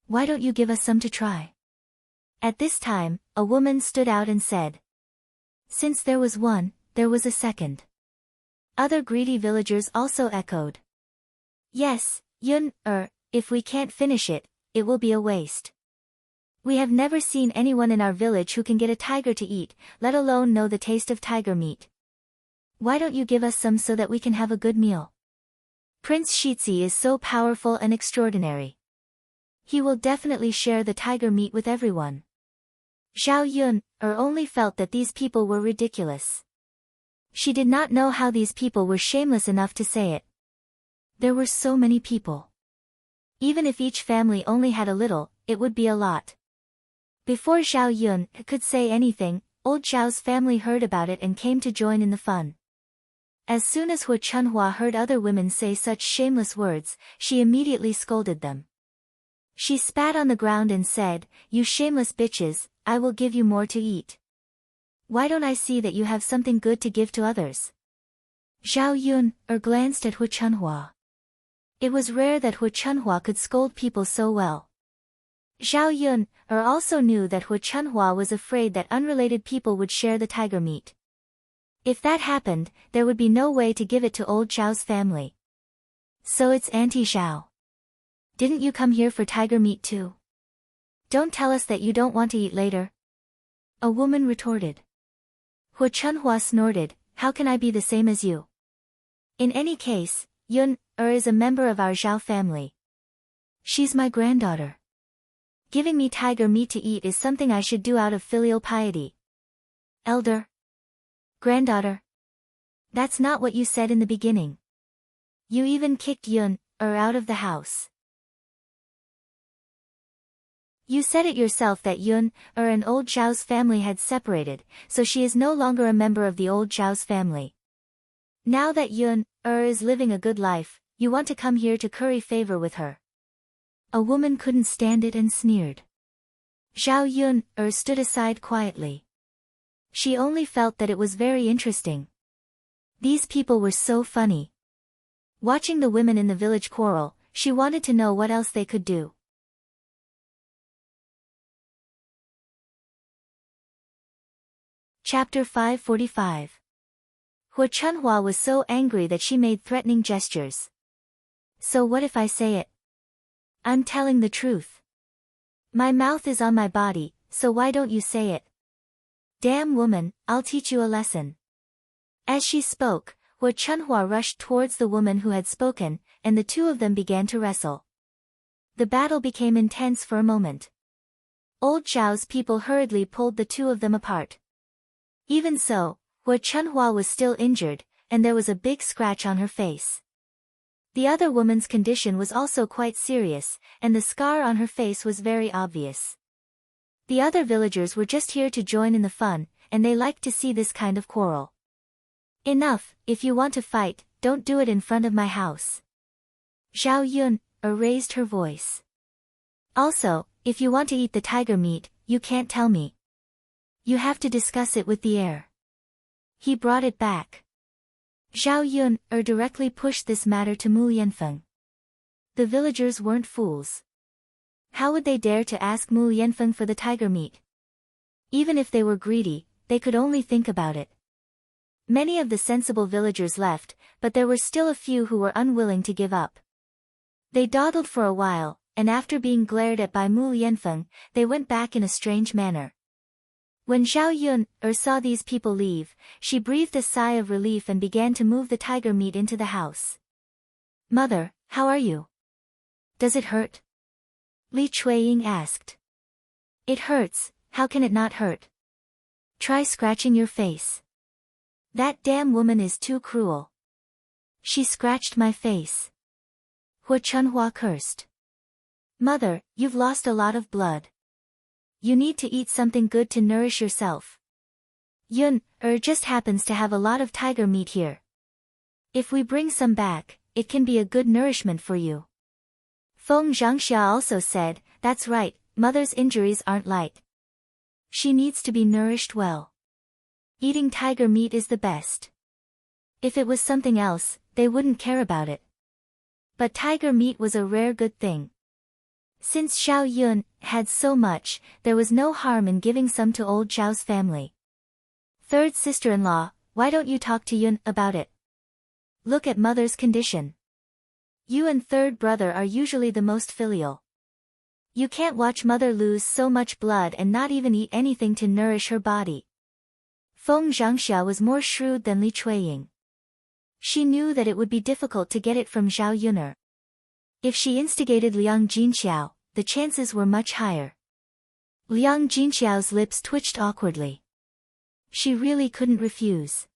Why don't you give us some to try? At this time, a woman stood out and said. Since there was one, there was a second. Other greedy villagers also echoed. Yes, Yun, if we can't finish it, it will be a waste. We have never seen anyone in our village who can get a tiger to eat, let alone know the taste of tiger meat. Why don't you give us some so that we can have a good meal? Prince Shitzi is so powerful and extraordinary. He will definitely share the tiger meat with everyone. Zhao Yun, only felt that these people were ridiculous. She did not know how these people were shameless enough to say it. There were so many people. Even if each family only had a little, it would be a lot. Before Zhao Yun could say anything, old Zhao's family heard about it and came to join in the fun. As soon as Hu Chunhua heard other women say such shameless words, she immediately scolded them. She spat on the ground and said, "You shameless bitches, I will give you more to eat. Why don't I see that you have something good to give to others?" Zhao Yun glanced at Hu Chunhua. It was rare that Hu Chunhua could scold people so well. Zhao Yun also knew that Hu Chunhua was afraid that unrelated people would share the tiger meat. If that happened, there would be no way to give it to old Zhao's family. So it's Auntie Zhao. Didn't you come here for tiger meat too? Don't tell us that you don't want to eat later. A woman retorted. Hu Chunhua snorted, "How can I be the same as you? In any case, Yun is a member of our Zhao family. She's my granddaughter. Giving me tiger meat to eat is something I should do out of filial piety." Elder. Granddaughter. That's not what you said in the beginning. You even kicked Yun out of the house. You said it yourself that Yun and old Zhao's family had separated, so she is no longer a member of the old Zhao's family. Now that Yun is living a good life, you want to come here to curry favor with her. A woman couldn't stand it and sneered. Zhao Yun stood aside quietly. She only felt that it was very interesting. These people were so funny. Watching the women in the village quarrel, she wanted to know what else they could do. Chapter 545. Hu Chunhua was so angry that she made threatening gestures. So what if I say it? I'm telling the truth. My mouth is on my body, so why don't you say it? Damn woman, I'll teach you a lesson. As she spoke, Hu Chunhua rushed towards the woman who had spoken, and the two of them began to wrestle. The battle became intense for a moment. Old Zhao's people hurriedly pulled the two of them apart. Even so, Hu Chunhua was still injured, and there was a big scratch on her face. The other woman's condition was also quite serious, and the scar on her face was very obvious. The other villagers were just here to join in the fun, and they liked to see this kind of quarrel. Enough, if you want to fight, don't do it in front of my house. Zhao Yun raised her voice. Also, if you want to eat the tiger meat, you can't tell me. You have to discuss it with the heir. He brought it back. Zhao Yun directly pushed this matter to Mu Yanfeng. The villagers weren't fools. How would they dare to ask Mu Yanfeng for the tiger meat? Even if they were greedy, they could only think about it. Many of the sensible villagers left, but there were still a few who were unwilling to give up. They dawdled for a while, and after being glared at by Mu Yanfeng, they went back in a strange manner. When Zhao Yun saw these people leave, she breathed a sigh of relief and began to move the tiger meat into the house. "Mother, how are you? Does it hurt?" Li Chuiying asked. "It hurts, how can it not hurt? Try scratching your face. That damn woman is too cruel. She scratched my face." Hu Chunhua cursed. "Mother, you've lost a lot of blood. You need to eat something good to nourish yourself. Yun, just happens to have a lot of tiger meat here. If we bring some back, it can be a good nourishment for you. Feng Zhangxia also said, that's right, mother's injuries aren't light. She needs to be nourished well. Eating tiger meat is the best. If it was something else, they wouldn't care about it. But tiger meat was a rare good thing. Since Xiao Yun had so much, there was no harm in giving some to old Zhao's family. Third sister-in-law, why don't you talk to Yun about it? Look at mother's condition. You and third brother are usually the most filial. You can't watch mother lose so much blood and not even eat anything to nourish her body. Feng Zhangxia was more shrewd than Li Chuiying. She knew that it would be difficult to get it from Zhao Yuner. If she instigated Liang Jinqiao, the chances were much higher. Liang Jinqiao's lips twitched awkwardly. She really couldn't refuse.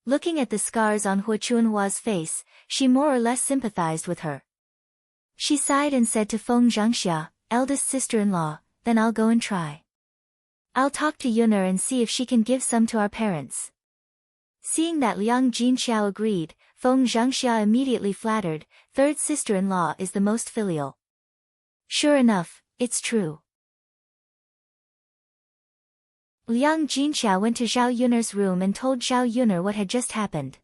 Looking at the scars on Hua Chunhua's face, she more or less sympathized with her. She sighed and said to Feng Zhangxia, eldest sister-in-law, then I'll go and try. I'll talk to Yuner and see if she can give some to our parents. Seeing that Liang Jinqiao agreed, Feng Zhangxia immediately flattered, third sister-in-law is the most filial. Sure enough, it's true. Liang Jinqiao went to Zhao Yuner's room and told Zhao Yuner what had just happened.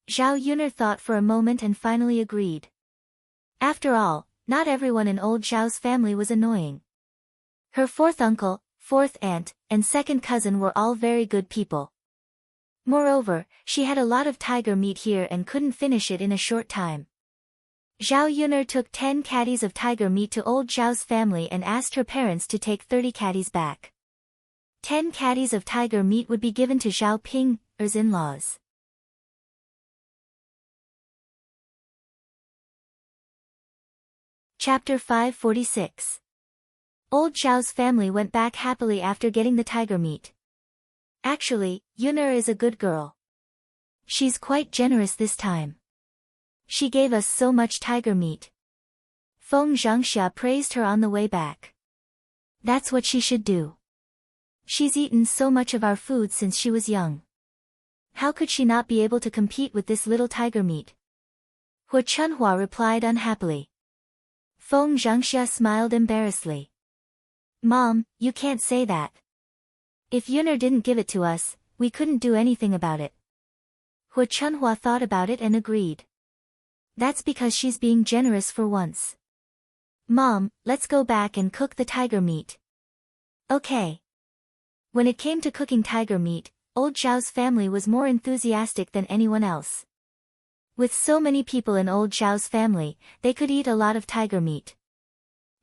Zhao Yuner thought for a moment and finally agreed. After all, not everyone in old Zhao's family was annoying. Her fourth uncle, fourth aunt, and second cousin were all very good people. Moreover, she had a lot of tiger meat here and couldn't finish it in a short time. Zhao Yuner took 10 caddies of tiger meat to old Zhao's family and asked her parents to take 30 caddies back. 10 caddies of tiger meat would be given to Zhao Ping's in-laws. Chapter 546. Old Zhao's family went back happily after getting the tiger meat. Actually, Yuner is a good girl. She's quite generous this time. She gave us so much tiger meat. Feng Zhangxia praised her on the way back. That's what she should do. She's eaten so much of our food since she was young. How could she not be able to compete with this little tiger meat? Hua Chunhua replied unhappily. Feng Zhangxia smiled embarrassedly. Mom, you can't say that. If Yuner didn't give it to us, we couldn't do anything about it. Hua Chunhua thought about it and agreed. That's because she's being generous for once. Mom, let's go back and cook the tiger meat. Okay. When it came to cooking tiger meat, old Zhao's family was more enthusiastic than anyone else. With so many people in old Zhao's family, they could eat a lot of tiger meat.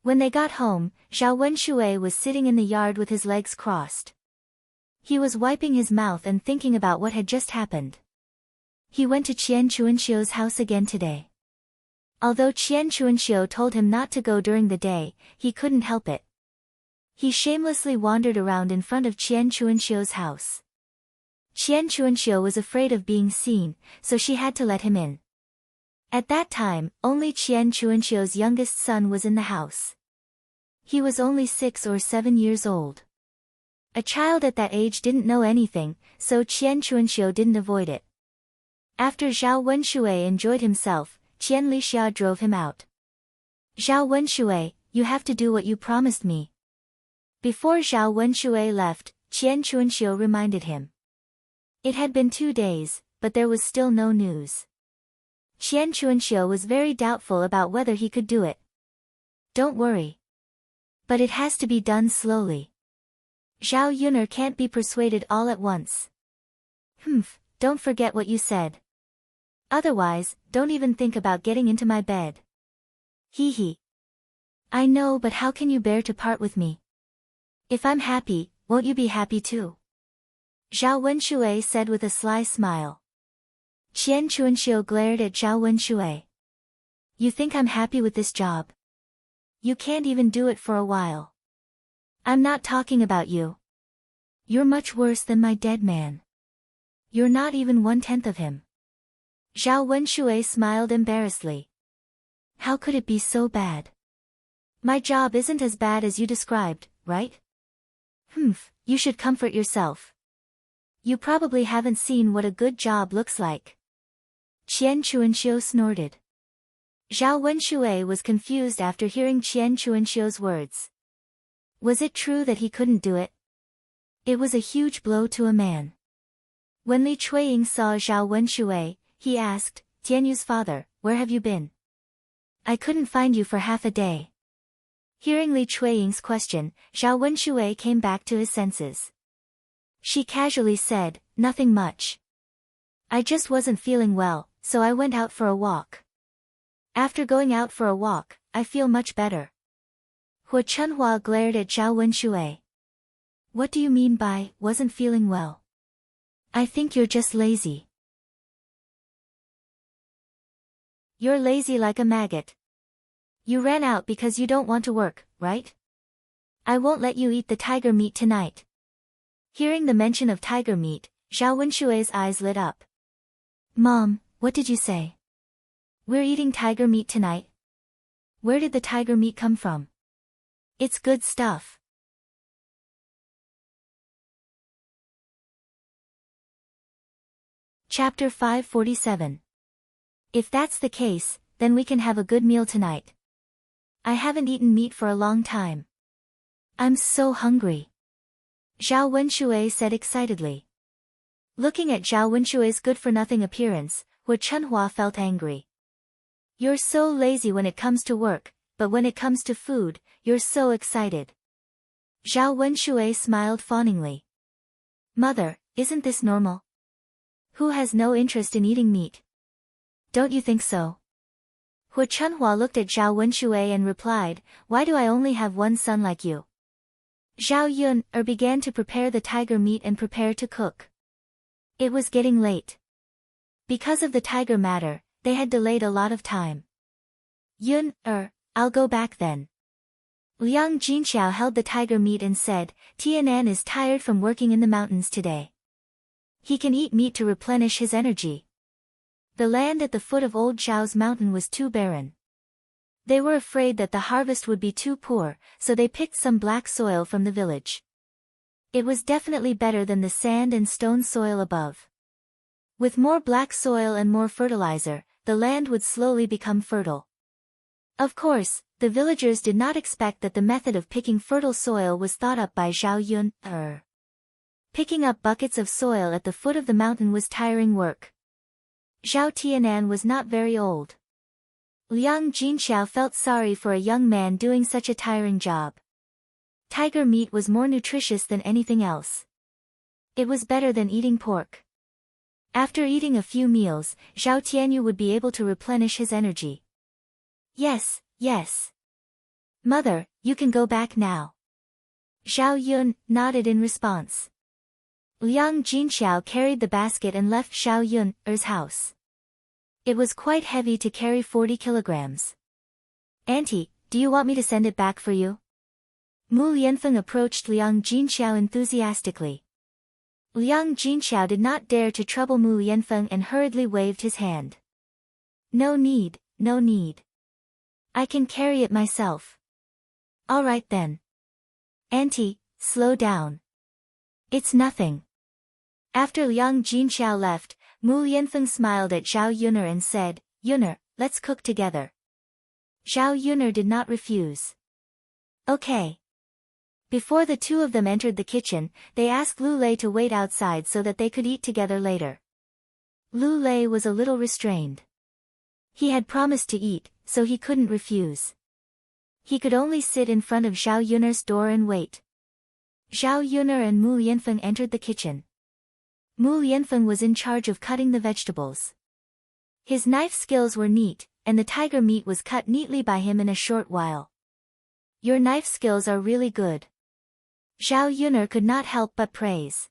When they got home, Zhao Wenshui was sitting in the yard with his legs crossed. He was wiping his mouth and thinking about what had just happened. He went to Qian Chuanxiu's house again today. Although Qian Chuanxiu told him not to go during the day, he couldn't help it. He shamelessly wandered around in front of Qian Chuanxiu's house. Qian Chuanxiu was afraid of being seen, so she had to let him in. At that time, only Qian Chuanxiu's youngest son was in the house. He was only 6 or 7 years old. A child at that age didn't know anything, so Qian Chuanxiu didn't avoid it. After Zhao Wenshui enjoyed himself, Qian Lixia drove him out. Zhao Wenshui, you have to do what you promised me. Before Zhao Wenshui left, Qian Chuanxiu reminded him. It had been 2 days, but there was still no news. Qian Chuanxiu was very doubtful about whether he could do it. Don't worry. But it has to be done slowly. Zhao Yuner can't be persuaded all at once. Don't forget what you said. Otherwise, don't even think about getting into my bed. Hee hee. I know, but how can you bear to part with me? If I'm happy, won't you be happy too? Zhao Wenshui said with a sly smile. Qian Chuanxiu glared at Zhao Wenshui. You think I'm happy with this job? You can't even do it for a while. I'm not talking about you. You're much worse than my dead man. You're not even 1/10 of him. Zhao Wenshui smiled embarrassedly. How could it be so bad? My job isn't as bad as you described, right? You should comfort yourself. You probably haven't seen what a good job looks like. Qian Chuanxiu snorted. Zhao Wenshui was confused after hearing Qian Chuanxiu's words. Was it true that he couldn't do it? It was a huge blow to a man. When Li Chuiying saw Zhao Wenshui, he asked, Tianyu's father, where have you been? I couldn't find you for half a day. Hearing Li Chuiying's question, Zhao Wenshui came back to his senses. She casually said, nothing much. I just wasn't feeling well, so I went out for a walk. After going out for a walk, I feel much better. Hua Chunhua glared at Zhao Wenshui. What do you mean by, wasn't feeling well? I think you're just lazy. You're lazy like a maggot. You ran out because you don't want to work, right? I won't let you eat the tiger meat tonight. Hearing the mention of tiger meat, Zhao Wenshui's eyes lit up. Mom, what did you say? We're eating tiger meat tonight? Where did the tiger meat come from? It's good stuff. Chapter 547. If that's the case, then we can have a good meal tonight. I haven't eaten meat for a long time. I'm so hungry. Zhao Wenshui said excitedly. Looking at Zhao Wenshui's good-for-nothing appearance, Hua Chunhua felt angry. You're so lazy when it comes to work, but when it comes to food, you're so excited. Zhao Wenshui smiled fawningly. Mother, isn't this normal? Who has no interest in eating meat? Don't you think so? Hua Chunhua looked at Zhao Wenshui and replied, why do I only have one son like you? Zhao Yun began to prepare the tiger meat and prepare to cook. It was getting late. Because of the tiger matter, they had delayed a lot of time. Yun, I'll go back then. Liang Jinxiao held the tiger meat and said, Tianan is tired from working in the mountains today. He can eat meat to replenish his energy. The land at the foot of Old Zhao's mountain was too barren. They were afraid that the harvest would be too poor, so they picked some black soil from the village. It was definitely better than the sand and stone soil above. With more black soil and more fertilizer, the land would slowly become fertile. Of course, the villagers did not expect that the method of picking fertile soil was thought up by Zhao Yun. Picking up buckets of soil at the foot of the mountain was tiring work. Zhao Tianan was not very old. Liang Jinxiao felt sorry for a young man doing such a tiring job. Tiger meat was more nutritious than anything else. It was better than eating pork. After eating a few meals, Zhao Tianyu would be able to replenish his energy. Yes, yes. Mother, you can go back now. Zhao Yun nodded in response. Liang Jinxiao carried the basket and left Zhao Yun's house. It was quite heavy to carry 40 kilograms. Auntie, do you want me to send it back for you? Mu Lianfeng approached Liang Jinxiao enthusiastically. Liang Jinxiao did not dare to trouble Mu Lianfeng and hurriedly waved his hand. No need, no need. I can carry it myself. All right then. Auntie, slow down. It's nothing. After Liang Jinxiao left, Mu Lianfeng smiled at Zhao Yun'er and said, Yun'er, let's cook together. Zhao Yun'er did not refuse. Okay. Before the two of them entered the kitchen, they asked Lu Lei to wait outside so that they could eat together later. Lu Lei was a little restrained. He had promised to eat, so he couldn't refuse. He could only sit in front of Zhao Yun'er's door and wait. Zhao Yun'er and Mu Lianfeng entered the kitchen. Mu Lianfeng was in charge of cutting the vegetables. His knife skills were neat, and the tiger meat was cut neatly by him in a short while. Your knife skills are really good. Zhao Yun'er could not help but praise.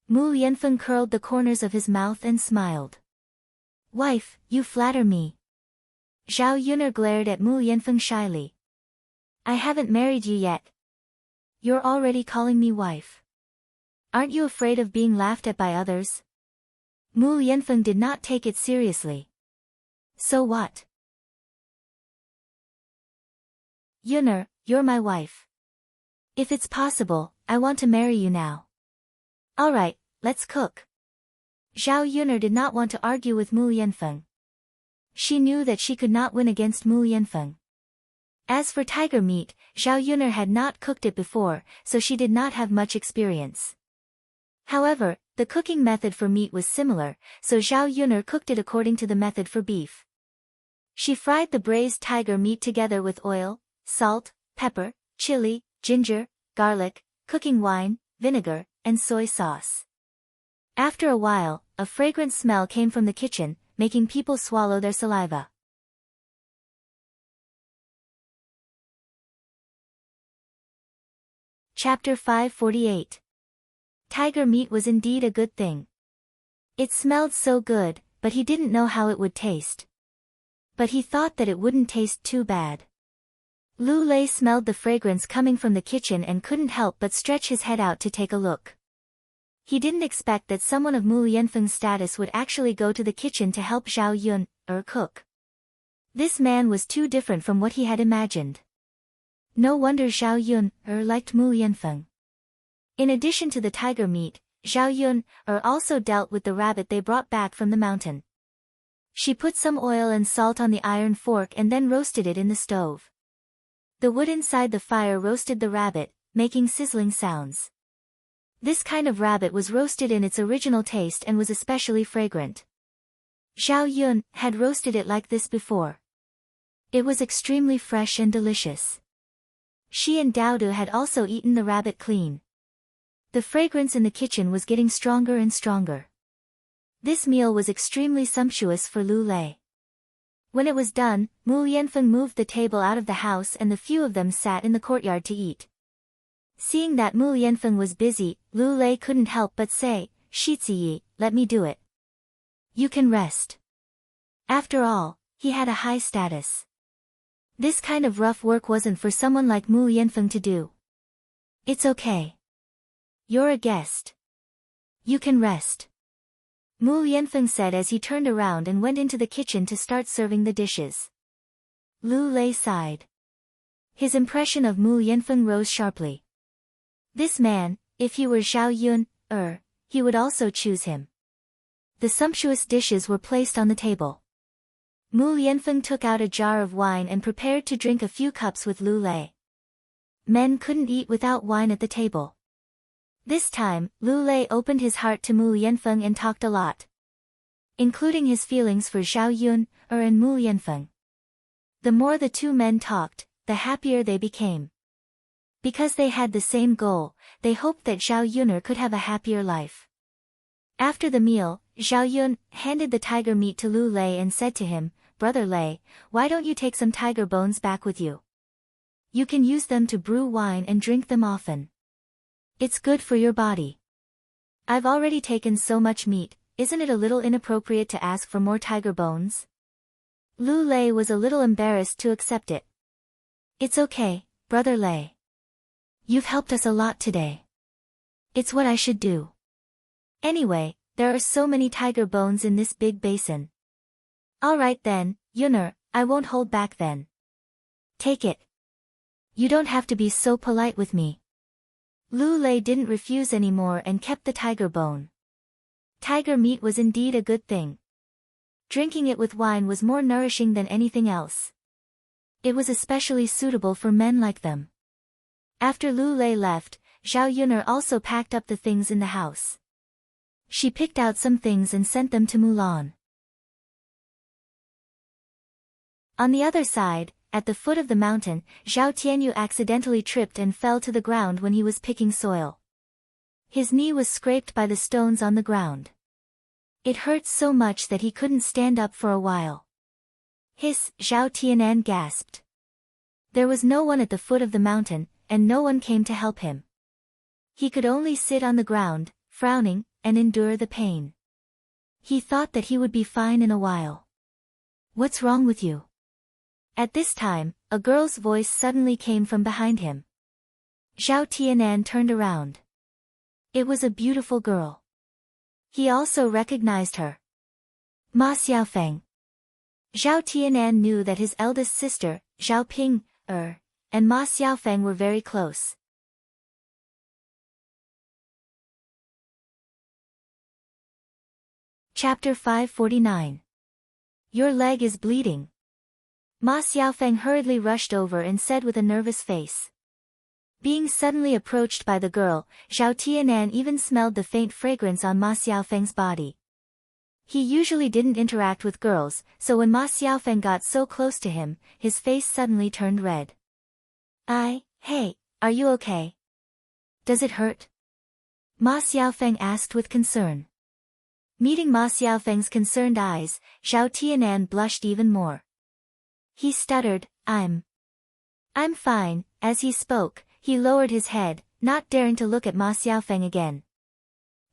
Mu Lianfeng curled the corners of his mouth and smiled. Wife, you flatter me. Zhao Yun'er glared at Mu Lianfeng shyly. I haven't married you yet. You're already calling me wife. Aren't you afraid of being laughed at by others? Mu Lianfeng did not take it seriously. So what? Yun'er, you're my wife. If it's possible, I want to marry you now. Alright, let's cook. Zhao Yun'er did not want to argue with Mu Yanfeng. She knew that she could not win against Mu Yanfeng. As for tiger meat, Zhao Yun'er had not cooked it before, so she did not have much experience. However, the cooking method for meat was similar, so Zhao Yun'er cooked it according to the method for beef. She fried the braised tiger meat together with oil, salt, pepper, chili, ginger, garlic, cooking wine, vinegar, and soy sauce. After a while, a fragrant smell came from the kitchen, making people swallow their saliva. Chapter 548. Tiger meat was indeed a good thing. It smelled so good, but he didn't know how it would taste. But he thought that it wouldn't taste too bad. Lu Lei smelled the fragrance coming from the kitchen and couldn't help but stretch his head out to take a look. He didn't expect that someone of Mu Yanfeng's status would actually go to the kitchen to help Zhao Yun'er cook. This man was too different from what he had imagined. No wonder Zhao Yun'er liked Mu Yanfeng. In addition to the tiger meat, Zhao Yun'er also dealt with the rabbit they brought back from the mountain. She put some oil and salt on the iron fork and then roasted it in the stove. The wood inside the fire roasted the rabbit, making sizzling sounds. This kind of rabbit was roasted in its original taste and was especially fragrant. Zhao Yun had roasted it like this before. It was extremely fresh and delicious. She and Daodu had also eaten the rabbit clean. The fragrance in the kitchen was getting stronger and stronger. This meal was extremely sumptuous for Lu Lei. When it was done, Mu Yanfeng moved the table out of the house and the few of them sat in the courtyard to eat. Seeing that Mu Yanfeng was busy, Lu Lei couldn't help but say, "Shiziyi, let me do it. You can rest." After all, he had a high status. This kind of rough work wasn't for someone like Mu Yanfeng to do. "It's okay. You're a guest. You can rest," Mu Yanfeng said as he turned around and went into the kitchen to start serving the dishes. Lu Lei sighed. His impression of Mu Yanfeng rose sharply. This man, if he were Zhao Yun'er, he would also choose him. The sumptuous dishes were placed on the table. Mu Yanfeng took out a jar of wine and prepared to drink a few cups with Lu Lei. Men couldn't eat without wine at the table. This time, Lu Lei opened his heart to Mu Yanfeng and talked a lot, including his feelings for Zhao Yun'er and Mu Yanfeng. The more the two men talked, the happier they became. Because they had the same goal, they hoped that Zhao Yun'er could have a happier life. After the meal, Zhao Yun handed the tiger meat to Lu Lei and said to him, "Brother Lei, why don't you take some tiger bones back with you? You can use them to brew wine and drink them often. It's good for your body. I've already taken so much meat, isn't it a little inappropriate to ask for more tiger bones?" Lu Lei was a little embarrassed to accept it. "It's okay, Brother Lei. You've helped us a lot today. It's what I should do. Anyway, there are so many tiger bones in this big basin. All right then, Yun'er, I won't hold back then. Take it. You don't have to be so polite with me." Lu Lei didn't refuse anymore and kept the tiger bone. Tiger meat was indeed a good thing. Drinking it with wine was more nourishing than anything else. It was especially suitable for men like them. After Lu Lei left, Zhao Yun'er also packed up the things in the house. She picked out some things and sent them to Mulan. On the other side, at the foot of the mountain, Zhao Tianyu accidentally tripped and fell to the ground when he was picking soil. His knee was scraped by the stones on the ground. It hurt so much that he couldn't stand up for a while. "Hiss!" Zhao Tianan gasped. There was no one at the foot of the mountain, and no one came to help him. He could only sit on the ground, frowning, and endure the pain. He thought that he would be fine in a while. "What's wrong with you?" At this time, a girl's voice suddenly came from behind him. Zhao Tianan turned around. It was a beautiful girl. He also recognized her. Ma Xiaofeng. Zhao Tianan knew that his eldest sister, Zhao Ping-er, and Ma Xiaofeng were very close. Chapter 549. Your leg is bleeding. Ma Xiaofeng hurriedly rushed over and said with a nervous face. Being suddenly approached by the girl, Zhao Tianan even smelled the faint fragrance on Ma Xiaofeng's body. He usually didn't interact with girls, so when Ma Xiaofeng got so close to him, his face suddenly turned red. Hey, are you okay? Does it hurt? Ma Xiaofeng asked with concern. Meeting Ma Xiaofeng's concerned eyes, Zhao Tianan blushed even more. He stuttered, I'm fine. As he spoke, he lowered his head, not daring to look at Ma Xiaofeng again.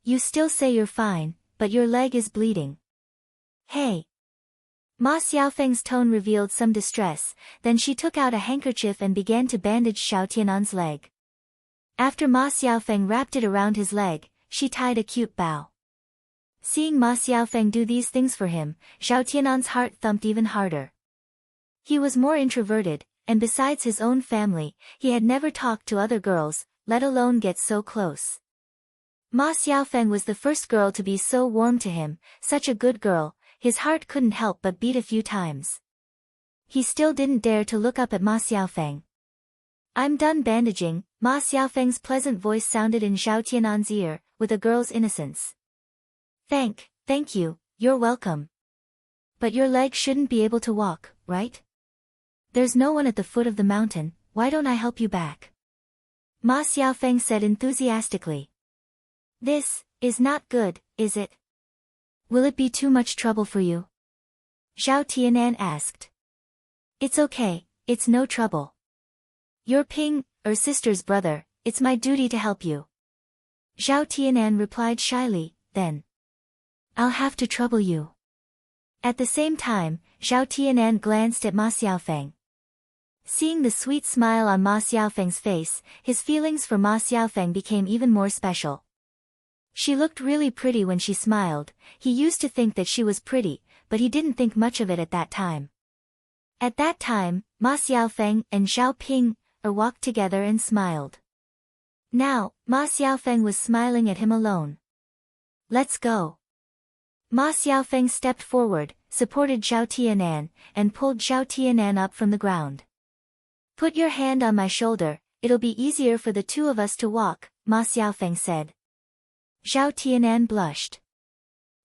You still say you're fine, but your leg is bleeding. Hey. Ma Xiaofeng's tone revealed some distress, then she took out a handkerchief and began to bandage Zhao Tianan's leg. After Ma Xiaofeng wrapped it around his leg, she tied a cute bow. Seeing Ma Xiaofeng do these things for him, Zhao Tianan's heart thumped even harder. He was more introverted, and besides his own family, he had never talked to other girls, let alone get so close. Ma Xiaofeng was the first girl to be so warm to him, such a good girl, his heart couldn't help but beat a few times. He still didn't dare to look up at Ma Xiaofeng. I'm done bandaging, Ma Xiaofeng's pleasant voice sounded in Zhao Tianan's ear, with a girl's innocence. Thank you, you're welcome. But your leg shouldn't be able to walk, right? There's no one at the foot of the mountain, why don't I help you back? Ma Xiaofeng said enthusiastically. This is not good, is it? Will it be too much trouble for you? Zhao Tianan asked. It's okay, it's no trouble. You're Ping, or sister's brother, it's my duty to help you. Zhao Tianan replied shyly, then. I'll have to trouble you. At the same time, Zhao Tianan glanced at Ma Xiaofeng. Seeing the sweet smile on Ma Xiaofeng's face, his feelings for Ma Xiaofeng became even more special. She looked really pretty when she smiled. He used to think that she was pretty, but he didn't think much of it at that time. At that time, Ma Xiaofeng and Zhao Ping walked together and smiled. Now, Ma Xiaofeng was smiling at him alone. Let's go. Ma Xiaofeng stepped forward, supported Zhao Tianan, and pulled Zhao Tianan up from the ground. Put your hand on my shoulder, it'll be easier for the two of us to walk, Ma Xiaofeng said. Zhao Tianan blushed.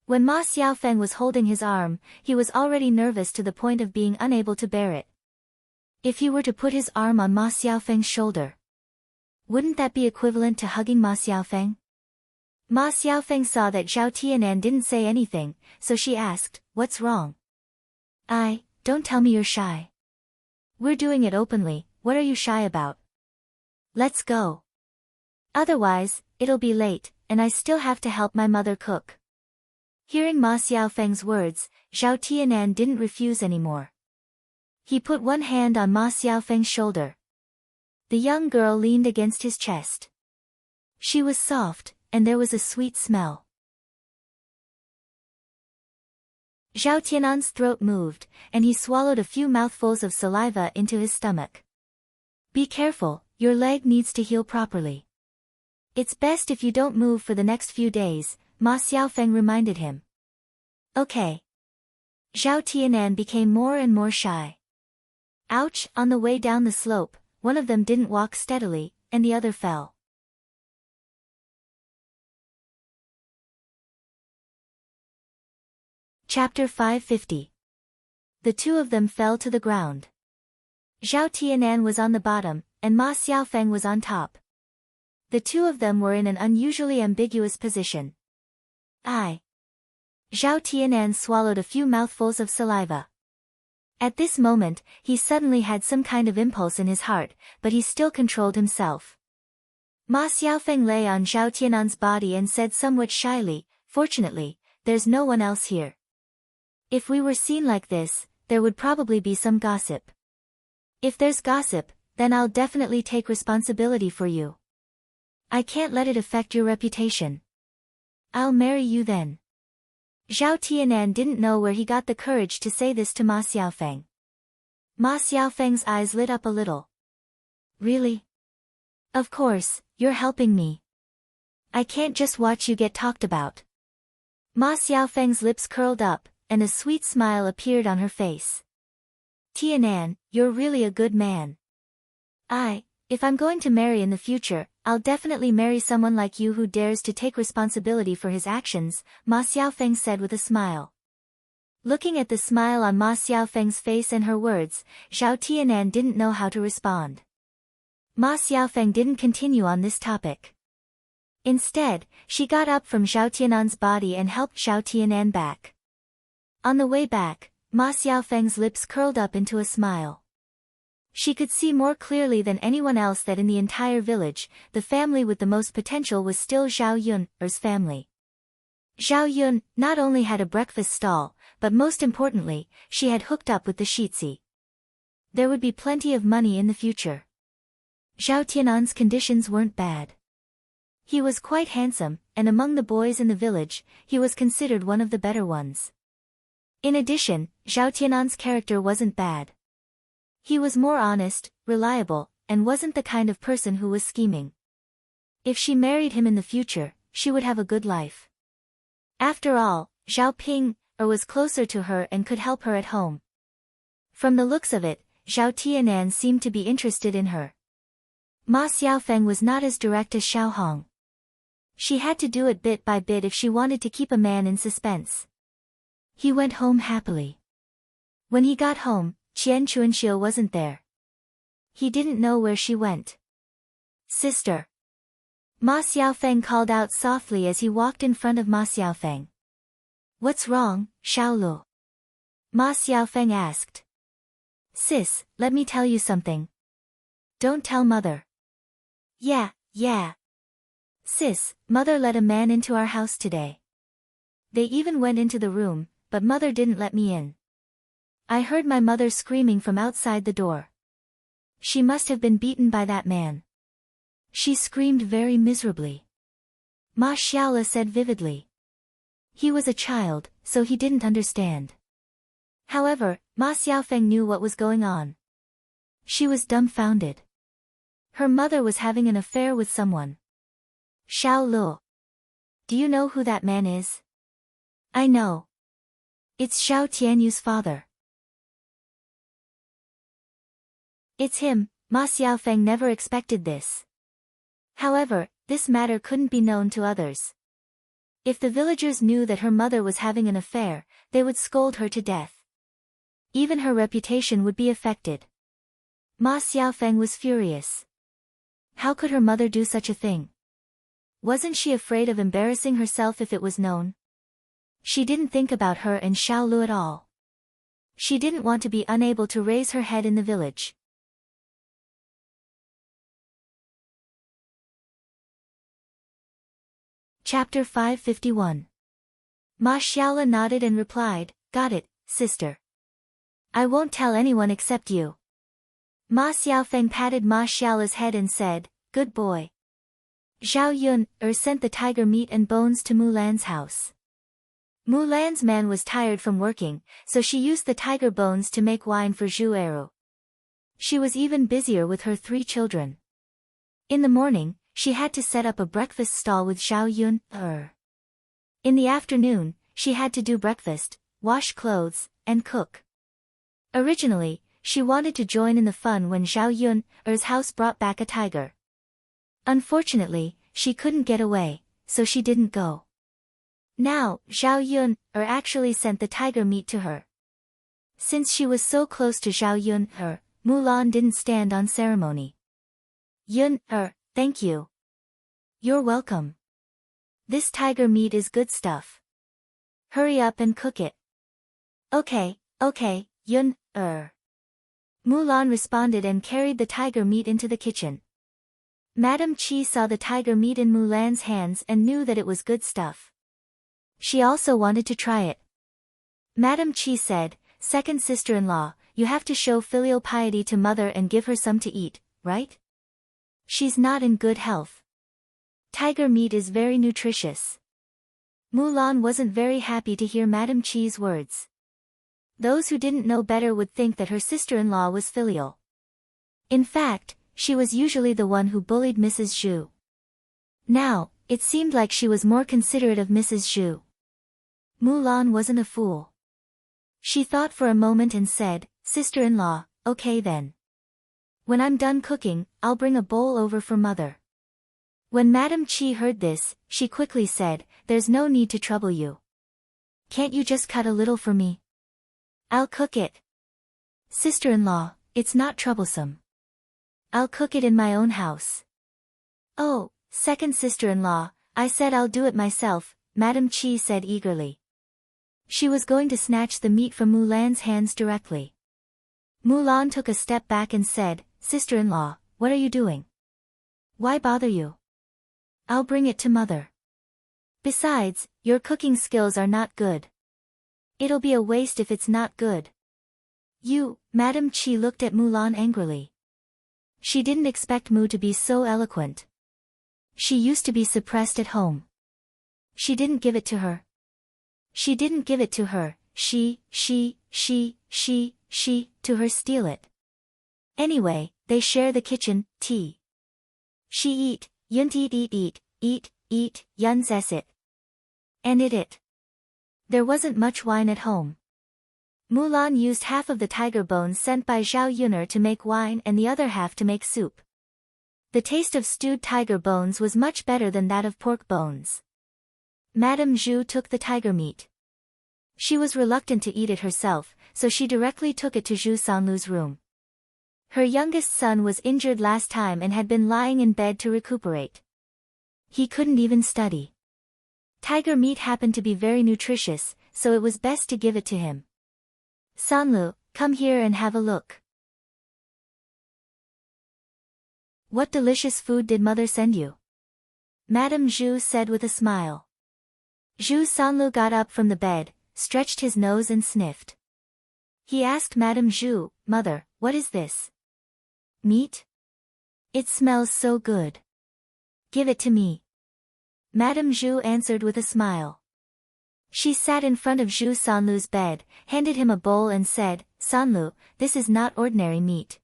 When Ma Xiaofeng was holding his arm, he was already nervous to the point of being unable to bear it. If he were to put his arm on Ma Xiaofeng's shoulder, wouldn't that be equivalent to hugging Ma Xiaofeng? Ma Xiaofeng saw that Zhao Tianan didn't say anything, so she asked, what's wrong? Don't tell me you're shy. We're doing it openly, what are you shy about? Let's go. Otherwise, it'll be late, and I still have to help my mother cook. Hearing Ma Xiaofeng's words, Zhao Tianan didn't refuse anymore. He put one hand on Ma Xiaofeng's shoulder. The young girl leaned against his chest. She was soft, and there was a sweet smell. Zhao Tianan's throat moved, and he swallowed a few mouthfuls of saliva into his stomach. Be careful, your leg needs to heal properly. It's best if you don't move for the next few days, Ma Xiaofeng reminded him. Okay. Zhao Tianan became more and more shy. Ouch! On the way down the slope, one of them didn't walk steadily, and the other fell. Chapter 550. The two of them fell to the ground. Zhao Tianan was on the bottom, and Ma Xiaofeng was on top. The two of them were in an unusually ambiguous position. Zhao Tianan swallowed a few mouthfuls of saliva. At this moment, he suddenly had some kind of impulse in his heart, but he still controlled himself. Ma Xiaofeng lay on Zhao Tianan's body and said somewhat shyly, fortunately, there's no one else here. If we were seen like this, there would probably be some gossip. If there's gossip, then I'll definitely take responsibility for you. I can't let it affect your reputation. I'll marry you then. Zhao Tianan didn't know where he got the courage to say this to Ma Xiaofeng. Ma Xiaofeng's eyes lit up a little. Really? Of course, you're helping me. I can't just watch you get talked about. Ma Xiaofeng's lips curled up, and a sweet smile appeared on her face. Tianan, you're really a good man. If I'm going to marry in the future, I'll definitely marry someone like you who dares to take responsibility for his actions, Ma Xiaofeng said with a smile. Looking at the smile on Ma Xiaofeng's face and her words, Zhao Tianan didn't know how to respond. Ma Xiaofeng didn't continue on this topic. Instead, she got up from Zhao Tianan's body and helped Zhao Tianan back. On the way back, Ma Xiaofeng's lips curled up into a smile. She could see more clearly than anyone else that in the entire village, the family with the most potential was still Zhao Yun's family. Zhao Yun not only had a breakfast stall, but most importantly, she had hooked up with the Shitzi. There would be plenty of money in the future. Zhao Tianan's conditions weren't bad. He was quite handsome, and among the boys in the village, he was considered one of the better ones. In addition, Zhao Tianan's character wasn't bad. He was more honest, reliable, and wasn't the kind of person who was scheming. If she married him in the future, she would have a good life. After all, Zhao Ping was closer to her and could help her at home. From the looks of it, Zhao Tianan seemed to be interested in her. Ma Xiaofeng was not as direct as Xiao Hong. She had to do it bit by bit if she wanted to keep a man in suspense. He went home happily. When he got home, Qian Chuanxiu wasn't there. He didn't know where she went. Sister. Ma Xiaofeng called out softly as he walked in front of Ma Xiaofeng. What's wrong, Xiaolu? Ma Xiaofeng asked. Sis, let me tell you something. Don't tell mother. Yeah. Sis, mother let a man into our house today. They even went into the room, but mother didn't let me in. I heard my mother screaming from outside the door. She must have been beaten by that man. She screamed very miserably. Ma Xiaola said vividly. He was a child, so he didn't understand. However, Ma Xiaofeng knew what was going on. She was dumbfounded. Her mother was having an affair with someone. Xiao Lu. Do you know who that man is? I know. It's Xiao Tianyu's father. It's him. Ma Xiaofeng never expected this. However, this matter couldn't be known to others. If the villagers knew that her mother was having an affair, they would scold her to death. Even her reputation would be affected. Ma Xiaofeng was furious. How could her mother do such a thing? Wasn't she afraid of embarrassing herself if it was known? She didn't think about her and Xiaolu at all. She didn't want to be unable to raise her head in the village. Chapter 551. Ma Xiaola nodded and replied, Got it, sister. I won't tell anyone except you. Ma Xiaofeng patted Ma Xiaola's head and said, Good boy. Zhao Yun sent the tiger meat and bones to Mulan's house. Mulan's man was tired from working, so she used the tiger bones to make wine for Zhu Eru. She was even busier with her 3 children. In the morning, she had to set up a breakfast stall with Zhao Yun. In the afternoon, she had to do breakfast, wash clothes, and cook. Originally, she wanted to join in the fun when Zhao Yun's house brought back a tiger. Unfortunately, she couldn't get away, so she didn't go. Now, Zhao Yun actually sent the tiger meat to her. Since she was so close to Zhao Yun, Mulan didn't stand on ceremony. Yun, thank you. You're welcome. This tiger meat is good stuff. Hurry up and cook it. Okay, Yun, Mulan responded and carried the tiger meat into the kitchen. Madame Qi saw the tiger meat in Mulan's hands and knew that it was good stuff. She also wanted to try it. Madame Qi said, Second sister-in-law, you have to show filial piety to mother and give her some to eat, right? She's not in good health. Tiger meat is very nutritious. Mulan wasn't very happy to hear Madame Qi's words. Those who didn't know better would think that her sister-in-law was filial. In fact, she was usually the one who bullied Mrs. Zhu. Now, it seemed like she was more considerate of Mrs. Zhu. Mulan wasn't a fool. She thought for a moment and said, "Sister-in-law, okay then. When I'm done cooking, I'll bring a bowl over for mother." When Madam Chi heard this, she quickly said, "There's no need to trouble you. Can't you just cut a little for me? I'll cook it." "Sister-in-law, it's not troublesome. I'll cook it in my own house." "Oh, second sister-in-law, I said I'll do it myself," Madam Chi said eagerly. She was going to snatch the meat from Mulan's hands directly. Mulan took a step back and said, "Sister-in-law, what are you doing? Why bother you? I'll bring it to mother. Besides, your cooking skills are not good. It'll be a waste if it's not good." Madam Chi looked at Mulan angrily. She didn't expect Mu to be so eloquent. She used to be suppressed at home. She didn't give it to her. She didn't give it to her, to her steal it. Anyway, they share the kitchen, tea. She eat, yunt eat, yuns es it. And it. There wasn't much wine at home. Mulan used half of the tiger bones sent by Zhao Yuner to make wine and the other half to make soup. The taste of stewed tiger bones was much better than that of pork bones. Madame Zhu took the tiger meat. She was reluctant to eat it herself, so she directly took it to Zhu Sanlu's room. Her youngest son was injured last time and had been lying in bed to recuperate. He couldn't even study. Tiger meat happened to be very nutritious, so it was best to give it to him. "Sanlu, come here and have a look. What delicious food did mother send you?" Madame Zhu said with a smile. Zhu Sanlu got up from the bed, stretched his nose and sniffed. He asked Madame Zhu, "Mother, what is this? Meat? It smells so good. Give it to me." Madame Zhu answered with a smile. She sat in front of Zhu Sanlu's bed, handed him a bowl and said, "Sanlu, this is not ordinary meat.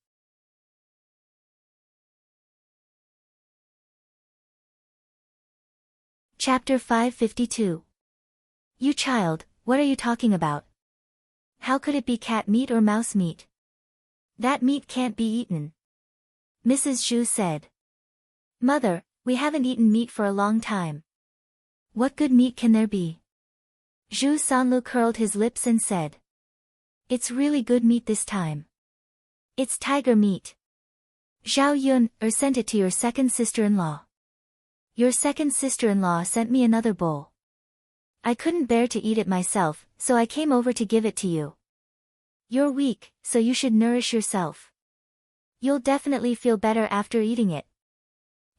Chapter 552. You child, what are you talking about? How could it be cat meat or mouse meat? That meat can't be eaten." Mrs. Zhu said. "Mother, we haven't eaten meat for a long time. What good meat can there be?" Zhu Sanlu curled his lips and said. "It's really good meat this time. It's tiger meat. Zhao Yun sent it to your second sister-in-law. Your second sister-in-law sent me another bowl. I couldn't bear to eat it myself, so I came over to give it to you. You're weak, so you should nourish yourself. You'll definitely feel better after eating it."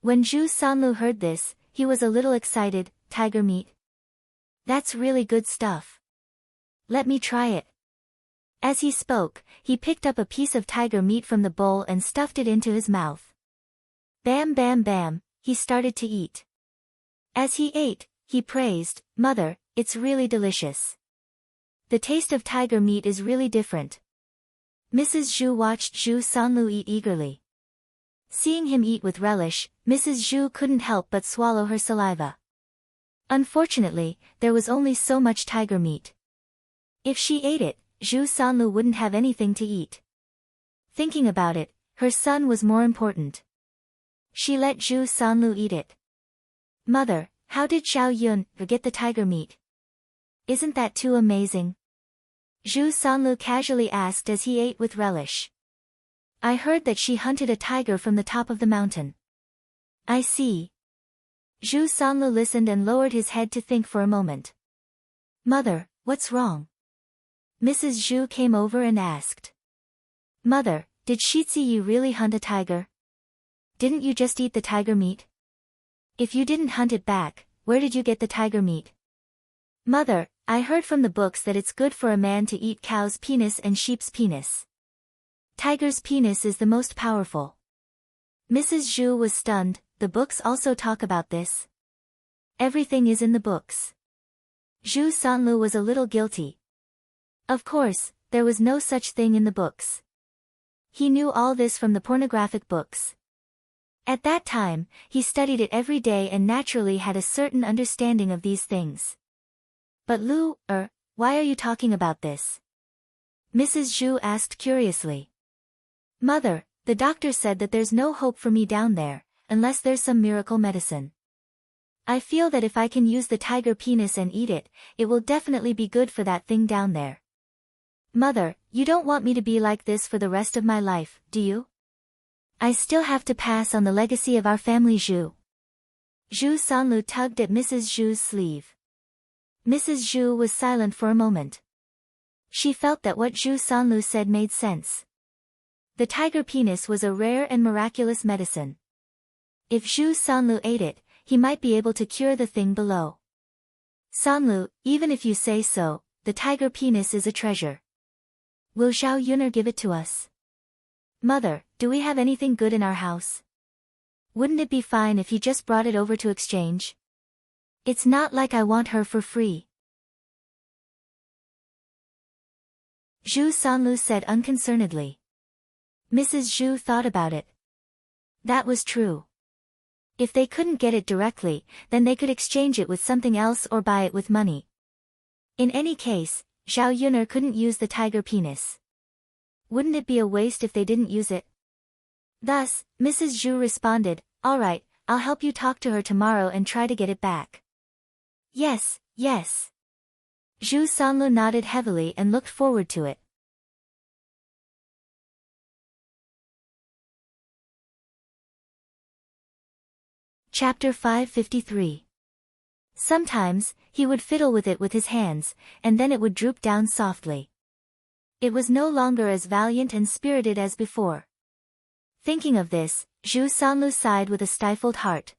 When Zhu Sanlu heard this, he was a little excited. "Tiger meat? That's really good stuff. Let me try it." As he spoke, he picked up a piece of tiger meat from the bowl and stuffed it into his mouth. Bam bam bam, he started to eat. As he ate, he praised, "Mother, it's really delicious. The taste of tiger meat is really different." Mrs. Zhu watched Zhu Sanlu eat eagerly. Seeing him eat with relish, Mrs. Zhu couldn't help but swallow her saliva. Unfortunately, there was only so much tiger meat. If she ate it, Zhu Sanlu wouldn't have anything to eat. Thinking about it, her son was more important. She let Zhu Sanlu eat it. "Mother, how did Zhao Yun get the tiger meat? Isn't that too amazing?" Zhu Sanlu casually asked as he ate with relish. "I heard that she hunted a tiger from the top of the mountain." "I see." Zhu Sanlu listened and lowered his head to think for a moment. "Mother, what's wrong?" Mrs. Zhu came over and asked. "Mother, did Shiziyi really hunt a tiger? Didn't you just eat the tiger meat? If you didn't hunt it back, where did you get the tiger meat?" "Mother, I heard from the books that it's good for a man to eat cow's penis and sheep's penis. Tiger's penis is the most powerful." Mrs. Zhu was stunned. "The books also talk about this?" "Everything is in the books." Zhu Sanlu was a little guilty. Of course, there was no such thing in the books. He knew all this from the pornographic books. At that time, he studied it every day and naturally had a certain understanding of these things. But Lu, why are you talking about this? Mrs. Zhu asked curiously. Mother, the doctor said that there's no hope for me down there, unless there's some miracle medicine. I feel that if I can use the tiger penis and eat it, it will definitely be good for that thing down there. Mother, you don't want me to be like this for the rest of my life, do you? I still have to pass on the legacy of our family Zhu. Zhu Sanlu tugged at Mrs. Zhu's sleeve. Mrs. Zhu was silent for a moment. She felt that what Zhu Sanlu said made sense. The tiger penis was a rare and miraculous medicine. If Zhu Sanlu ate it, he might be able to cure the thing below. Sanlu, even if you say so, the tiger penis is a treasure. Will Zhao Yuner give it to us? Mother, do we have anything good in our house? Wouldn't it be fine if he just brought it over to exchange? It's not like I want her for free. Zhu Sanlu said unconcernedly. Mrs. Zhu thought about it. That was true. If they couldn't get it directly, then they could exchange it with something else or buy it with money. In any case, Zhao Yuner couldn't use the tiger penis. Wouldn't it be a waste if they didn't use it? Thus, Mrs. Zhu responded, all right, I'll help you talk to her tomorrow and try to get it back. Yes, yes. Zhu Sanlu nodded heavily and looked forward to it. Chapter 553. Sometimes, he would fiddle with it with his hands, and then it would droop down softly. It was no longer as valiant and spirited as before. Thinking of this, Zhu Sanlu sighed with a stifled heart.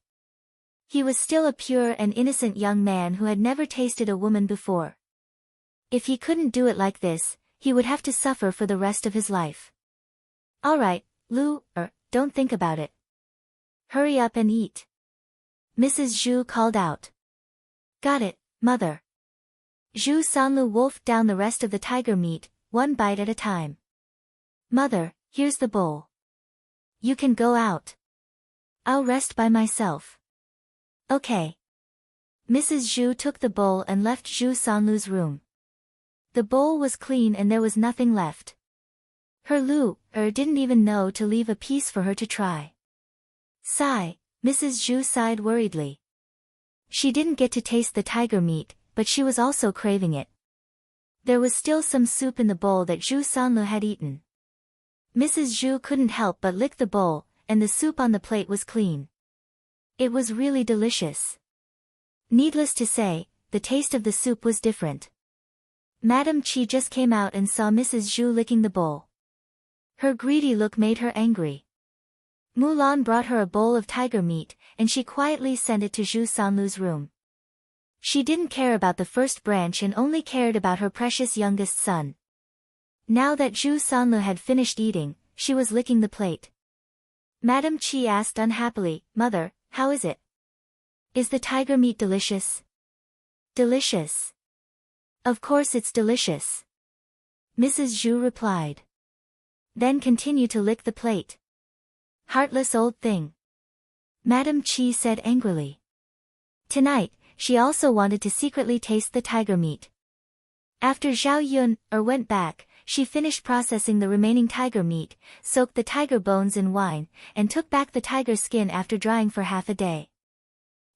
He was still a pure and innocent young man who had never tasted a woman before. If he couldn't do it like this, he would have to suffer for the rest of his life. All right, Lu, don't think about it. Hurry up and eat. Mrs. Zhu called out. Got it, mother. Zhu Sanlu wolfed down the rest of the tiger meat, one bite at a time. Mother, here's the bowl. You can go out. I'll rest by myself. Okay. Mrs. Zhu took the bowl and left Zhu Sanlu's room. The bowl was clean and there was nothing left. Her Lu, didn't even know to leave a piece for her to try. Sigh, Mrs. Zhu sighed worriedly. She didn't get to taste the tiger meat, but she was also craving it. There was still some soup in the bowl that Zhu Sanlu had eaten. Mrs. Zhu couldn't help but lick the bowl, and the soup on the plate was clean. It was really delicious. Needless to say, the taste of the soup was different. Madam Qi just came out and saw Mrs. Zhu licking the bowl. Her greedy look made her angry. Mulan brought her a bowl of tiger meat, and she quietly sent it to Zhu Sanlu's room. She didn't care about the first branch and only cared about her precious youngest son. Now that Zhu Sanlu had finished eating, she was licking the plate. Madam Qi asked unhappily, Mother, how is it? Is the tiger meat delicious? Delicious. Of course it's delicious. Mrs. Zhu replied. Then continue to lick the plate. Heartless old thing. Madam Qi said angrily. Tonight, she also wanted to secretly taste the tiger meat. After Zhao Yun went back, she finished processing the remaining tiger meat, soaked the tiger bones in wine, and took back the tiger skin after drying for half a day.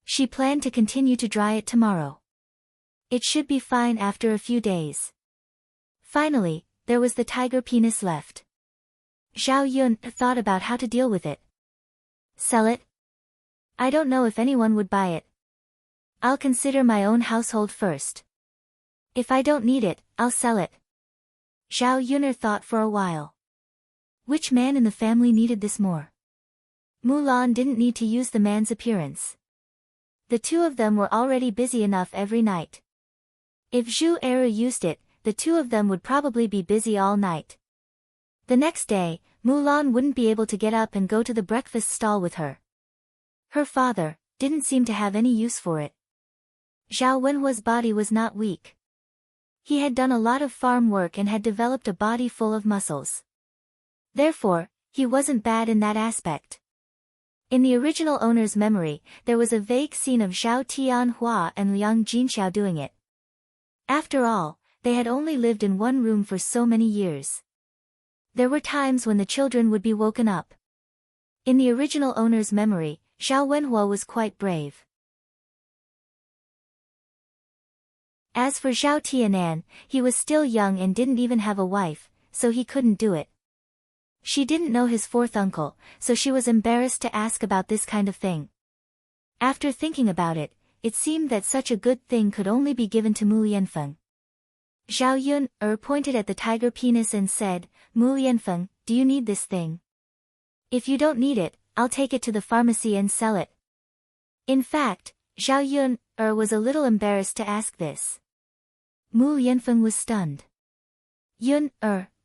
She planned to continue to dry it tomorrow. It should be fine after a few days. Finally, there was the tiger penis left. Zhao Yun thought about how to deal with it. Sell it? I don't know if anyone would buy it. I'll consider my own household first. If I don't need it, I'll sell it. Zhao Yuner thought for a while. Which man in the family needed this more? Mulan didn't need to use the man's appearance. The two of them were already busy enough every night. If Zhu Eru used it, the two of them would probably be busy all night. The next day, Mulan wouldn't be able to get up and go to the breakfast stall with her. Her father didn't seem to have any use for it. Zhao Wenhua's body was not weak. He had done a lot of farm work and had developed a body full of muscles. Therefore, he wasn't bad in that aspect. In the original owner's memory, there was a vague scene of Zhao Tianhua and Liang Jinxiao doing it. After all, they had only lived in one room for so many years. There were times when the children would be woken up. In the original owner's memory, Xiao Wenhua was quite brave. As for Zhao Tianan, he was still young and didn't even have a wife, so he couldn't do it. She didn't know his fourth uncle, so she was embarrassed to ask about this kind of thing. After thinking about it, it seemed that such a good thing could only be given to Mu Yanfeng. Zhao Yun pointed at the tiger penis and said, "Mu Yanfeng, do you need this thing? If you don't need it, I'll take it to the pharmacy and sell it." In fact, Zhao Yun was a little embarrassed to ask this. Mu Yanfeng was stunned. "Yun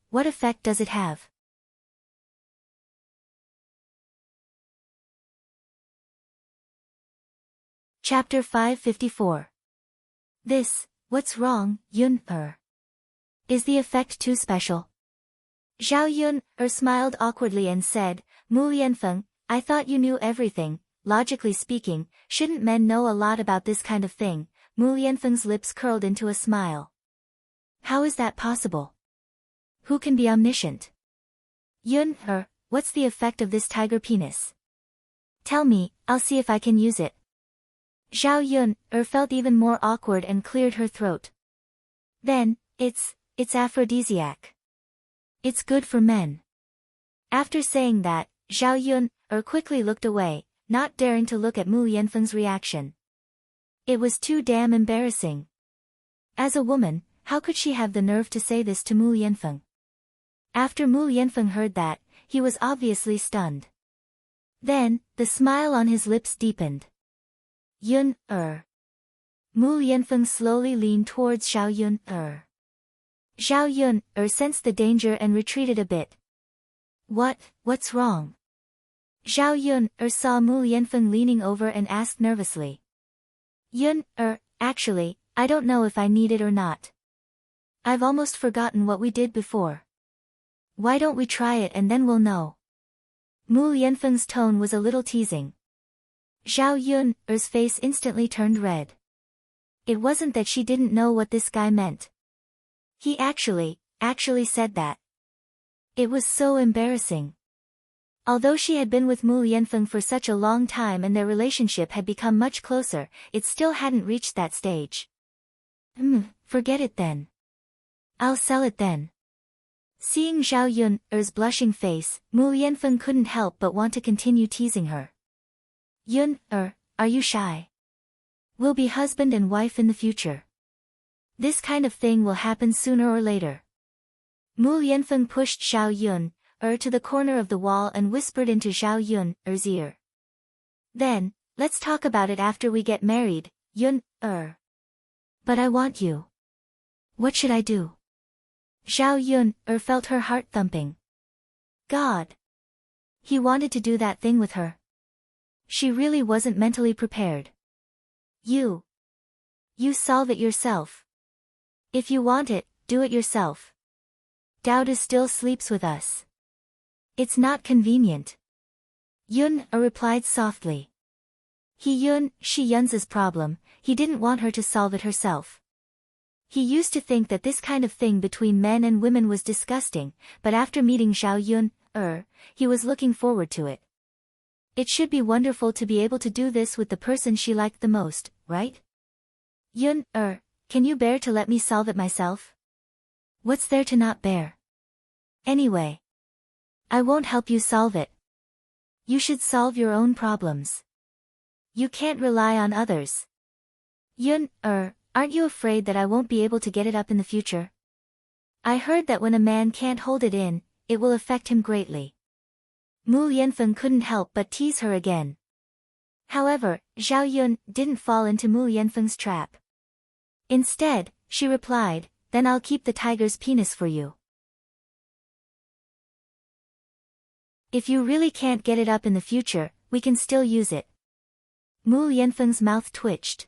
what effect does it have?" Chapter 554. What's wrong, Yun Is the effect too special? Zhao Yun smiled awkwardly and said, "Mu Yanfeng, I thought you knew everything. Logically speaking, shouldn't men know a lot about this kind of thing?" Mu Yanfeng's lips curled into a smile. "How is that possible? Who can be omniscient?" "Yun what's the effect of this tiger penis? Tell me, I'll see if I can use it." Zhao Yun felt even more awkward and cleared her throat. "Then, it's aphrodisiac. It's good for men." After saying that, Zhao Yun quickly looked away, not daring to look at Mu Yanfeng's reaction. It was too damn embarrassing. As a woman, how could she have the nerve to say this to Mu Yanfeng? After Mu Yanfeng heard that, he was obviously stunned. Then, the smile on his lips deepened. "Yun Mu Yanfeng slowly leaned towards Zhao Yun Zhao Yun sensed the danger and retreated a bit. What's wrong?" Zhao Yun saw Mu Yanfeng leaning over and asked nervously. "Yun actually, I don't know if I need it or not. I've almost forgotten what we did before. Why don't we try it and then we'll know?" Mu Yanfeng's tone was a little teasing. Zhao Yun's face instantly turned red. It wasn't that she didn't know what this guy meant. He actually said that. It was so embarrassing. Although she had been with Mu Yanfeng for such a long time and their relationship had become much closer, it still hadn't reached that stage. Forget it then. I'll sell it then." Seeing Zhao Yun's blushing face, Mu Yanfeng couldn't help but want to continue teasing her. "Yun are you shy? We'll be husband and wife in the future. This kind of thing will happen sooner or later." Mu Yanfeng pushed Zhao Yun to the corner of the wall and whispered into Zhao Yun's ear. "Then, let's talk about it after we get married, Yun But I want you. What should I do?" Zhao Yun felt her heart thumping. God! He wanted to do that thing with her. She really wasn't mentally prepared. You solve it yourself. If you want it, do it yourself. Dowda still sleeps with us. It's not convenient. Yun replied softly. She Yun's problem, he didn't want her to solve it herself. He used to think that this kind of thing between men and women was disgusting, but after meeting Zhao Yun he was looking forward to it. It should be wonderful to be able to do this with the person she liked the most, right? "Yun can you bear to let me solve it myself? What's there to not bear? Anyway, I won't help you solve it. You should solve your own problems. You can't rely on others. Yun aren't you afraid that I won't be able to get it up in the future? I heard that when a man can't hold it in, it will affect him greatly." Mu Yanfeng couldn't help but tease her again. However, Zhao Yun didn't fall into Mu Yanfeng's trap. Instead, she replied, "Then I'll keep the tiger's penis for you. If you really can't get it up in the future, we can still use it." Mu Yanfeng's mouth twitched.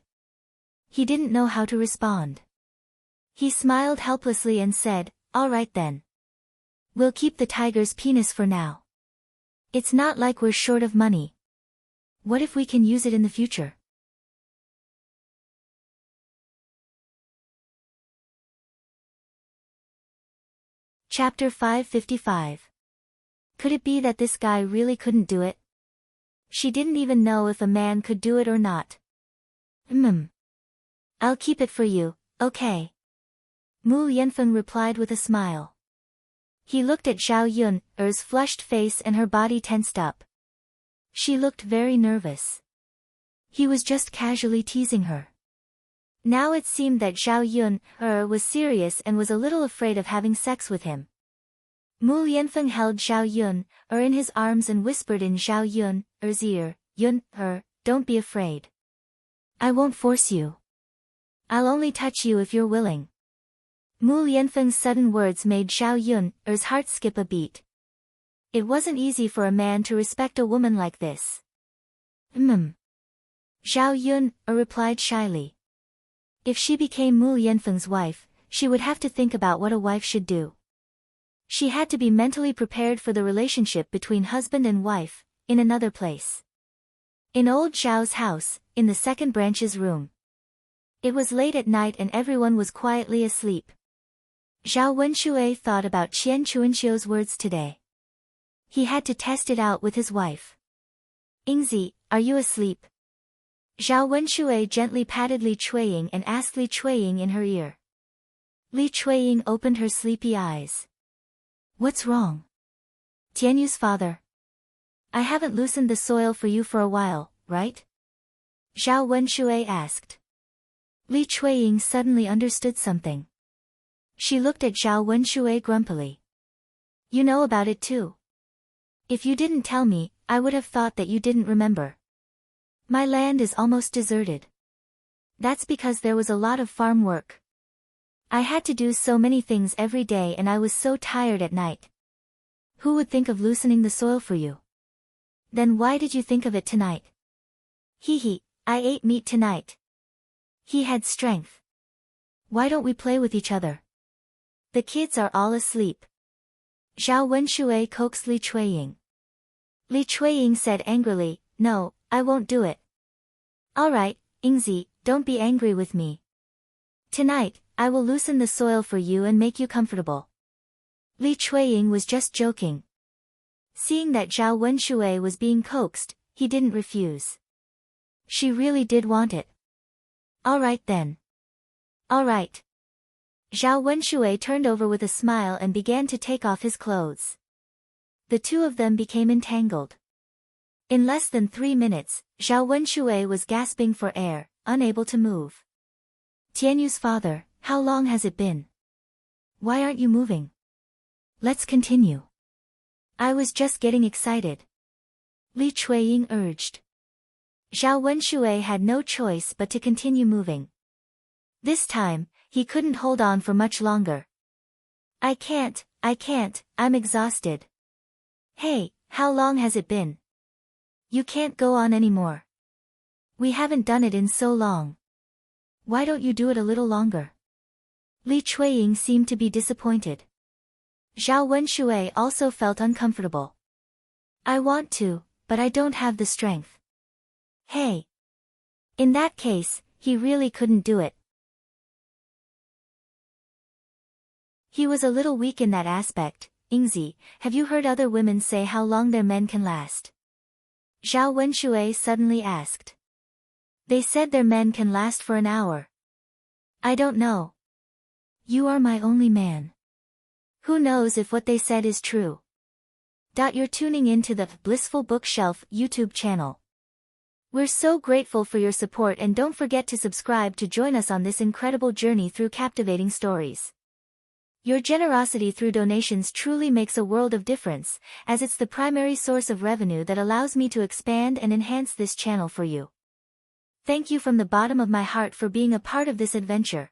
He didn't know how to respond. He smiled helplessly and said, "All right then. We'll keep the tiger's penis for now. It's not like we're short of money. What if we can use it in the future?" Chapter 555. Could it be that this guy really couldn't do it? She didn't even know if a man could do it or not. I'll keep it for you, okay? Mu Yanfeng replied with a smile. He looked at Zhao Yun's flushed face and her body tensed up. She looked very nervous. He was just casually teasing her. Now it seemed that Zhao Yun was serious and was a little afraid of having sex with him. Mu Yanfeng held Zhao Yun in his arms and whispered in Zhao Yun's ear, don't be afraid. I won't force you. I'll only touch you if you're willing. Mu Yanfeng's sudden words made Zhao Yun's heart skip a beat. It wasn't easy for a man to respect a woman like this. Zhao Yun replied shyly. If she became Mu Yanfeng's wife, she would have to think about what a wife should do. She had to be mentally prepared for the relationship between husband and wife, in another place. In old Zhao's house, in the second branch's room. It was late at night and everyone was quietly asleep. Zhao Wenxue thought about Qian Chuanxiu's words today. He had to test it out with his wife. Yingzi, are you asleep? Zhao Wenxue gently patted Li Chuiying and asked Li Chuiying in her ear. Li Chuiying opened her sleepy eyes. What's wrong? Tianyu's father. I haven't loosened the soil for you for a while, right? Zhao Wenxue asked. Li Chuiying suddenly understood something. She looked at Zhao Wenxue grumpily. You know about it too. If you didn't tell me, I would have thought that you didn't remember. My land is almost deserted. That's because there was a lot of farm work. I had to do so many things every day and I was so tired at night. Who would think of loosening the soil for you? Then why did you think of it tonight? I ate meat tonight. He had strength. Why don't we play with each other? The kids are all asleep. Zhao Wenxue coaxed Li Chuiying. Li Chuiying said angrily, no, I won't do it. Alright, Yingzi, don't be angry with me. Tonight, I will loosen the soil for you and make you comfortable. Li Chuiying was just joking. Seeing that Zhao Wenxue was being coaxed, he didn't refuse. She really did want it. Alright then. Alright. Zhao Wenxue turned over with a smile and began to take off his clothes. The two of them became entangled. In less than 3 minutes, Zhao Wenxue was gasping for air, unable to move. Tianyu's father, how long has it been? Why aren't you moving? Let's continue. I was just getting excited. Li Chuiying urged. Zhao Wenxue had no choice but to continue moving. This time, he couldn't hold on for much longer. I can't, I'm exhausted. Hey, how long has it been? You can't go on anymore. We haven't done it in so long. Why don't you do it a little longer? Li Chuiying seemed to be disappointed. Zhao Wenxue also felt uncomfortable. I want to, but I don't have the strength. Hey. In that case, he really couldn't do it. He was a little weak in that aspect. Yingzi, have you heard other women say how long their men can last? Zhao Wenxue suddenly asked. They said their men can last for an hour. I don't know. You are my only man. Who knows if what they said is true? You're tuning into the Blissful Bookshelf YouTube channel. We're so grateful for your support and don't forget to subscribe to join us on this incredible journey through captivating stories. Your generosity through donations truly makes a world of difference, as it's the primary source of revenue that allows me to expand and enhance this channel for you. Thank you from the bottom of my heart for being a part of this adventure.